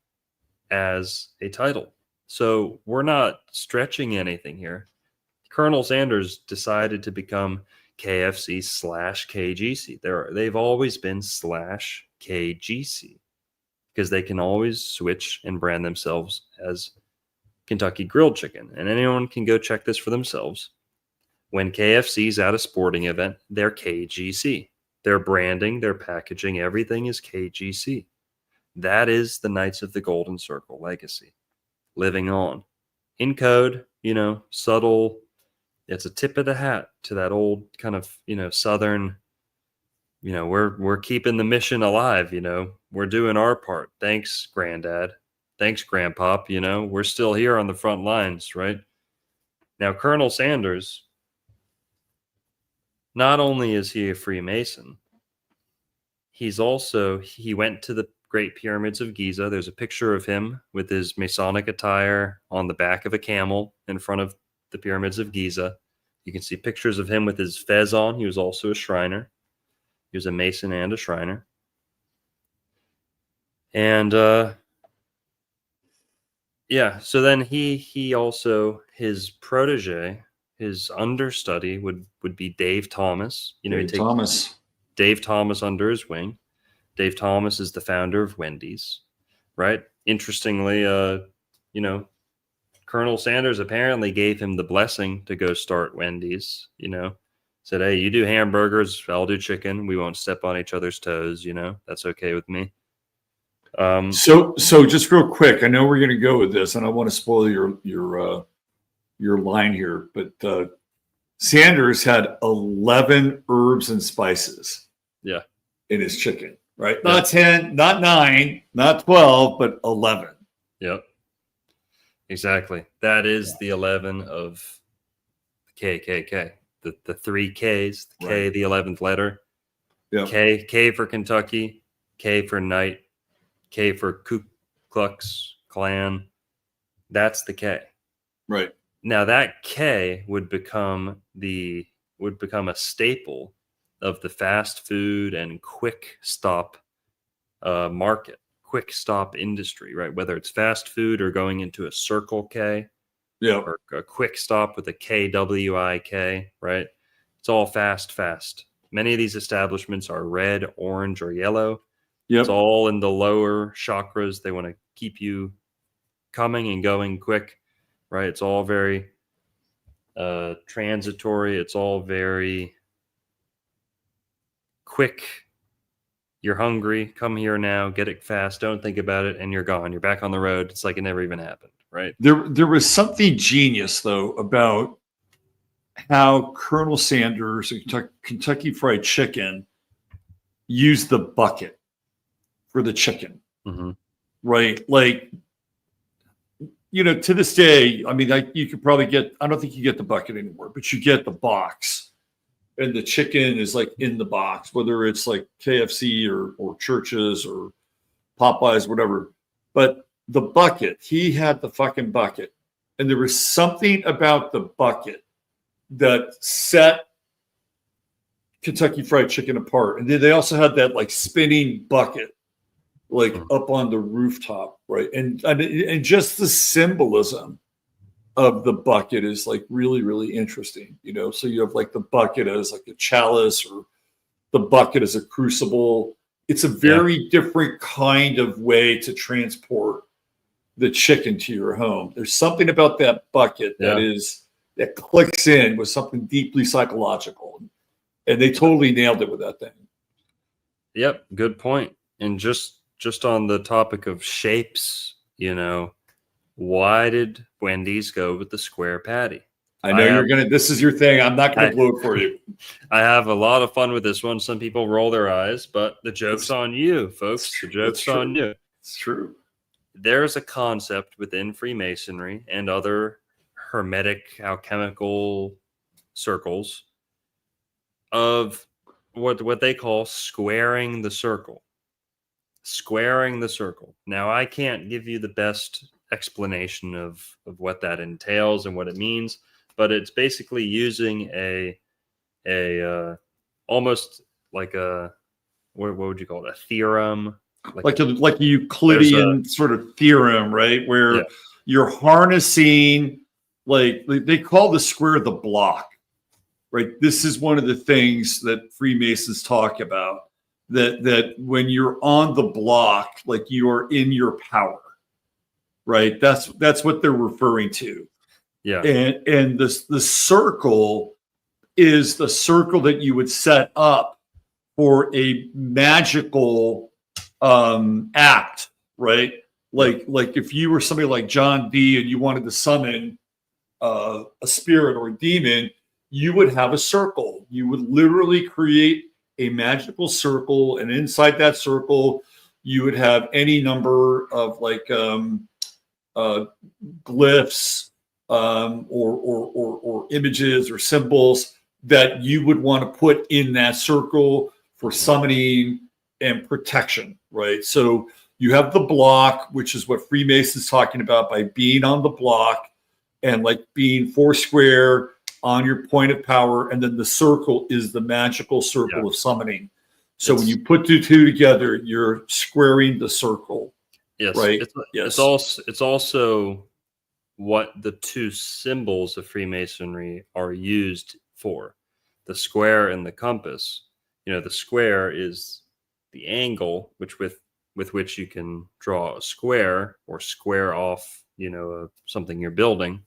as a title. So we're not stretching anything here. Colonel Sanders decided to become KFC/KGC. They've always been /KGC because they can always switch and brand themselves as Kentucky Grilled Chicken. And anyone can go check this for themselves. When KFC's at a sporting event, they're KGC. Their branding, their packaging, everything is KGC. That is the Knights of the Golden Circle legacy. Living on. In code, subtle. It's a tip of the hat to that old kind of, Southern, we're keeping the mission alive, we're doing our part. Thanks, Granddad. Thanks, Grandpop. We're still here on the front lines, right? Now, Colonel Sanders, not only is he a Freemason, he went to the Great Pyramids of Giza. There's a picture of him with his Masonic attire on the back of a camel in front of the Pyramids of Giza. You can see pictures of him with his fez on. He was also a Shriner. He was a Mason and a Shriner. And so then he also, his protege, his understudy would be Dave Thomas. Dave Thomas under his wing. Dave Thomas is the founder of Wendy's, right? Interestingly, Colonel Sanders apparently gave him the blessing to go start Wendy's, said, hey, you do hamburgers, I'll do chicken. We won't step on each other's toes, that's okay with me. So just real quick, I know we're going to go with this and I want to spoil your line here, but Sanders had 11 herbs and spices in his chicken, right? Yeah. Not 10, not 9, not 12, but 11. Yep. Exactly. That is the 11 of the KKK. The 3 Ks, the K, the 11th letter. Yep. K for Kentucky, K for Knight, K for Ku Klux Klan. That's the K. Right. Now that K would become a staple of the fast food and quick stop market, quick stop industry, right? Whether it's fast food or going into a Circle K Yeah. or a quick stop with a KWIK, right? It's all fast. Many of these establishments are red, orange, or yellow. Yep. It's all in the lower chakras. They want to keep you coming and going quick, right? It's all very transitory. It's all very quick. You're hungry, come here now, get it fast, don't think about it, and you're gone. You're back on the road. It's like it never even happened, right? There was something genius though about how Colonel Sanders and Kentucky Fried Chicken used the bucket for the chicken, right? Like, you know, to this day, I mean, you could probably get, I don't think you get the bucket anymore, but you get the box. And the chicken is like in the box, whether it's like KFC or Church's or Popeyes, whatever. But the bucket, he had the fucking bucket. And there was something about the bucket that set Kentucky Fried Chicken apart. And then they also had that like spinning bucket, like up on the rooftop, right? And just the symbolism of the bucket is like really, really interesting, you know? So you have like the bucket as like a chalice or the bucket as a crucible. It's a very different kind of way to transport the chicken to your home. There's something about that bucket that clicks in with something deeply psychological. And they totally nailed it with that thing. Yep, good point. And just on the topic of shapes, you know, why did Wendy's go with the square patty? I know this is your thing. I'm not going to blow it for you. I have a lot of fun with this one. Some people roll their eyes, but the joke's on you, folks. The joke's on you. It's true. There's a concept within Freemasonry and other hermetic alchemical circles of what they call squaring the circle. Squaring the circle. Now, I can't give you the best explanation of what that entails and what it means, but it's basically using a almost like a what would you call it, a theorem, like a Euclidean sort of theorem, right, where you're harnessing, like they call the square the block, right? This is one of the things that Freemasons talk about, that when you're on the block, like you are in your power. Right. That's what they're referring to. Yeah. And the circle is the circle that you would set up for a magical act, right? Like if you were somebody like John Dee and you wanted to summon a spirit or a demon, you would have a circle. You would literally create a magical circle, and inside that circle, you would have any number of like glyphs or images or symbols that you would want to put in that circle for summoning and protection, right? So you have the block, which is what Freemason's talking about by being on the block and like being four square on your point of power, and then the circle is the magical circle of summoning. So when you put the two together, you're squaring the circle. Yes, right. It's also what the two symbols of Freemasonry are used for: the square and the compass. You know, the square is the angle with which you can draw a square or square off, you know, something you're building,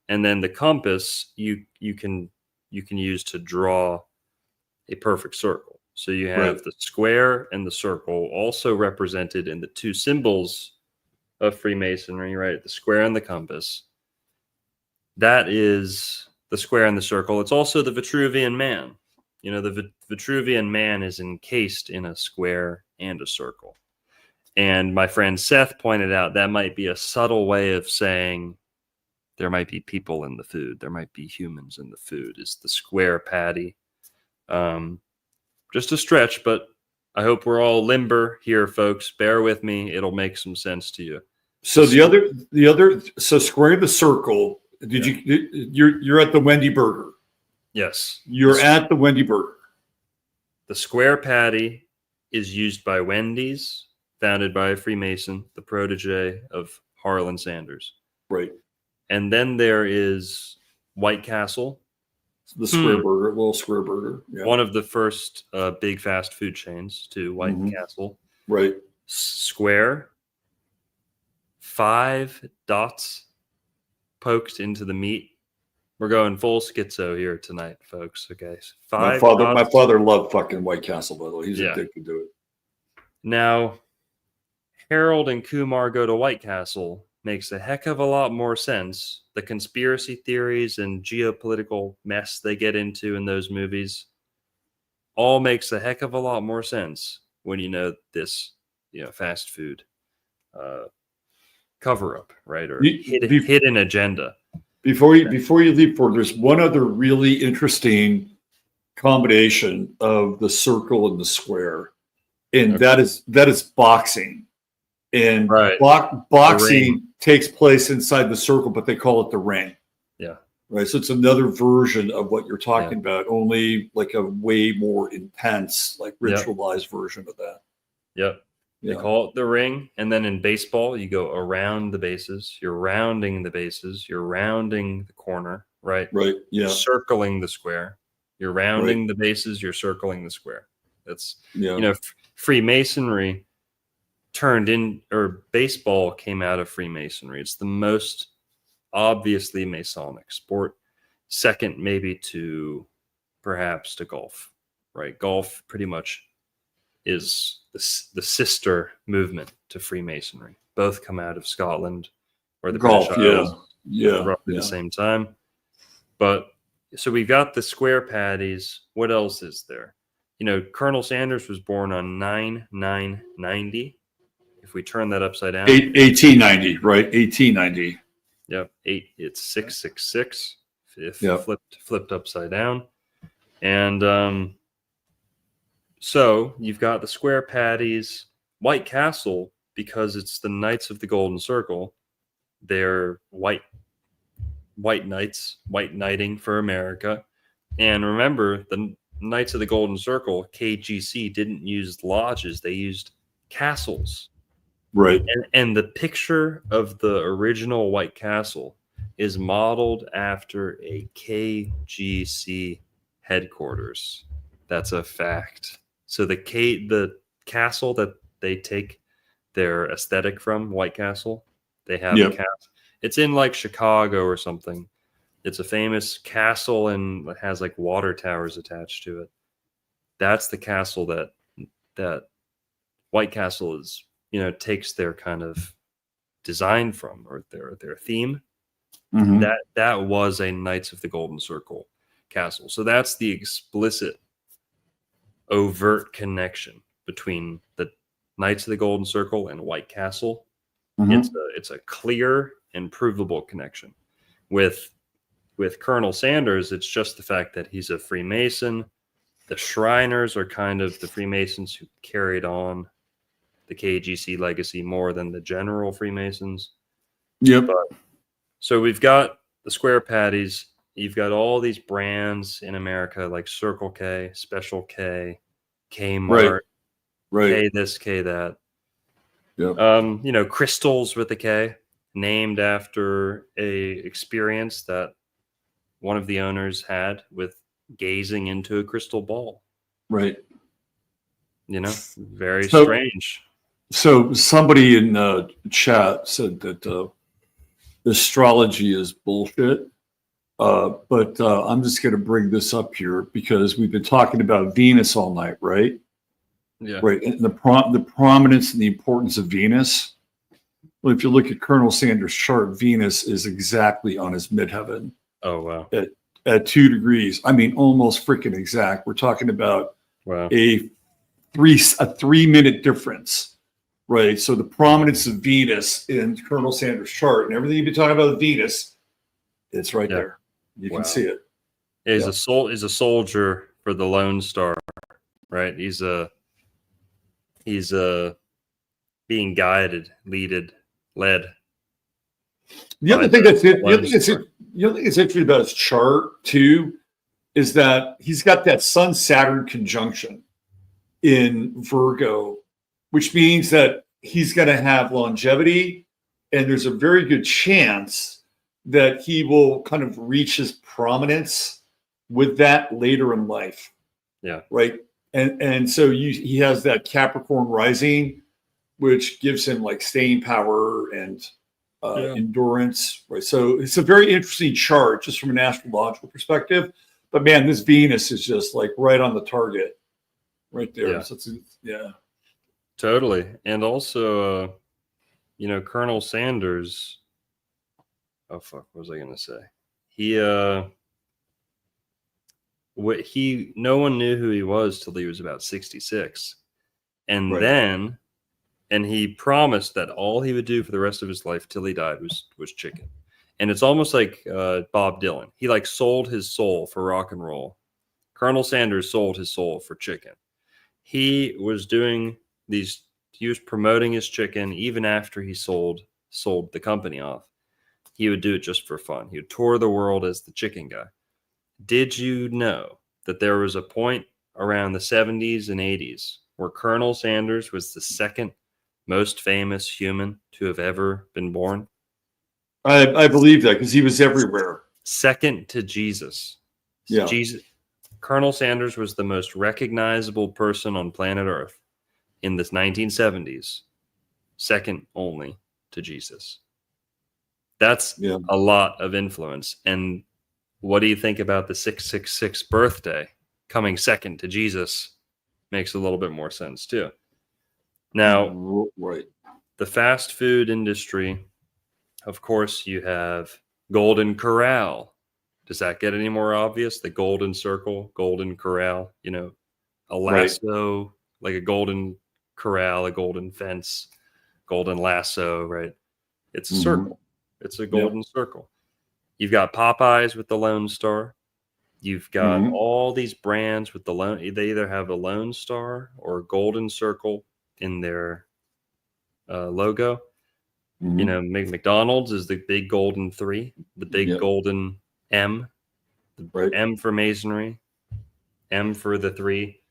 and then the compass you can use to draw a perfect circle. So you have the square and the circle also represented in the two symbols of Freemasonry, right? The square and the compass. That is the square and the circle. It's also the Vitruvian man. You know, the Vitruvian man is encased in a square and a circle. And my friend Seth pointed out that might be a subtle way of saying there might be people in the food. There might be humans in the food, is the square patty. Just a stretch, but I hope we're all limber here, folks. Bear with me. It'll make some sense to you. So so squaring the circle Did you're at the Wendy Burger. Yes. You're at the Wendy Burger. The square patty is used by Wendy's, founded by a Freemason, the protege of Harlan Sanders. Right. And then there is White Castle, The square burger, little square burger. Yeah. one of the first big fast food chains to White Castle. Right. Square, 5 dots poked into the meat. We're going full schizo here tonight, folks. Okay. My 5 my dots. father loved fucking White Castle, by the way. He's Yeah. addicted to it. Now, Harold and Kumar Go to White Castle makes a heck of a lot more sense. The conspiracy theories and geopolitical mess they get into in those movies all makes a heck of a lot more sense when you know this, fast food cover up, right? Or hidden agenda. Before you leap forward, there's one other really interesting combination of the circle and the square, and that is boxing. And Right. Boxing takes place inside the circle, but they call it the ring. Yeah. Right. So it's another version of what you're talking about, only like a way more intense, like ritualized version of that. Yep. They call it the ring. And then in baseball, you go around the bases. You're rounding the bases. You're rounding the corner, right? Right. Yeah. You're circling the square. You're rounding the bases. You're circling the square. That's, Freemasonry baseball came out of Freemasonry. It's the most obviously Masonic sport. Second, maybe perhaps to golf, right? Golf pretty much is the sister movement to Freemasonry. Both come out of Scotland or the golf, British Isles, yeah, roughly the same time. But so we've got the square patties. What else is there? Colonel Sanders was born on 9/9/90. If we turn that upside down, 1890, right? 1890. Yep, 8. It's 666. If Yep. flipped upside down, and so you've got the square patties, White Castle, because it's the Knights of the Golden Circle. They're white knights, white knighting for America. And remember, the Knights of the Golden Circle, KGC, didn't use lodges; they used castles. Right. And the picture of the original White Castle is modeled after a KGC headquarters. That's a fact. So the castle that they take their aesthetic from, White Castle, they have a castle. It's in like Chicago or something. It's a famous castle and it has like water towers attached to it. That's the castle that White Castle is, takes their kind of design from, or their theme. Mhm. That was a Knights of the Golden Circle castle. So that's the explicit, overt connection between the Knights of the Golden Circle and White Castle. Mhm. It's a clear and provable connection. With Colonel Sanders, it's just the fact that he's a Freemason. The Shriners are kind of the Freemasons who carried on the KGC legacy more than the general Freemasons. Yep. So we've got the square patties. You've got all these brands in America like Circle K, Special K, Kmart, Right. K this, K that. Yep. Crystals with a K, named after a experience that one of the owners had with gazing into a crystal ball. Right. Very strange. So somebody in chat said that astrology is bullshit. But I'm just going to bring this up here because we've been talking about Venus all night, right? Yeah. Right. And the prominence and the importance of Venus. Well, if you look at Colonel Sanders' chart, Venus is exactly on his midheaven Oh, wow. at 2 degrees. I mean, almost freaking exact. We're talking about Wow. a 3-minute difference. Right. So the prominence of Venus in Colonel Sanders' chart and everything you've been talking about Venus, it's right there. You can see it. He's a soldier for the Lone Star, right? He's being guided, led The other thing that's the other thing that's interesting about his chart too is that he's got that Sun Saturn conjunction in Virgo, which means that he's going to have longevity, and there's a very good chance that he will kind of reach his prominence with that later in life. Yeah. Right. And so he has that Capricorn rising, which gives him like staying power and endurance. Right. So it's a very interesting chart just from an astrological perspective. But man, this Venus is just like right on the target right there. Yeah. So yeah. Totally. And also, Colonel Sanders. Oh, fuck. What was I going to say? No one knew who he was till he was about 66. And Right. then, and he promised that all he would do for the rest of his life till he died was chicken. And it's almost like Bob Dylan. He like sold his soul for rock and roll. Colonel Sanders sold his soul for chicken. He was promoting his chicken even after he sold the company off. He would do it just for fun. He would tour the world as the chicken guy. Did you know that there was a point around the 70s and 80s where Colonel Sanders was the second most famous human to have ever been born? I believe that because he was everywhere. Second to Jesus. Yeah. Colonel Sanders was the most recognizable person on planet Earth in the 1970s, second only to Jesus. That's a lot of influence. And what do you think about the 666 birthday coming second to Jesus? Makes a little bit more sense too. Now, right. The fast food industry, of course, you have Golden Corral. Does that get any more obvious? The Golden Circle, Golden Corral, a lasso, like a golden corral, a golden fence, golden lasso, right? It's a circle. It's a golden circle. You've got Popeyes with the Lone Star. You've got all these brands with they either have a Lone Star or a golden circle in their logo. McDonald's is the big golden 3, the big golden M, the M for masonry, M for the 3,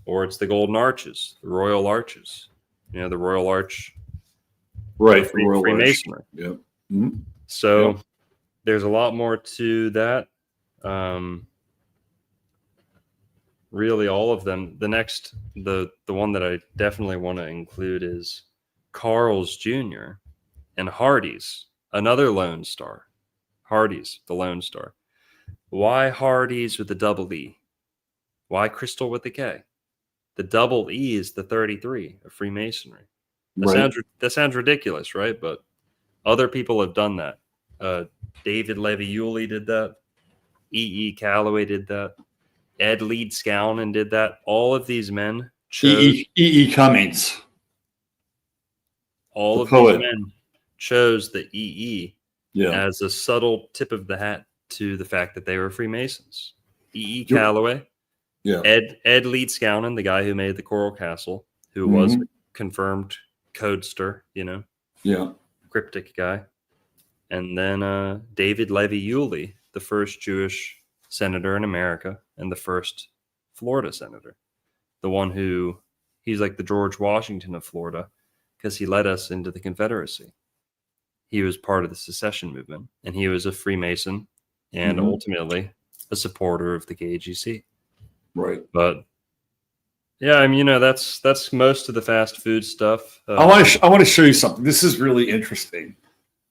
or it's the golden arches, the royal arches, the royal arch, right? Freemasonry. Yeah. So there's a lot more to that. Really, all of them. The one that I definitely want to include is Carl's Jr. and Hardee's, another Lone Star. Hardee's, the Lone Star. Why Hardee's with the double E? Why Crystal with the K? The double E is the 33 of Freemasonry. That sounds ridiculous, right? But other people have done that. David Levi-Yulee did that. E. Calloway did that. Ed Leeds-Skowron did that. All of these men chose... E. Cummings. All of these men chose the E. as a subtle tip of the hat to the fact that they were Freemasons. E. Calloway. Yeah. Ed Leeds-Skowron, the guy who made the Coral Castle, who was a confirmed codester, cryptic guy. And then David Levi-Yulee, the first Jewish senator in America and the first Florida senator. The one he's like the George Washington of Florida because he led us into the Confederacy. He was part of the secession movement, and he was a Freemason and ultimately a supporter of the KGC. Right. But yeah, that's most of the fast food stuff. I want to show you something. This is really interesting.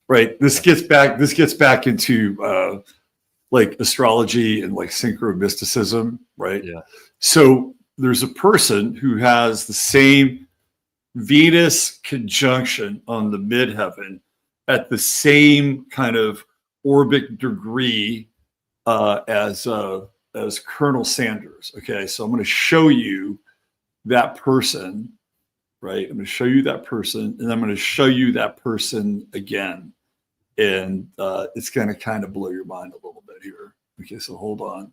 Right. This gets back into like astrology and like synchromysticism, right? Yeah. So there's a person who has the same Venus conjunction on the midheaven at the same kind of orbic degree as Colonel Sanders. Okay, so I'm going to show you that person, right? I'm going to show you that person, and I'm going to show you that person again. And it's going to kind of blow your mind a little bit here. Okay, so hold on.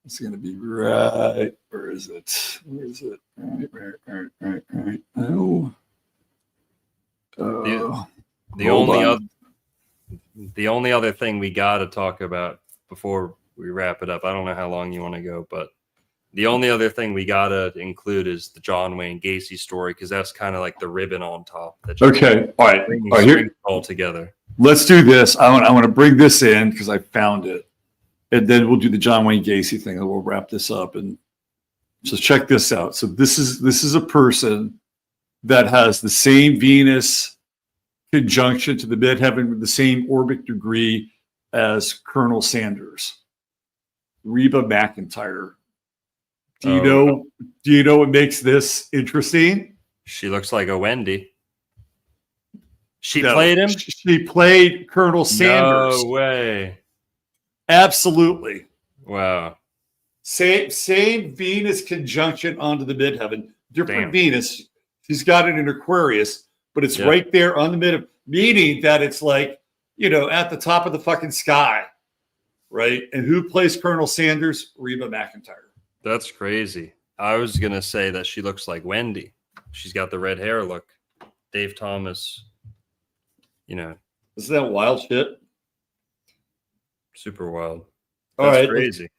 It's going to be right. Where is it? Where is it? Right. Oh. The only other the only other thing we got to talk about before we wrap it up, I don't know how long you want to go, but the only other thing we got to include is the John Wayne Gacy story, because that's kind of like the ribbon on top. That Okay. All right. brings All right. Here, all together. let's do this. I want to bring this in because I found it. And then we'll do the John Wayne Gacy thing and we'll wrap this up. And so check this out. So this is a person that has the same Venus conjunction to the midheaven with the same orbit degree as Colonel Sanders, Reba McEntire. Do you know what makes this interesting? She looks like a Wendy. She No, played him? She played Colonel Sanders. No way. Absolutely. Wow. Same Venus conjunction onto the midheaven. Different Damn. Venus. She's got it in Aquarius, but it's Yeah. right there on the mid, meaning that it's like, at the top of the fucking sky, right? And who plays Colonel Sanders? Reba McEntire. That's crazy. I was going to say that she looks like Wendy. She's got the red hair look. Dave Thomas, Isn't that wild shit? super wild. All That's right, crazy.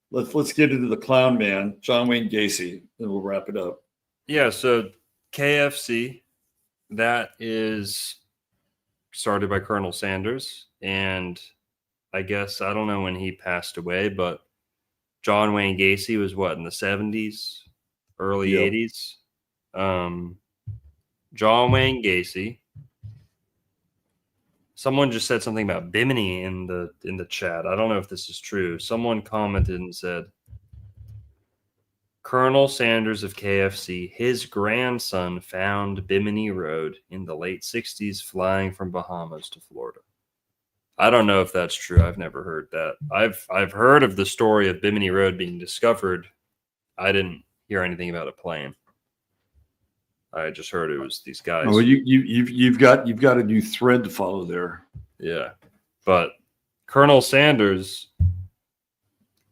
let's get into the clown man, John Wayne Gacy, and we'll wrap it up. Yeah, so KFC, that is started by Colonel Sanders. And I guess, I don't know when he passed away, but John Wayne Gacy was what, in the 70s, early Yep. 80s? John Wayne Gacy. Someone just said something about Bimini in the chat. I don't know if this is true. Someone commented and said, Colonel Sanders of KFC, his grandson found Bimini Road in the late 60s flying from Bahamas to Florida. I don't know if that's true. I've never heard that. I've heard of the story of Bimini Road being discovered. I didn't hear anything about a plane. I just heard it was these guys. Oh, you've got a new thread to follow there. Yeah. But Colonel Sanders,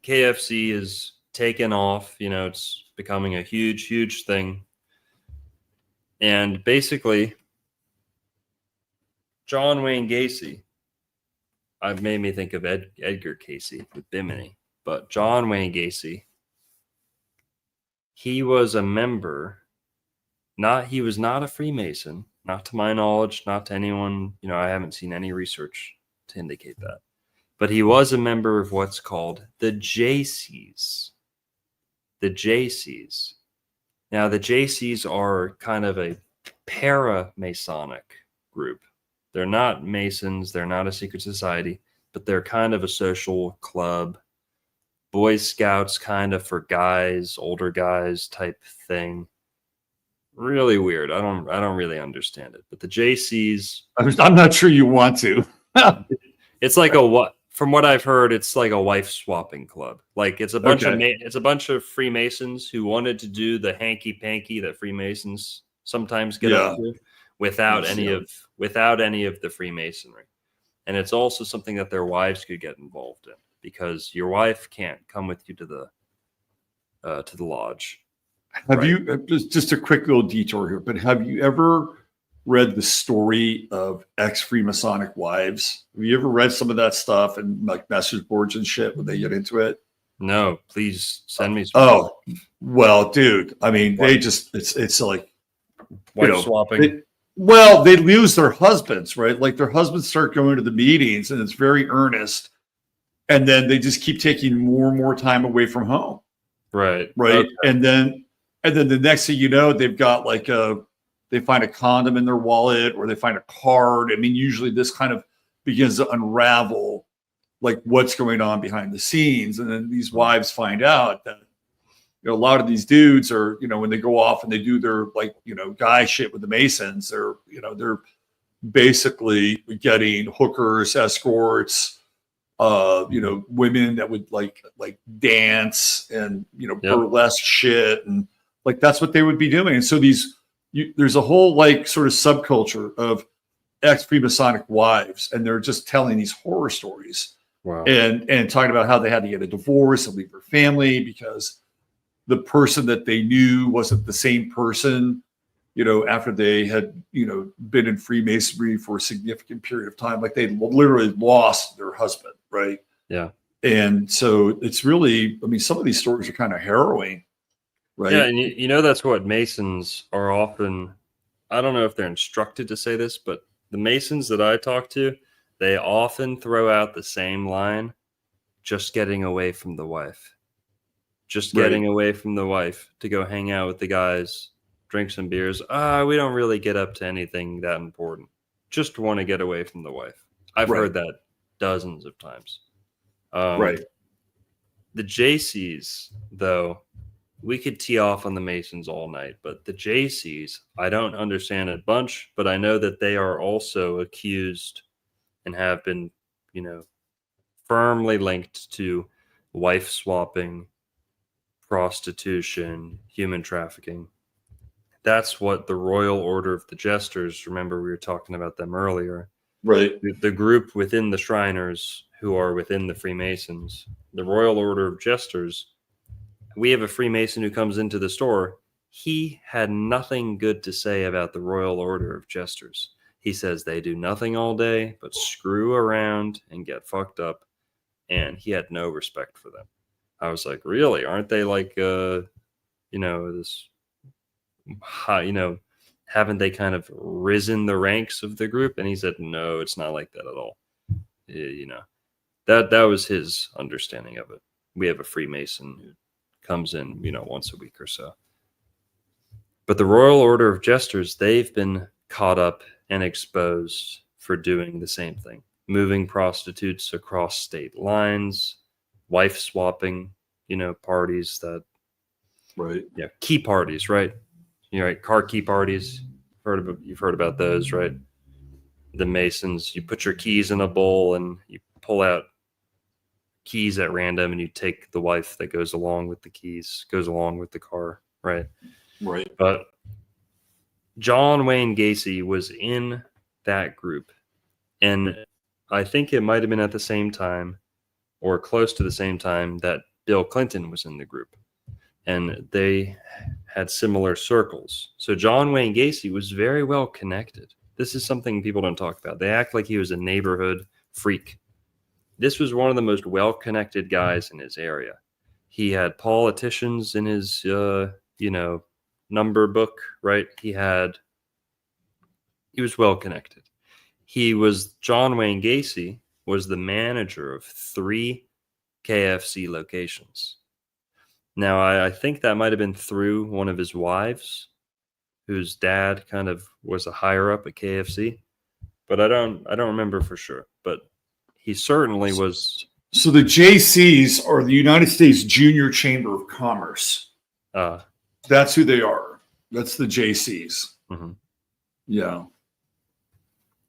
KFC is taken off. It's becoming a huge, huge thing. And basically, John Wayne Gacy, I've made me think of Edgar Casey with Bimini. But John Wayne Gacy, he was a member. He was not a Freemason, not to my knowledge, not to anyone. I haven't seen any research to indicate that. But he was a member of what's called the JCs. The JCs. Now, the JCs are kind of a para-Masonic group. They're not Masons. They're not a secret society, but they're kind of a social club. Boy Scouts kind of for guys, older guys type thing. Really weird. I don't really understand it. But the JCs, I'm not sure you want to. it's like from what I've heard, it's like a wife swapping club. Like it's a bunch of Freemasons who wanted to do the hanky panky that Freemasons sometimes get up to without any of the Freemasonry. And it's also something that their wives could get involved in, because your wife can't come with you to the lodge. Have you, just a quick little detour here, but have you ever read the story of ex-Freemasonic wives? Have you ever read some of that stuff and like message boards and shit when they get into it? No, please send me some. Oh, well, dude, I mean, they just, it's like, wife swapping. They lose their husbands, right? Like their husbands start going to the meetings and it's very earnest. And then they just keep taking more and more time away from home. Right. Right. Okay. And then the next thing you know, they've got they find a condom in their wallet or they find a card. I mean, usually this kind of begins to unravel like what's going on behind the scenes. And then these wives find out that, a lot of these dudes are, when they go off and they do their guy shit with the Masons, they're basically getting hookers, escorts, women that would like dance and, burlesque shit. And like, that's what they would be doing. And so there's a whole sort of subculture of ex-Freemasonic wives, and they're just telling these horror stories. Wow. And talking about how they had to get a divorce and leave their family because the person that they knew wasn't the same person after they had, been in Freemasonry for a significant period of time, like they literally lost their husband, right? Yeah. And so it's really, I mean, some of these stories are kind of harrowing, right? Yeah, and that's what Masons are often. I don't know if they're instructed to say this, but the Masons that I talk to, they often throw out the same line, just getting away from the wife. Just Right. getting away from the wife to go hang out with the guys, drink some beers. We don't really get up to anything that important. Just want to get away from the wife. I've Right. heard that dozens of times. Right. The JCs, though, we could tee off on the Masons all night, but the JCs, I don't understand a bunch, but I know that they are also accused and have been, firmly linked to wife swapping, prostitution, human trafficking. That's what the Royal Order of the Jesters, remember we were talking about them earlier, Right. the group within the Shriners who are within the Freemasons, the Royal Order of Jesters. We have a Freemason who comes into the store. He had nothing good to say about the Royal Order of Jesters. He says they do nothing all day but screw around and get fucked up, and he had no respect for them. I was like, really? Aren't they like, this high, haven't they kind of risen the ranks of the group? And he said, no, it's not like that at all. That was his understanding of it. We have a Freemason who comes in, once a week or so. But the Royal Order of Jesters, they've been caught up and exposed for doing the same thing. Moving prostitutes across state lines, wife swapping, parties that, Right. yeah, key parties, right? Right, car key parties. You've heard about those, right? The Masons, you put your keys in a bowl and you pull out keys at random, and you take the wife that goes along with the keys, goes along with the car, right? Right. But John Wayne Gacy was in that group, and I think it might have been at the same time or close to the same time that Bill Clinton was in the group, and they had similar circles. So John Wayne Gacy was very well connected. This is something people don't talk about. They act like he was a neighborhood freak. This was one of the most well-connected guys in his area. He had politicians in his, number book, right? He was well-connected. John Wayne Gacy was the manager of 3 KFC locations. Now, I think that might have been through one of his wives, whose dad kind of was a higher up at KFC, but I don't remember for sure. But he certainly was. So the JCs are the United States Junior Chamber of Commerce. That's who they are. That's the JCs. Mm-hmm. Yeah.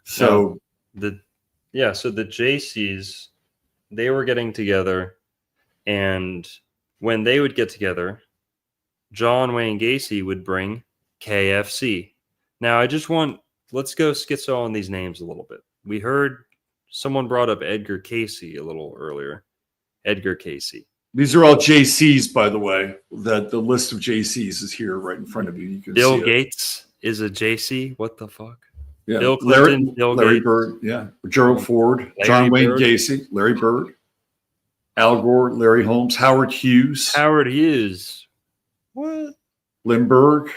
So the JCs, they were getting together, and when they would get together, John Wayne Gacy would bring KFC. Now, let's go schizo on these names a little bit. We heard someone brought up Edgar Cayce a little earlier. Edgar Cayce. These are all JCs, by the way. That the list of JCs is here right in front of you. You can Bill see Gates is a JC. What the fuck? Yeah. Bill Clinton, Larry Gates, Bird, yeah. Gerald Ford, Larry John Wayne Bird. Gacy, Larry Bird, Al Gore, Larry Holmes, Howard Hughes, What? Lindbergh,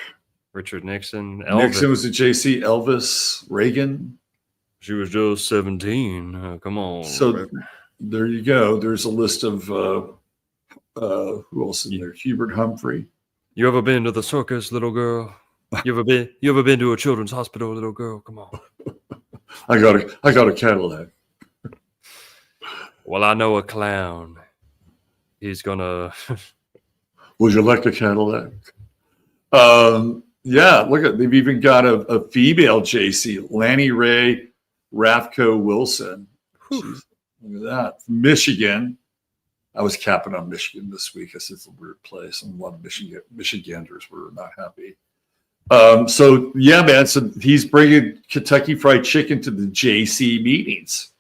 Richard Nixon. Elvis. Nixon was a JC, Elvis, Reagan. She was just 17. Come on. So there you go. There's a list of who else in there? Hubert Humphrey. You ever been to the circus, little girl? You ever been to a children's hospital, little girl? Come on. I got a Cadillac. Well, I know a clown. He's gonna. Would you like a Cadillac? Yeah, they've even got a female JC, Lanny Ray Rathco Wilson. Jeez, look at that. Michigan. I was capping on Michigan this week. I said it's a weird place, and a lot of Michiganders were not happy. So yeah, man. So he's bringing Kentucky Fried Chicken to the JC meetings.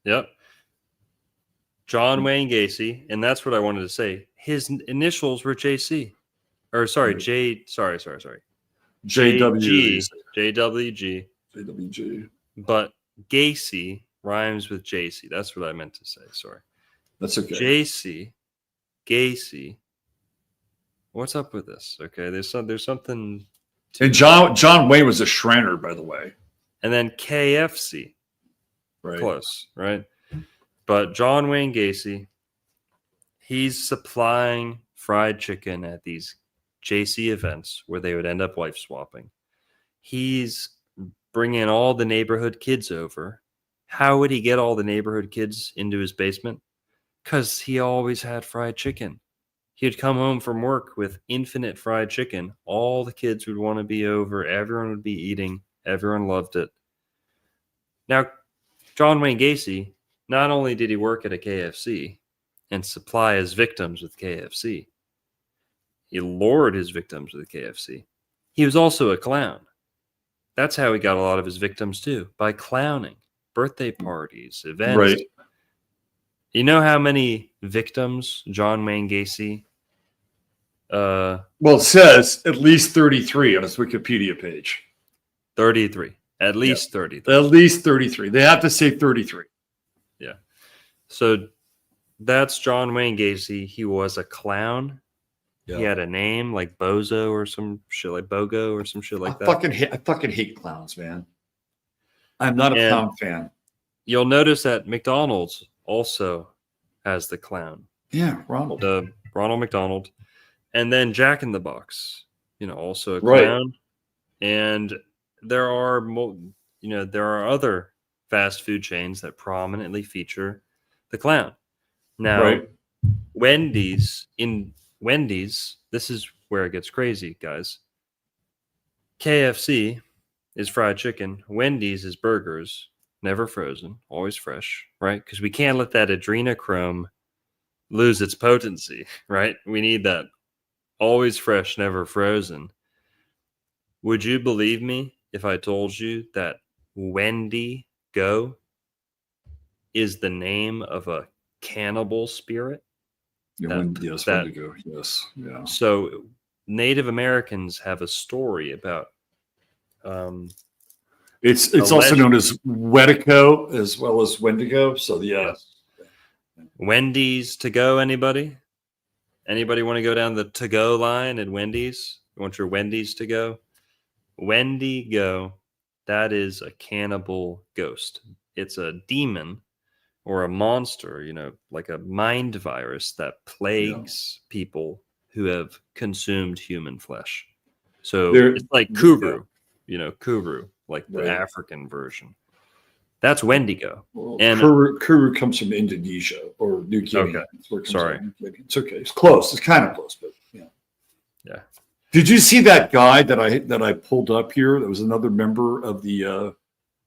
Yep. John Wayne Gacy, and that's what I wanted to say. His initials were JC, or sorry, J. Sorry. JW. JWG. JWG. But Gacy rhymes with JC. That's what I meant to say. Sorry. That's okay. JC, Gacy. What's up with this? Okay, there's something. And John Wayne was a Shredder, by the way. And then KFC. Right. Close, right? But John Wayne Gacy, he's supplying fried chicken at these JC events where they would end up wife swapping. He's bringing all the neighborhood kids over. How would he get all the neighborhood kids into his basement? Because he always had fried chicken. He'd come home from work with infinite fried chicken. All the kids would want to be over. Everyone would be eating. Everyone loved it. Now, John Wayne Gacy, not only did he work at a KFC and supply his victims with KFC, he lured his victims with KFC. He was also a clown. That's how he got a lot of his victims too, by clowning. Birthday parties, events. Right. You know how many victims John Wayne Gacy? Well, it says at least 33 on his Wikipedia page. 33. At least 33. At least 33. They have to say 33. Yeah. So that's John Wayne Gacy. He was a clown. Yeah. He had a name like Bozo or some shit like Bogo or some shit like that. I fucking hate clowns, man. I'm not a clown fan. You'll notice that McDonald's also has the clown. Yeah, Ronald. Ronald McDonald. And then Jack in the Box, also a Right. clown. And there are other fast food chains that prominently feature the clown. Now, Right. Wendy's, this is where it gets crazy, guys. KFC is fried chicken. Wendy's is burgers, never frozen, always fresh, right? Because we can't let that adrenochrome lose its potency, right? We need that always fresh, never frozen. Would you believe me if I told you that Wendy Go is the name of a cannibal spirit? Wendigo. Yes. Yeah. So Native Americans have a story about It's also known as Wedico as well as Wendigo. So yes. Wendy's to go. Anybody want to go down the to go line at Wendy's? You want your Wendy's to go? Wendigo, that is a cannibal ghost. It's a demon or a monster, like a mind virus that plagues people who have consumed human flesh. So it's like Kuru, Kuru, like the African version. That's Wendigo. Well, and Kuru comes from Indonesia or New Guinea. Okay. Sorry. It's okay. It's close. It's kind of close, but yeah. Yeah. Did you see that guy that I pulled up here? That was another member of the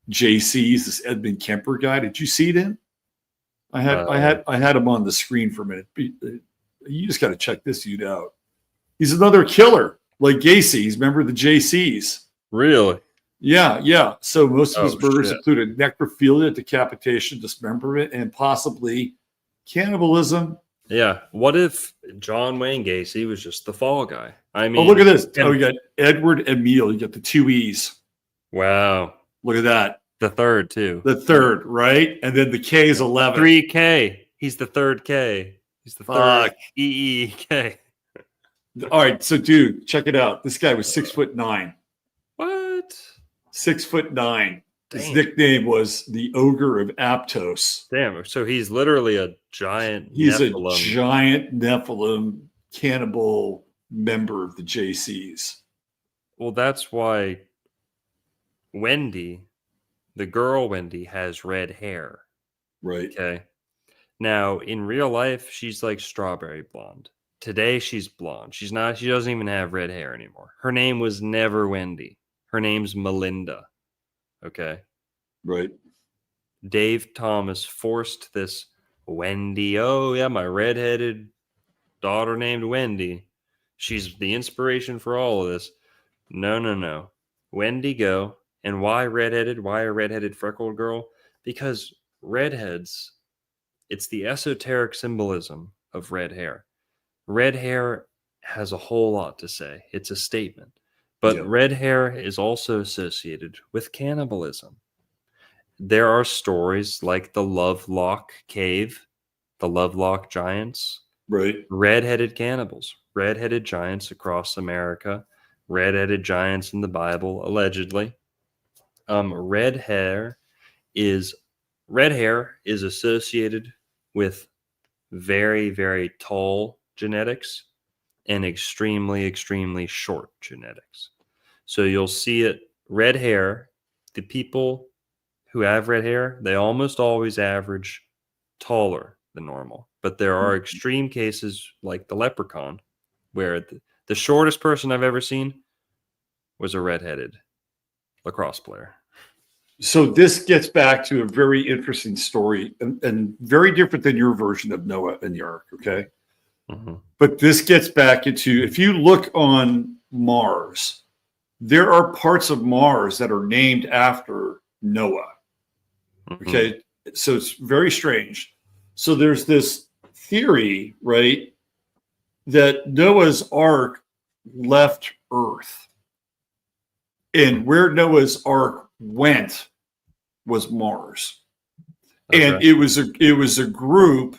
JCs, this Edmund Kemper guy. Did you see him? I had him on the screen for a minute. You just got to check this dude out. He's another killer, like Gacy. He's a member of the JCs. Really? Yeah. So most of his murders shit. included necrophilia, decapitation, dismemberment, and possibly cannibalism. Yeah. What if John Wayne Gacy was just the fall guy? I mean, look at this. You got Edward Emile. You got the two E's. Wow. Look at that. The third, too. The third, right? And then the K is 11. 3K. He's the third K. He's the third EEK. All right. So, dude, check it out. This guy was 6'9". What? 6'9". His Damn. nickname was the Ogre of Aptos. Damn. So he's literally a giant He's Nephilim. a giant Nephilim cannibal member of the JCs. Well, that's why Wendy, the girl Wendy, has red hair. Right. Okay. Now, in real life, she's like strawberry blonde. Today, she's blonde. She doesn't even have red hair anymore. Her name was never Wendy. Her name's Melinda. Okay. Right. Dave Thomas forced this Wendy. Oh, yeah, my redheaded daughter named Wendy. She's the inspiration for all of this. No. Wendigo. And why redheaded? Why a redheaded freckled girl? Because redheads, it's the esoteric symbolism of red hair. Red hair has a whole lot to say. It's a statement. But Yeah. red hair is also associated with cannibalism. There are stories like the Lovelock Cave, the Lovelock Giants, Right. red-headed cannibals, red-headed giants across America, red-headed giants in the Bible, allegedly. Red hair is associated with very, very tall genetics and extremely, extremely short genetics. So you'll see it red hair. The people who have red hair, they almost always average taller than normal. But there are extreme cases like the leprechaun, where the shortest person I've ever seen was a redheaded lacrosse player. So this gets back to a very interesting story and very different than your version of Noah and the Ark. Okay. Mhm. But this gets back into, if you look on Mars, there are parts of Mars that are named after Noah. Mhm. Okay. So it's very strange. So there's this theory, right, that Noah's Ark left Earth. And where Noah's Ark went was Mars. And Okay. it was a group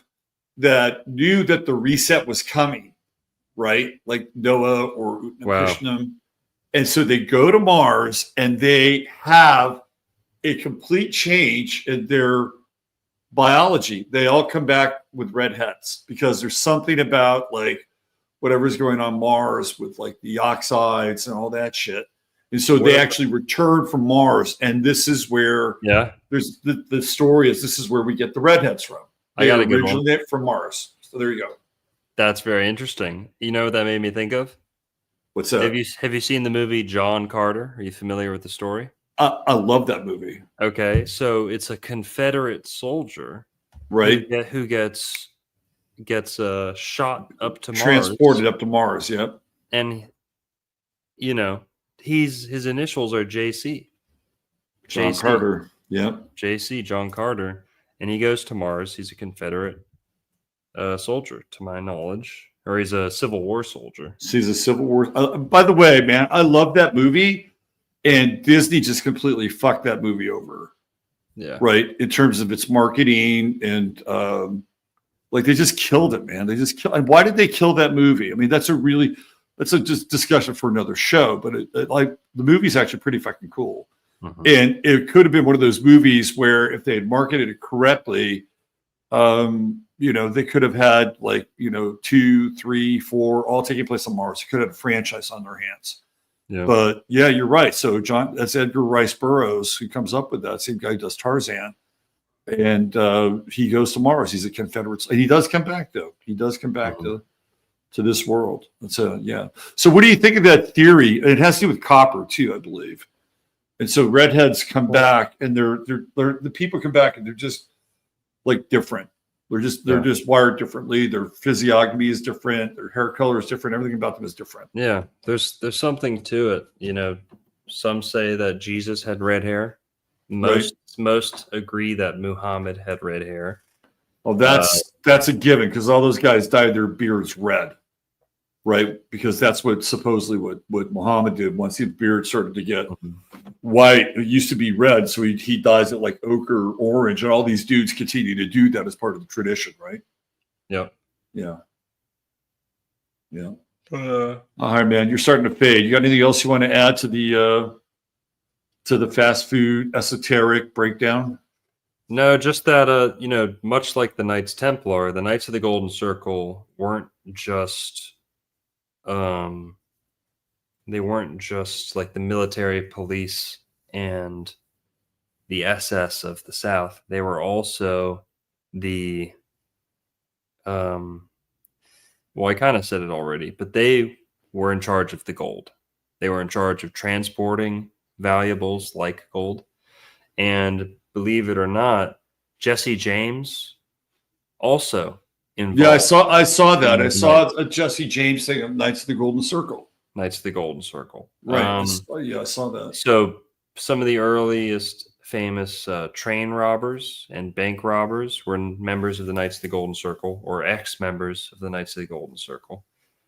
that knew that the reset was coming, right? Like Noah or Wow. Utnapishtim. And so they go to Mars and they have a complete change in their biology. They all come back with red heads because there's something about like whatever's going on Mars with like the oxides and all that shit. And so they Where- actually return from Mars. And this is where Yeah. there's the story is this is where we get the redheads from. I They got are a good one. originally from Mars. So there you go. That's very interesting. You know what that made me think of? What's that? Have you seen the movie John Carter? Are you familiar with the story? I love that movie. Okay, so it's a Confederate soldier Right? who gets shot up to Transported Mars, up to Mars. Yep. and his initials are JC. John JC. Carter. Yep. JC, John Carter, and he goes to Mars. He's a Confederate soldier, to my knowledge, or he's a Civil War soldier. Sees a Civil War. By the way, man, I love that movie, and Disney just completely fucked that movie over. Yeah. Right, in terms of its marketing and like they just killed it, man. They just killed. And why did they kill that movie? I mean, that's a just discussion for another show. But like the movie's actually pretty fucking cool. Mhm. And it could have been one of those movies where if they had marketed it correctly, they could have had like, 2, 3, 4, all taking place on Mars. They could have a franchise on their hands. Yeah. But yeah, you're right. So that's Edgar Rice Burroughs who comes up with that. Same guy who does Tarzan. And he goes to Mars. He's a Confederate. And he does come back though. He does come back to this world. So yeah. So what do you think of that theory? It has to do with copper too, I believe. And so redheads come back, and they're the people come back, and they're just like different. They're just wired differently. Their physiognomy is different. Their hair color is different. Everything about them is different. Yeah, there's something to it. Some say that Jesus had red hair. Most agree that Muhammad had red hair. Well, that's a given because all those guys dyed their beards red, right? Because that's supposedly what Muhammad did once his beard started to get white. It used to be red, so he dyes it like ochre, orange, and all these dudes continue to do that as part of the tradition, right? Yep. Yeah. Yeah. All right, man. You're starting to fade. You got anything else you want to add to the fast food esoteric breakdown? No, just that much like the Knights Templar, the Knights of the Golden Circle weren't just like the military police and the SS of the South. They were also the well, I kind of said it already, but they were in charge of the gold. They were in charge of transporting valuables like gold. And believe it or not, Jesse James also involved. Yeah, I saw that. I saw a Jesse James thing of Knights of the Golden Circle. Knights of the Golden Circle. Right. Yeah, I saw that. So some of the earliest famous train robbers and bank robbers were members of the Knights of the Golden Circle or ex-members of the Knights of the Golden Circle.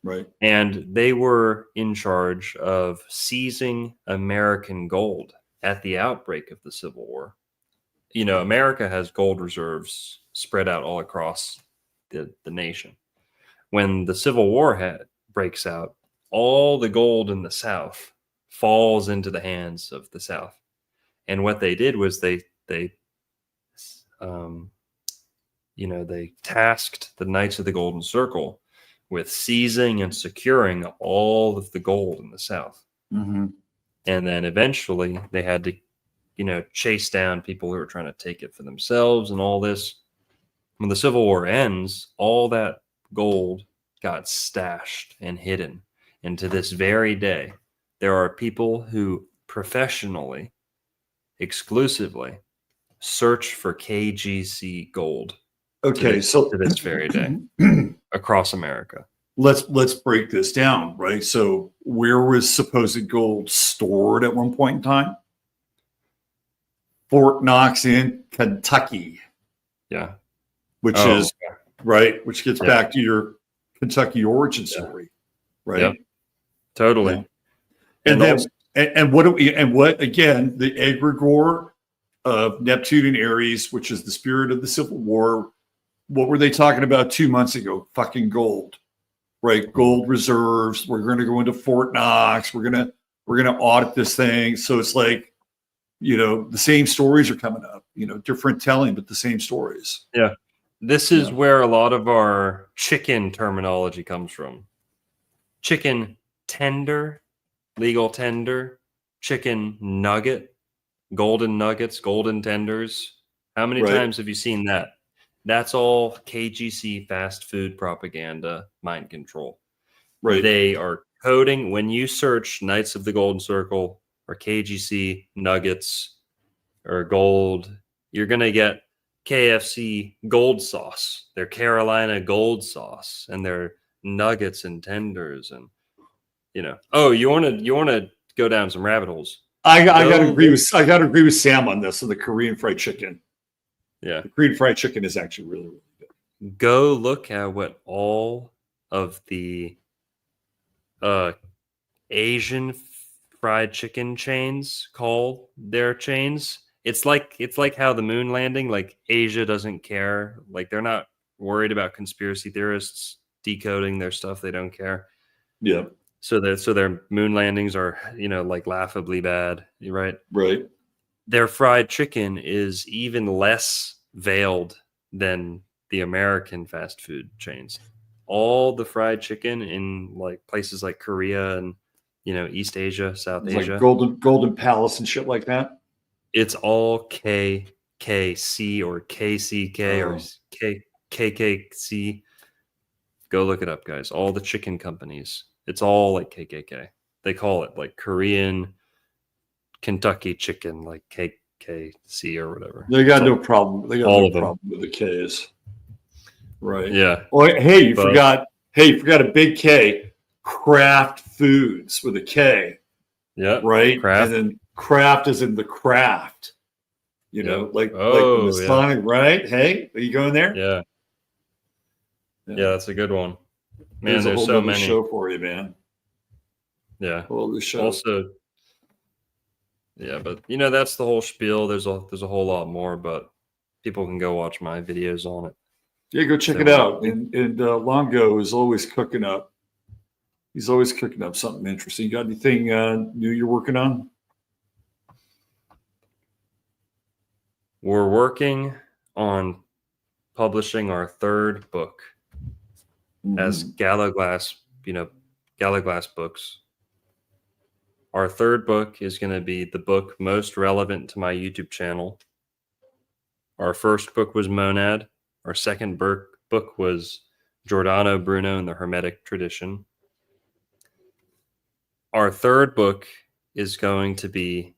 Right. And they were in charge of seizing American gold at the outbreak of the Civil War. You know, America has gold reserves spread out all across the nation. When the Civil War breaks out, all the gold in the South falls into the hands of the South. And what they did was um, they tasked the Knights of the Golden Circle with seizing and securing all of the gold in the South. Mm-hmm. And then eventually they had to, chase down people who were trying to take it for themselves and all this. When the Civil War ends, all that gold got stashed and hidden. And to this very day, there are people who professionally, exclusively, search for KGC gold. Okay, so to this very day across America. Let's break this down, right? So where was supposed gold stored at one point in time? Fort Knox in Kentucky. Yeah. Which is right, which gets back to your Kentucky origin story, right? Yep. Totally. Yeah. And then also, and what again, the egregore of Neptune and Aries, which is the spirit of the Civil War. What were they talking about 2 months ago? Fucking gold, right? Gold reserves. We're going to go into Fort Knox. We're going to audit this thing. So it's like, the same stories are coming up. Different telling, but the same stories. Yeah, this is where a lot of our chicken terminology comes from. Chicken tender, legal tender, chicken nugget, golden nuggets, golden tenders. How many times have you seen that? That's all KGC fast food propaganda, mind control. Right. They are coding. When you search Knights of the Golden Circle or KGC nuggets or gold, you're going to get KFC gold sauce, their Carolina gold sauce, and their nuggets and tenders. And, you want to go down some rabbit holes. I got to agree with Sam on this. On the Korean fried chicken. Yeah. The Korean fried chicken is actually really, really good. Go look at what all of the Asian fried chicken chains call their chains. It's like how the moon landing, like Asia doesn't care. Like they're not worried about conspiracy theorists decoding their stuff. They don't care. Yeah. So their moon landings are, like laughably bad, right? Right. Their fried chicken is even less veiled than the American fast food chains. All the fried chicken in like places like Korea and East Asia, South Asia, like Golden Palace and shit like that. It's all KKC or KCK or KKC. Go look it up, guys. All the chicken companies. It's all like KKK. They call it like Korean Kentucky chicken, like KKC or whatever. They got no problem. They got all no of them. problem with the K's. Right. Yeah. Oh, hey, you forgot a big K. Kraft Foods with a K. Yeah. Right. Kraft. And then Kraft is in the craft. Like the Sonic, right? Hey, are you going there? Yeah. Yeah, that's a good one. Man, there's so many. Show for you, man. Yeah. The show. Also, yeah, but that's the whole spiel. There's a whole lot more, but people can go watch my videos on it. Yeah, go check it out. And Longo is always cooking up. He's always cooking up something interesting. You got anything new you're working on? We're working on publishing our third book as Gallaglass, Gallaglass Books. Our third book is going to be the book most relevant to my YouTube channel. Our first book was Monad. Our second book was Giordano Bruno and the Hermetic Tradition. Our third book is going to be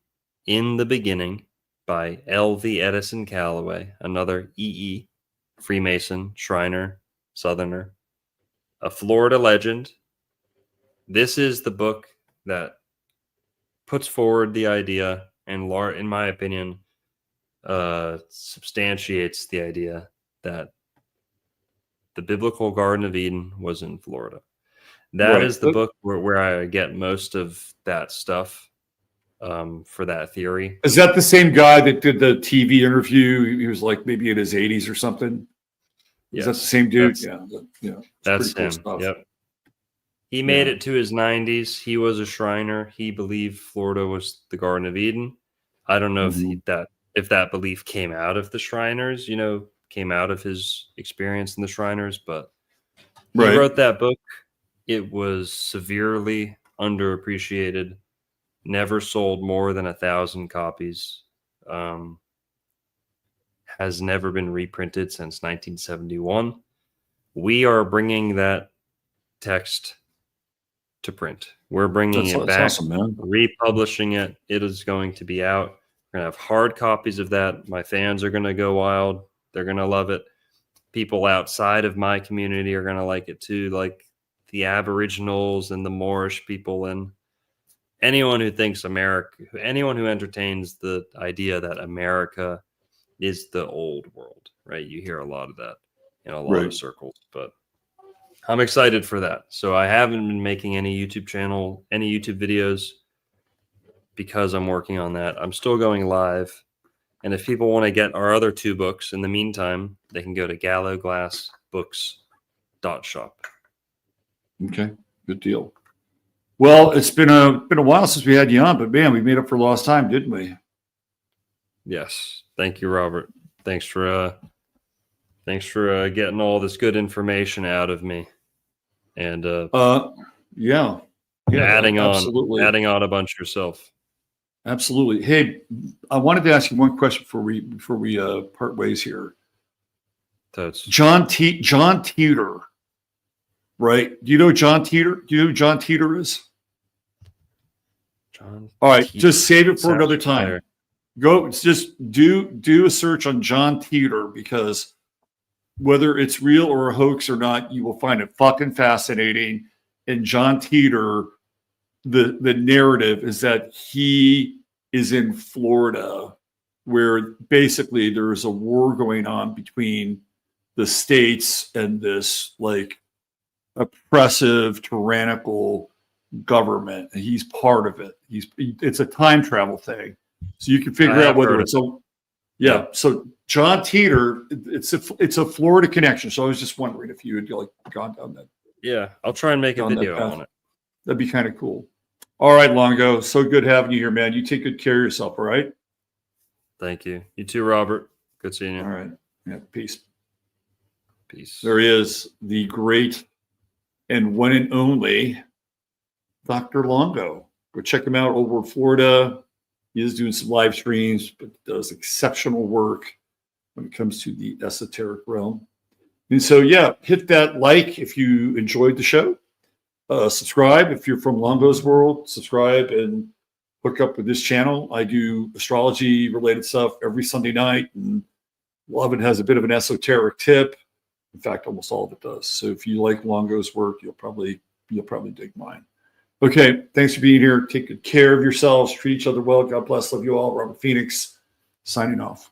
In the Beginning by L.V. Edison Calloway, another EE, Freemason, Shriner, Southerner, a Florida legend. This is the book that puts forward the idea and, in my opinion, substantiates the idea that the biblical Garden of Eden was in Florida. That Right. is the book where I get most of that stuff for that theory. Is that the same guy that did the TV interview? He was like maybe in his 80s or something. Is that the Yes, same dude? that's Yeah. It's that's pretty cool him. stuff. Yep. He made Yeah. it to his 90s. He was a Shriner. He believed Florida was the Garden of Eden. I don't know Mhm. if that belief came out of the Shriners, came out of his experience in the Shriners, but he Right. wrote that book. It was severely underappreciated. Never sold more than 1,000 copies. Has never been reprinted since 1971. We are bringing that text to print. We're bringing it That's back, awesome, man. republishing it. It is going to be out. We're going to have hard copies of that. My fans are going to go wild. They're going to love it. People outside of my community are going to like it too, like the Aboriginals and the Moorish people, and anyone who thinks anyone who entertains the idea that America is the old world, right? You hear a lot of that in a lot Right. of circles, but I'm excited for that. So I haven't been making any YouTube videos because I'm working on that. I'm still going live. And if people want to get our other 2 books in the meantime, they can go to galloglassbooks.shop. Okay. Good deal. Well, it's been a while since we had you on, but man, we made up for lost time, didn't we? Yes. Thank you, Robert. Thanks for getting all this good information out of me. And Yeah. Absolutely. adding on a bunch yourself. Absolutely. Hey, I wanted to ask you one question before we part ways here. Totes. John Teeter, right? Do you know John Teeter? Do you know who John Teeter is? John. All right, Teeter. just save it for Sounds another time. familiar. Go, just do a search on John Teeter, because whether it's real or a hoax or not, you will find it fucking fascinating. And John Teeter, the narrative is that he is in Florida, where basically there's a war going on between the states and this like oppressive, tyrannical government. And he's part of it. It's a time travel thing. So you can figure out whether it's Yeah. So John Teeter, it's a Florida connection. So I was just wondering if you had like gone down that. Yeah, I'll try and make a On that video path. on it. That'd be kind of cool. All right, Longo. So good having you here, man. You take good care of yourself. All right. Thank you. You too, Robert. Good seeing you. All right. Yeah. Peace. Peace. There he is, the great and one and only Dr. Longo. Go check him out over in Florida. He is doing some live streams, but does exceptional work when it comes to the esoteric realm. And so, yeah, hit that like if you enjoyed the show. Subscribe if you're from Longo's world. Subscribe and hook up with this channel. I do astrology related stuff every Sunday night, and a lot of it has a bit of an esoteric tip. In fact, almost all of it does. So if you like Longo's work, you'll probably dig mine. Okay, thanks for being here. Take good care of yourselves. Treat each other well. God bless. Love you all. Robert Phoenix, signing off.